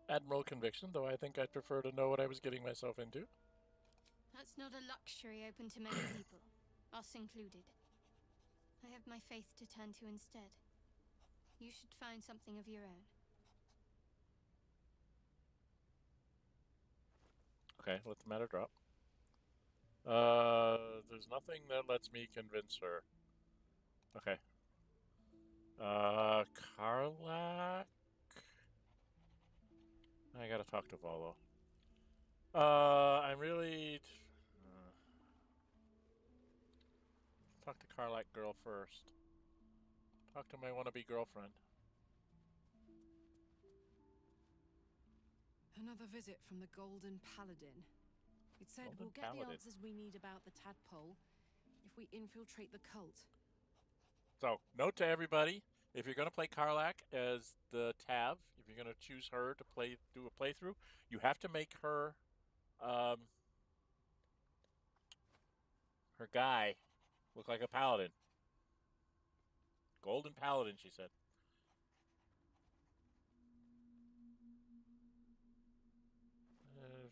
S6: Admiral conviction, though I think I'd prefer to know what I was getting myself into.
S5: That's not a luxury open to many people, us included. I have my faith to turn to instead. You should find something of your own.
S6: Okay, let the matter drop. There's nothing that lets me convince her. Okay. Karlach? I gotta talk to Volo. I'm really... talk to Karlach girl first. Talk to my wannabe girlfriend.
S14: Another visit from the Golden Paladin. It said we'll get the answers we need about the tadpole if we infiltrate the cult.
S6: So, note to everybody, if you're going to play Karlach as the Tav, if you're going to choose her to do a playthrough, you have to make her, her guy look like a paladin. Golden Paladin, she said.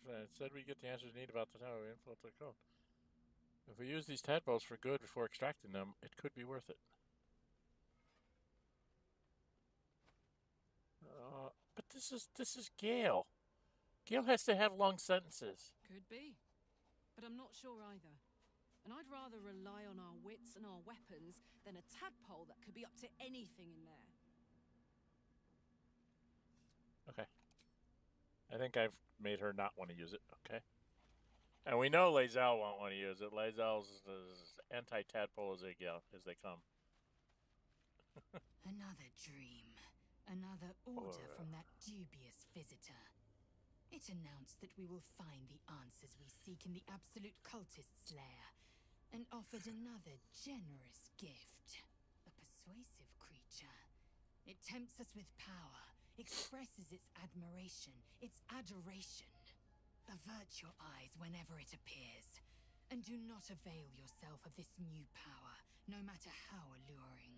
S6: It said we get the answers we need about the tower we infiltrate the cult. If we use these tadpoles for good before extracting them, it could be worth it. But this is Gale. Gale has to have long sentences.
S14: Could be. But I'm not sure either. And I'd rather rely on our wits and our weapons than a tadpole that could be up to anything in there.
S6: Okay. I think I've made her not want to use it. Okay. And we know Lae'zel won't want to use it. Lae'zel's as anti-tadpole as they come.
S3: Another dream. Another order from that dubious visitor. It announced that we will find the answers we seek in the Absolute Cultist's lair, and offered another generous gift. A persuasive creature. It tempts us with power, expresses its admiration, its adoration. Avert your eyes whenever it appears, and do not avail yourself of this new power, no matter how alluring.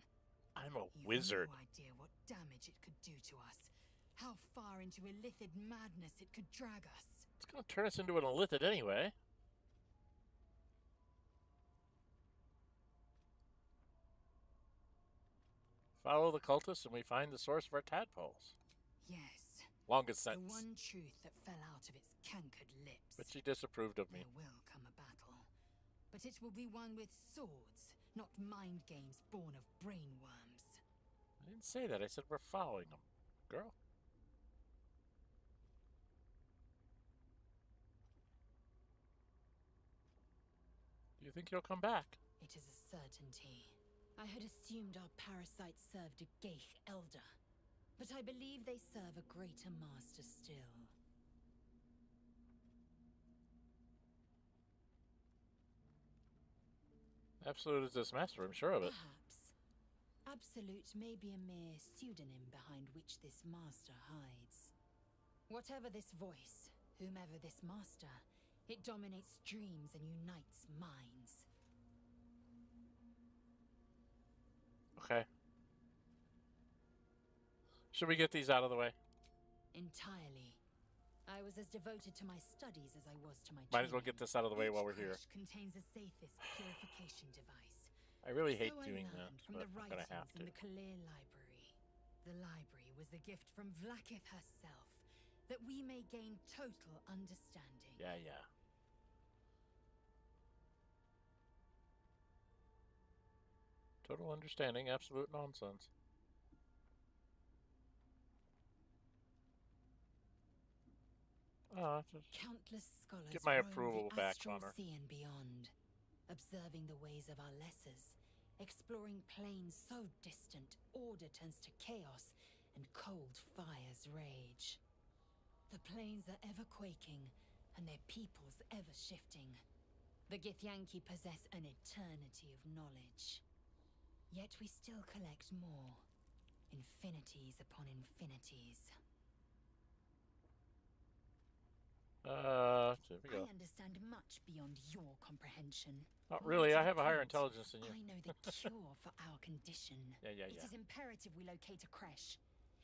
S6: I'm a
S3: You've
S6: wizard.
S3: no idea what damage it could do to us, how far into illithid madness it could drag us.
S6: It's going to turn us into an illithid anyway. Follow the cultists and we find the source of our tadpoles.
S3: Yes.
S6: Longest
S3: The
S6: sentence.
S3: one truth that fell out of its cankered lips.
S6: But she disapproved of me.
S3: There will come a battle, but it will be won with swords, not mind games born of brainworms.
S6: I didn't say that. I said we're following them, girl. Do you think he'll come back?
S3: It is a certainty. I had assumed our parasites served a Geich elder, but I believe they serve a greater master still.
S6: Absolute is this master, I'm sure of it.
S3: Perhaps. Absolute may be a mere pseudonym behind which this master hides. Whatever this voice, whomever this master, it dominates dreams and unites minds.
S6: Okay. Should we get these out of the way?
S3: Entirely. I was as devoted to my studies as I was to my
S6: Might as well
S3: training.
S6: get this out of the way while we're here.
S3: Each contains a safest purification device.
S6: I really hate
S3: So
S6: doing
S3: I
S6: that,
S3: learned from
S6: but
S3: the
S6: I'm gonna have
S3: writings
S6: to.
S3: in the Kalir library. The library was the gift from Vlaakith herself, that we may gain total understanding.
S6: Yeah, yeah. Total understanding, absolute nonsense.
S3: Countless scholars
S6: get my
S3: roam
S6: approval
S3: the
S6: back
S3: astral
S6: on her.
S3: sea and beyond, observing the ways of our lessers, exploring planes so distant order turns to chaos and cold fires rage. The planes are ever quaking and their peoples ever shifting. The Githyanki possess an eternity of knowledge. Yet we still collect more, infinities upon infinities.
S6: There we go.
S3: I understand much beyond your comprehension.
S6: Not
S3: More
S6: really,
S3: to
S6: I
S3: the
S6: have a higher
S3: point,
S6: intelligence than you.
S3: I know the cure for our condition.
S6: Yeah.
S3: It is imperative we locate a creche.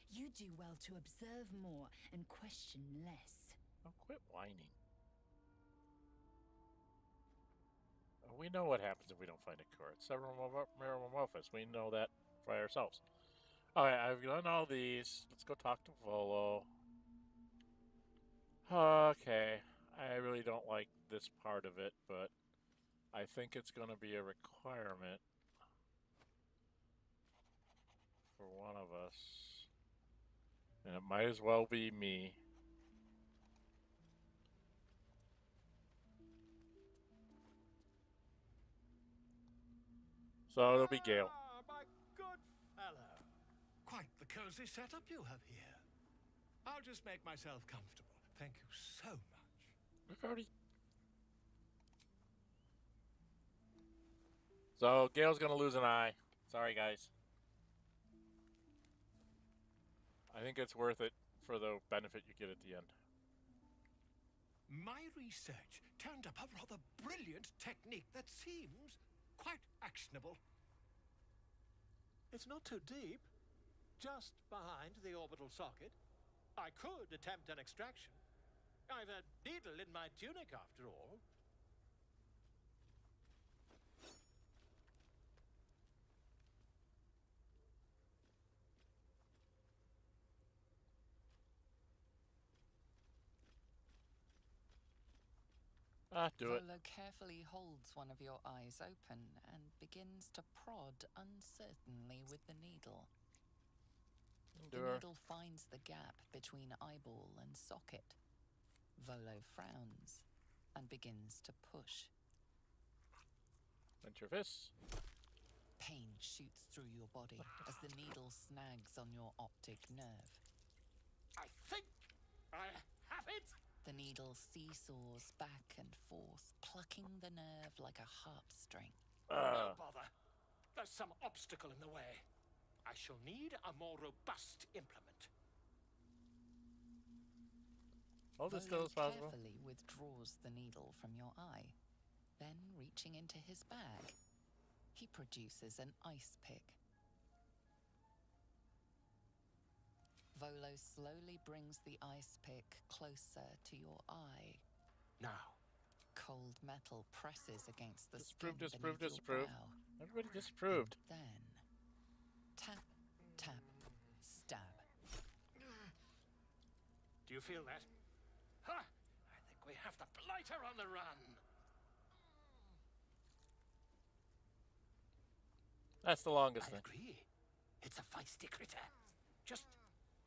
S3: You do well to observe more and question less.
S6: Oh, quit whining. We know what happens if we don't find a cure. It's Metamorphosis. We know that by ourselves. Alright, I've done all these. Let's go talk to Volo. Okay. I really don't like this part of it, but I think it's going to be a requirement for one of us. And it might as well be me. So it'll be Gale.
S9: Ah, my good fellow. Quite the cozy setup you have here. I'll just make myself comfortable. Thank you so much.
S6: We've already... So, Gale's gonna lose an eye. Sorry, guys. I think it's worth it for the benefit you get at the end.
S9: My research turned up a rather brilliant technique that seems quite actionable. It's not too deep, just behind the orbital socket. I could attempt an extraction. I've a needle in my tunic, after all.
S6: Do it.
S15: Volo carefully holds one of your eyes open and begins to prod uncertainly with the needle. The needle finds the gap between eyeball and socket. Volo frowns and begins to push.
S6: Clench your fists.
S15: Pain shoots through your body as the needle snags on your optic nerve.
S9: I think I have it!
S15: The needle seesaws back and forth, plucking the nerve like a harp string.
S9: No bother. There's some obstacle in the way. I shall need a more robust implement.
S6: Hold it still
S15: Volo
S6: as possible.
S15: carefully withdraws the needle from your eye. Then, reaching into his bag, he produces an ice pick. Volo slowly brings the ice pick closer to your eye.
S9: Now.
S15: Cold metal presses against the
S6: Disapprove,
S15: skin
S6: disapprove,
S15: beneath
S6: disapprove.
S15: your brow.
S6: Everybody disapproved.
S15: And then, tap, tap, stab.
S9: Do you feel that? Ha! I think we have the blighter on the run.
S6: That's the longest thing.
S9: I agree. It's a feisty critter. Just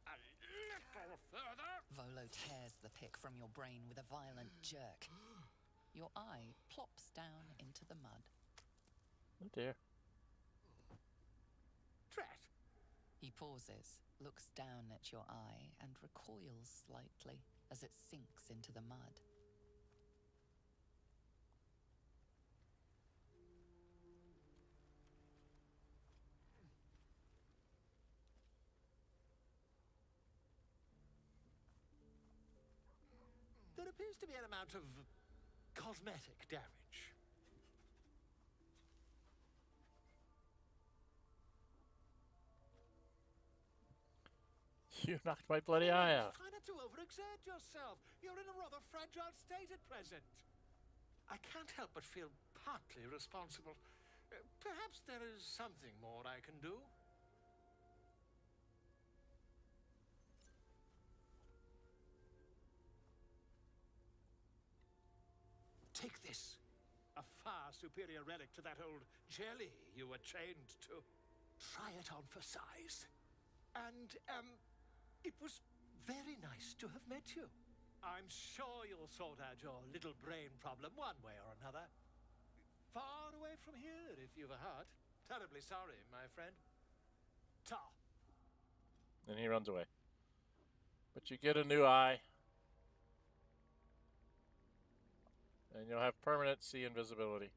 S9: a little further.
S15: Volo tears the pick from your brain with a violent jerk. Your eye plops down into the mud.
S6: Oh dear.
S9: Dret.
S15: He pauses, looks down at your eye, and recoils slightly as it sinks into the mud.
S9: There appears to be an amount of cosmetic damage.
S6: You knocked my bloody eye out.
S9: Try not to overexert yourself. You're in a rather fragile state at present. I can't help but feel partly responsible. Perhaps there is something more I can do. Take this. A far superior relic to that old jelly you were chained to. Try it on for size. And, it was very nice to have met you. I'm sure you'll sort out your little brain problem one way or another. Far away from here, if you've a heart. Terribly sorry, my friend. Ta.
S6: And he runs away. But you get a new eye. And you'll have permanent sea invisibility.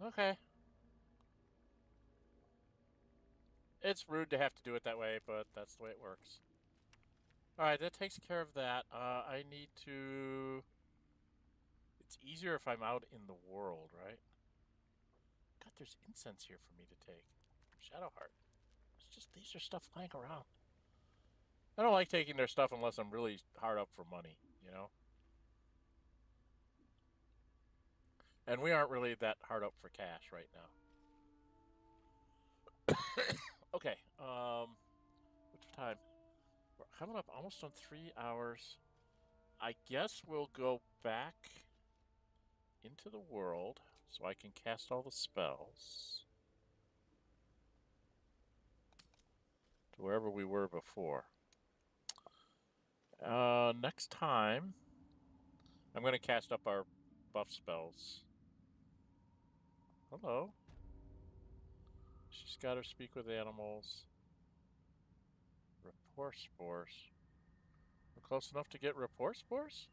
S6: Okay. It's rude to have to do it that way, but that's the way it works. Alright, that takes care of that. I need to... It's easier if I'm out in the world, right? God, there's incense here for me to take. Shadowheart. It's just, these are stuff lying around. I don't like taking their stuff unless I'm really hard up for money, you know? And we aren't really that hard up for cash right now. Okay, what's the time? We're coming up almost on 3 hours. I guess we'll go back into the world so I can cast all the spells to wherever we were before. Next time, I'm going to cast up our buff spells. Hello. She's got her speak with animals. Rapport spores. We're close enough to get rapport spores?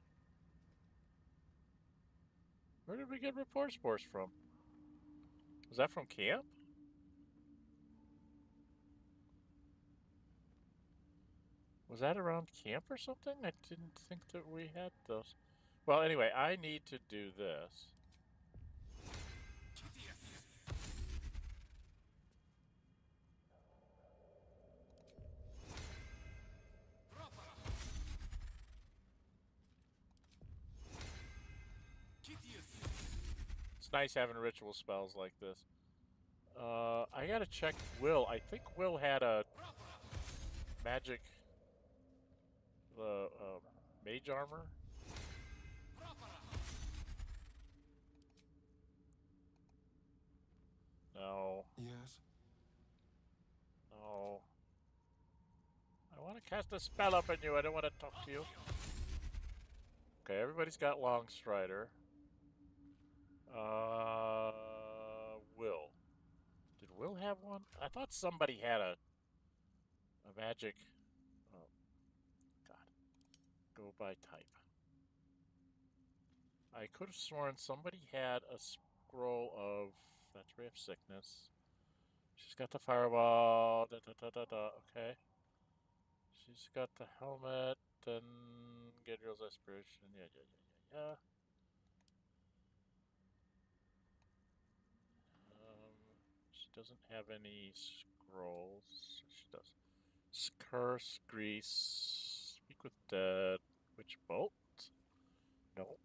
S6: Where did we get rapport spores from? Was that from camp? Was that around camp or something? I didn't think that we had those. Well, anyway, I need to do this. It's nice having ritual spells like this. I gotta check Wyll. I think Wyll had a magic mage armor. No.
S2: Yes.
S6: No. I want to cast a spell up on you. I don't want to talk to you. Okay, everybody's got Long Strider. Wyll. Did Wyll have one? I thought somebody had a magic. Oh, God. Go by type. I could have sworn somebody had a scroll of that Ray of Sickness. She's got the fireball. Okay. He's got the helmet and Gadriel's aspiration. Yeah. She doesn't have any scrolls. She does. Curse, Grease, Speak with Dead, Witch Bolt. Nope.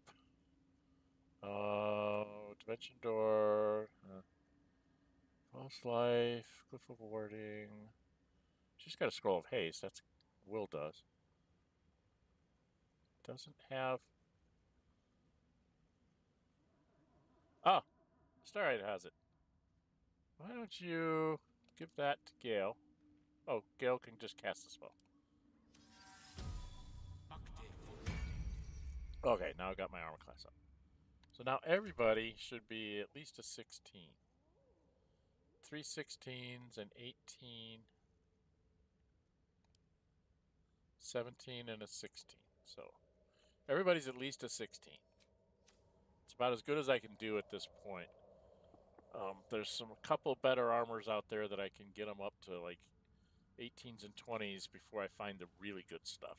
S6: Dimension Door. False Life, Glyph of Warding. She's got a Scroll of Haste. That's Wyll does. Doesn't have. Ah, Astarion has it. Why don't you give that to Gale? Oh, Gale can just cast the spell. Okay, now I got my armor class up. So now everybody should be at least a 16. 3 16s, an 18, 17, and a 16. So everybody's at least a 16. It's about as good as I can do at this point. There's a couple better armors out there that I can get them up to like 18s and 20s before I find the really good stuff,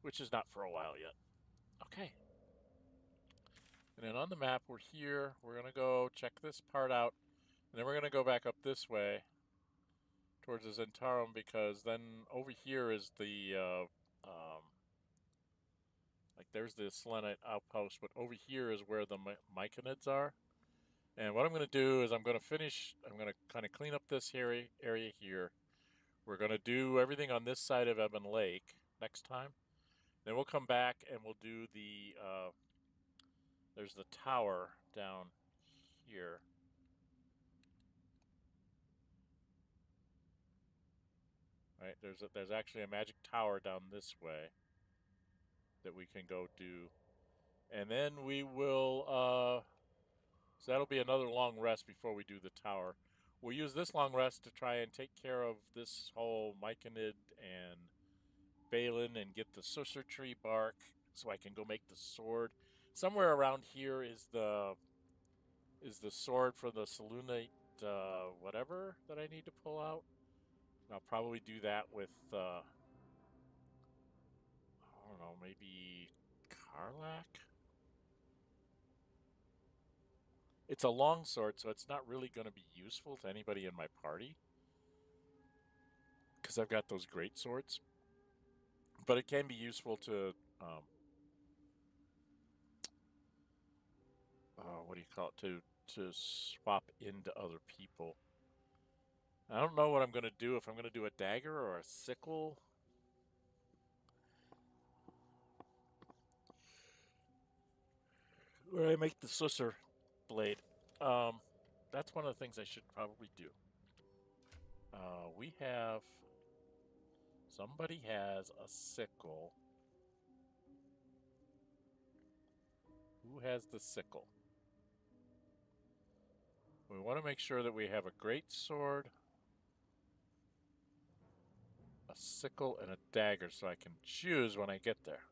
S6: which is not for a while yet. Okay. And then on the map, we're here. We're going to go check this part out. And then we're going to go back up this way towards the Zentarum, because then over here is the, like there's the Selenite outpost, but over here is where the Myconids are. And what I'm going to do is I'm going to kind of clean up this area here. We're going to do everything on this side of Ebon Lake next time. Then we'll come back and we'll do the, there's the tower down here. Right, there's actually a magic tower down this way that we can go do. And then we will, so that'll be another long rest before we do the tower. We'll use this long rest to try and take care of this whole Myconid and Balin and get the Susur Tree bark so I can go make the sword. Somewhere around here is the sword for the Selunite whatever that I need to pull out. I'll probably do that with, I don't know, maybe Karlach? It's a long sword, so it's not really going to be useful to anybody in my party, because I've got those great swords. But it can be useful to, what do you call it, to swap into other people. I don't know what I'm going to do, if I'm going to do a dagger or a sickle. Where I make the Susur blade. That's one of the things I should probably do. We have... Somebody has a sickle. Who has the sickle? We want to make sure that we have a great sword, a sickle, and a dagger so I can choose when I get there.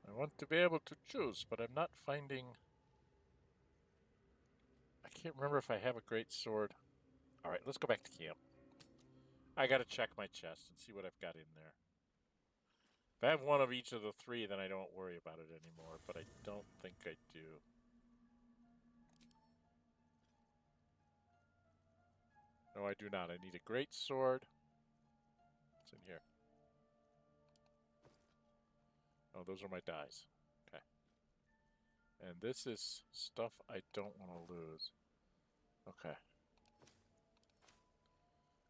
S6: I want to be able to choose, but I'm not finding... I can't remember if I have a great sword. Alright, let's go back to camp. I gotta check my chest and see what I've got in there. If I have one of each of the three, then I don't worry about it anymore, but I don't think I do. No, I do not. I need a great sword. What's in here? Oh, those are my dies. Okay. And this is stuff I don't want to lose. Okay.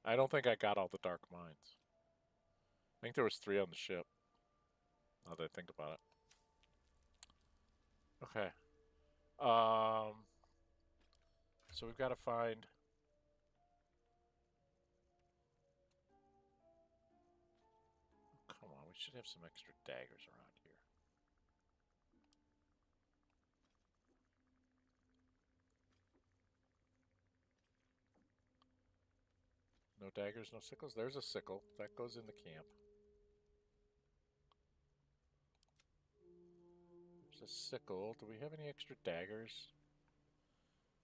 S6: I don't think I got all the dark mines. I think there was 3 on the ship. Now that I think about it. Okay. So we've got to find... Come on, we should have some extra daggers around here. No daggers, no sickles. There's a sickle. That goes in the camp. There's a sickle. Do we have any extra daggers?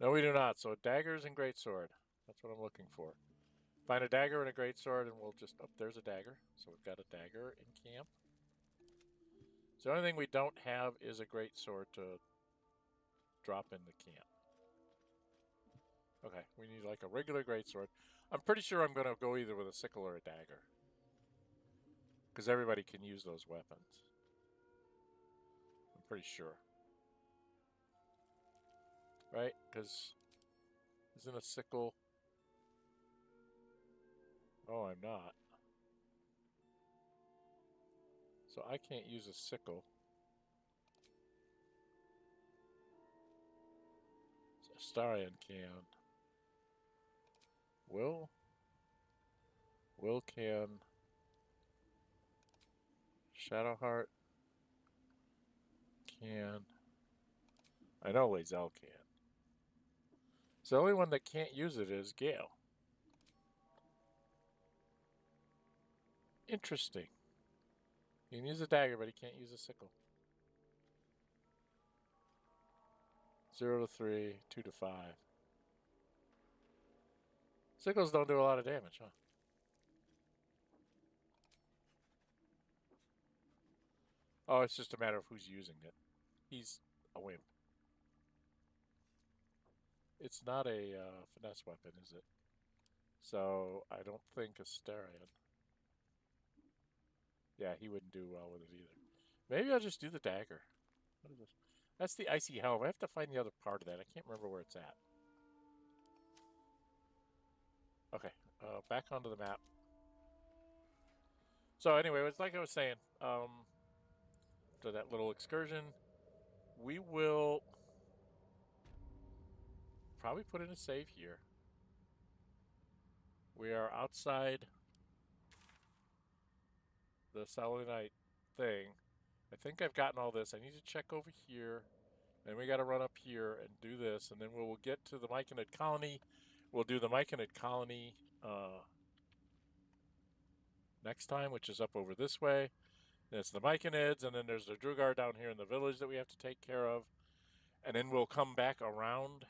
S6: No, we do not. So daggers and greatsword. That's what I'm looking for. Find a dagger and a greatsword, and we'll just... Oh, there's a dagger. So we've got a dagger in camp. So the only thing we don't have is a greatsword to drop in the camp. Okay, we need like a regular greatsword. I'm pretty sure I'm going to go either with a sickle or a dagger. Because everybody can use those weapons. I'm pretty sure. Right? Because isn't a sickle... Oh, I'm not. So I can't use a sickle. So Astarion can. Wyll can. Shadowheart can. I know Lae'zel can. So the only one that can't use it is Gale. Interesting. He can use a dagger, but he can't use a sickle. 0 to 3, 2 to 5. Sickles don't do a lot of damage, huh? Oh, it's just a matter of who's using it. He's a wimp. It's not a finesse weapon, is it? So I don't think Astarion. Yeah, he wouldn't do well with it either. Maybe I'll just do the dagger. What is this? That's the icy helm. I have to find the other part of that. I can't remember where it's at. Okay, back onto the map. So anyway, it's like I was saying. To that little excursion, we will probably put in a save here. We are outside the selenite thing. I think I've gotten all this. I need to check over here. Then we got to run up here and do this. And then we will get to the Myconid colony. We'll do the Myconid colony next time, which is up over this way. And it's the Myconids, and then there's the Drugar down here in the village that we have to take care of. And then we'll come back around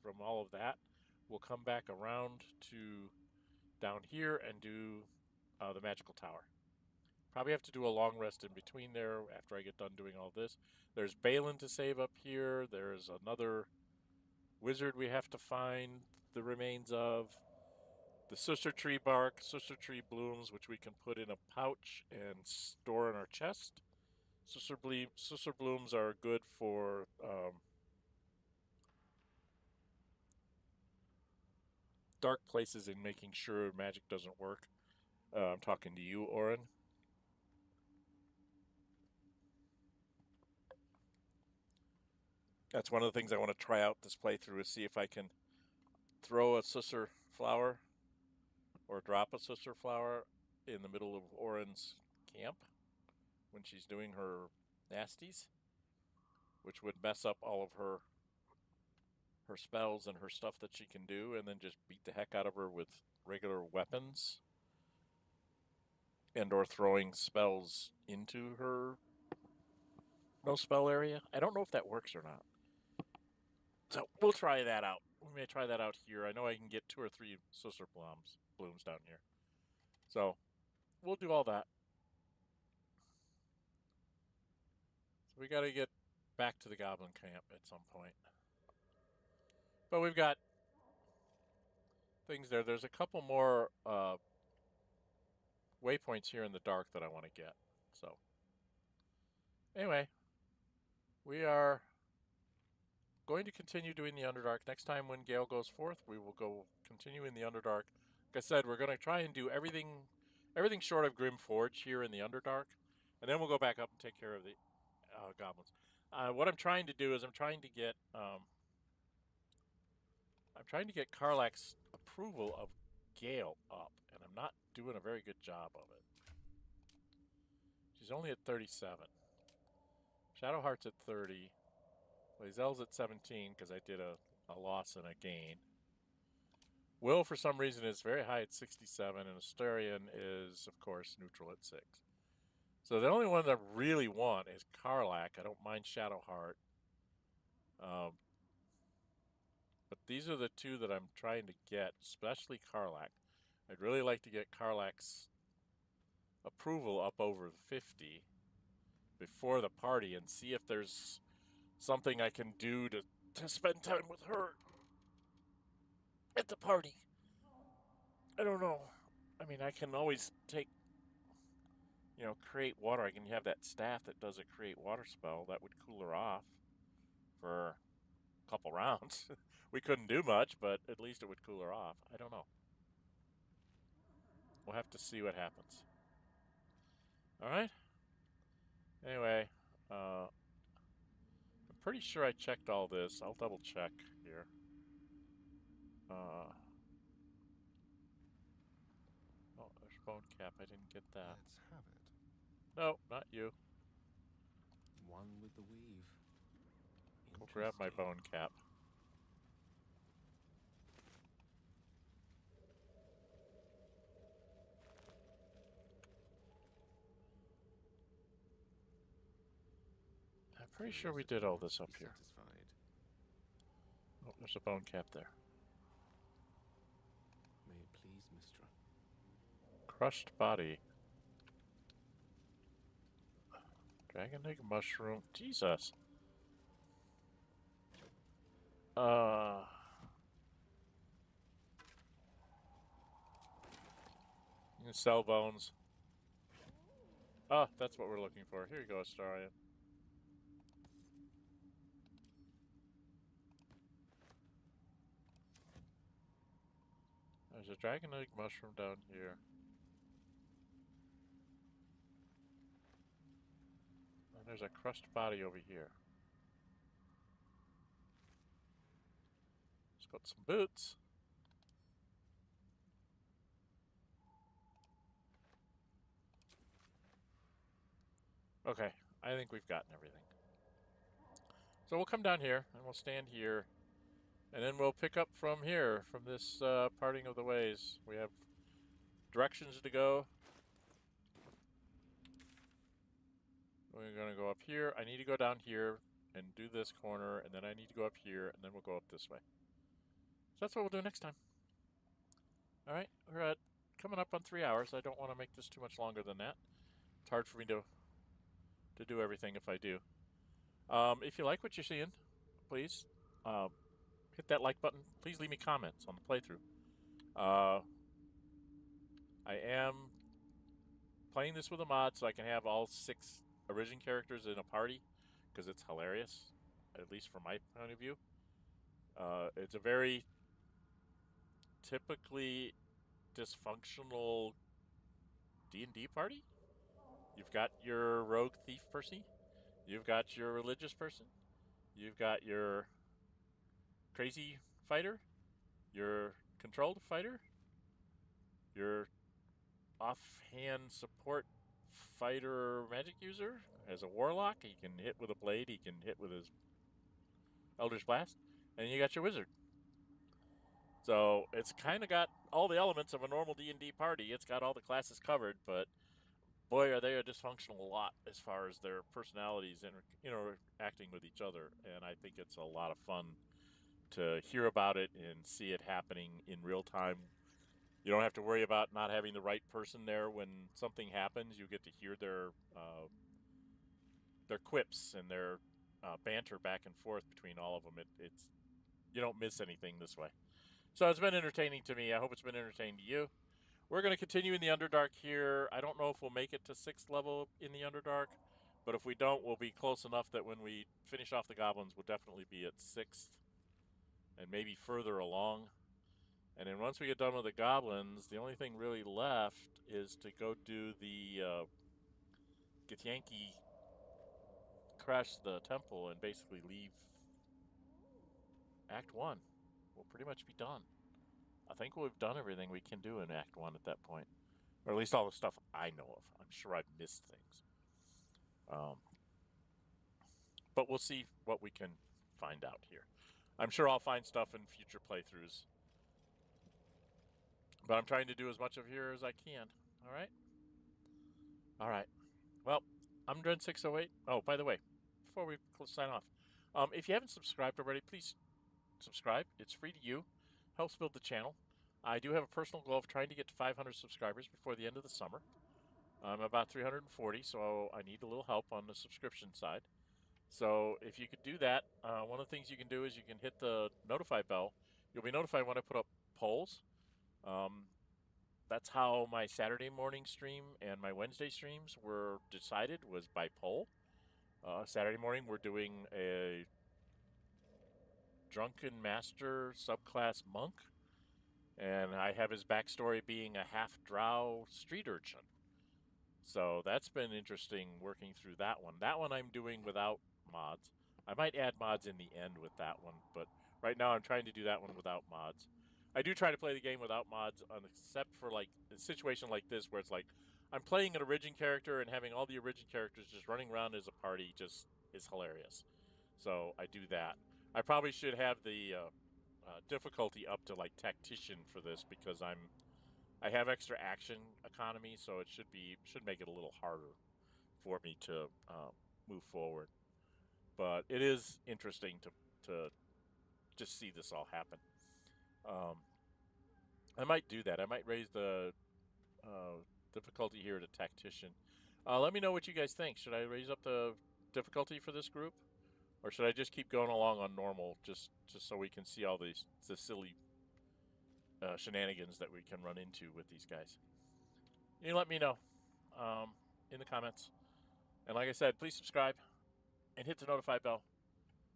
S6: from all of that. We'll come back around to down here and do the magical tower. Probably have to do a long rest in between there after I get done doing all this. There's Balin to save up here. There's another wizard we have to find the remains of. The Susur tree bark, Susur tree blooms, which we can put in a pouch and store in our chest. Susur blooms are good for dark places and making sure magic doesn't work. I'm talking to you, Orin. That's one of the things I want to try out this playthrough is see if I can throw a Susur flower or drop a Susur flower in the middle of Orin's camp when she's doing her nasties, which would mess up all of her spells and her stuff that she can do, and then just beat the heck out of her with regular weapons and or throwing spells into her no spell area. I don't know if that works or not. So we'll try that out. We may try that out here. I know I can get 2 or 3 Susur blooms down here. So we'll do all that. So we got to get back to the goblin camp at some point. But we've got things there. There's a couple more waypoints here in the dark that I want to get. So anyway, we are going to continue doing the Underdark. Next time when Gale goes forth, we will go continue in the Underdark. Like I said, we're going to try and do everything short of Grim Forge here in the Underdark, and then we'll go back up and take care of the goblins. What I'm trying to do is I'm trying to get Karlach's approval of Gale up, and I'm not doing a very good job of it. She's only at 37. Shadowheart's at 30. Lae'zel's at 17 because I did a loss and a gain. Wyll, for some reason, is very high at 67, and Astarion is, of course, neutral at 6. So the only one that I really want is Karlach. I don't mind Shadowheart. But these are the two that I'm trying to get, especially Karlach. I'd really like to get Karlach's approval up over 50 before the party and see if there's something I can do to spend time with her at the party. I don't know. I mean, I can always take, you know, create water. I can have that staff that does a create water spell. That would cool her off for a couple rounds. We couldn't do much, but at least it would cool her off. I don't know. We'll have to see what happens. All right? Anyway, I'm pretty sure I checked all this. I'll double check here. Oh, there's bone cap. I didn't get that.
S4: Let's have it.
S6: No, not you.
S4: One with the weave.
S6: Go grab my bone cap. I'm pretty sure we did all this up here. Oh, there's a bone cap there.
S4: May it please, Mistra.
S6: Crushed body. Dragon egg mushroom. Jesus. You can sell bones. Oh, that's what we're looking for. Here you go, Astarion. There's a dragon egg mushroom down here. And there's a crushed body over here. It's got some boots. Okay, I think we've gotten everything. So we'll come down here, and we'll stand here, and then we'll pick up from here, from this parting of the ways. We have directions to go. We're going to go up here. I need to go down here and do this corner, and then I need to go up here, and then we'll go up this way. So that's what we'll do next time. All right, we're at coming up on 3 hours. I don't want to make this too much longer than that. It's hard for me to do everything if I do. If you like what you're seeing, please hit that like button. Please leave me comments on the playthrough. I am playing this with a mod so I can have all 6 Arisen characters in a party because it's hilarious, at least from my point of view. It's a very typically dysfunctional D&D party. You've got your rogue thief person, you've got your religious person, you've got your crazy fighter, your controlled fighter, your offhand support fighter magic user as a warlock. He can hit with a blade, he can hit with his Eldritch Blast, and you got your wizard. So it's kind of got all the elements of a normal D&D party. It's got all the classes covered, but boy, are they a dysfunctional lot as far as their personalities and interacting with each other. And I think it's a lot of fun to hear about it and see it happening in real time. You don't have to worry about not having the right person there when something happens. You get to hear their quips and their banter back and forth between all of them. It's you don't miss anything this way. So it's been entertaining to me. I hope it's been entertaining to you. We're going to continue in the Underdark here. I don't know if we'll make it to 6th level in the Underdark, but if we don't, we'll be close enough that when we finish off the goblins, we'll definitely be at 6th and maybe further along. And then once we get done with the goblins, the only thing really left is to go do the Githyanki, crash the temple, and basically leave Act 1. We'll pretty much be done. I think we've done everything we can do in Act 1 at that point. Or at least all the stuff I know of. I'm sure I've missed things. But we'll see what we can find out here. I'm sure I'll find stuff in future playthroughs. But I'm trying to do as much of here as I can. All right? All right. Well, I'm Dren608. Oh, by the way, before we sign off, if you haven't subscribed already, please subscribe. It's free to you. Helps build the channel. I do have a personal goal of trying to get to 500 subscribers before the end of the summer. I'm about 340, so I need a little help on the subscription side. So if you could do that, one of the things you can do is you can hit the notify bell. You'll be notified when I put up polls. That's how my Saturday morning stream and my Wednesday streams were decided, was by poll. Saturday morning we're doing a drunken master subclass monk, and I have his backstory being a half-drow street urchin. So that's been interesting working through that one. That one I'm doing without mods. I might add mods in the end with that one, but right now I'm trying to do that one without mods. I do try to play the game without mods, except for like a situation like this where it's like I'm playing an origin character and having all the origin characters just running around as a party just is hilarious. So I do that. I probably should have the difficulty up to like tactician for this because I have extra action economy, so it should make it a little harder for me to move forward. But it is interesting to just see this all happen. I might do that. I might raise the difficulty here to tactician. Let me know what you guys think. Should I raise up the difficulty for this group, or should I just keep going along on normal, just so we can see all the silly shenanigans that we can run into with these guys? You let me know in the comments. And like I said, please subscribe and hit the notify bell.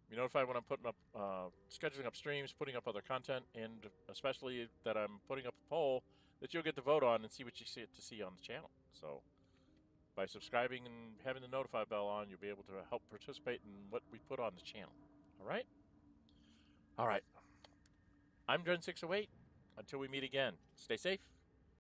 S6: Be notified when I'm putting up, scheduling up streams, putting up other content, and especially that I'm putting up a poll that you'll get to vote on and see what you see on the channel. So by subscribing and having the notify bell on, you'll be able to help participate in what we put on the channel. All right? All right. I'm Dren608. Until we meet again, stay safe.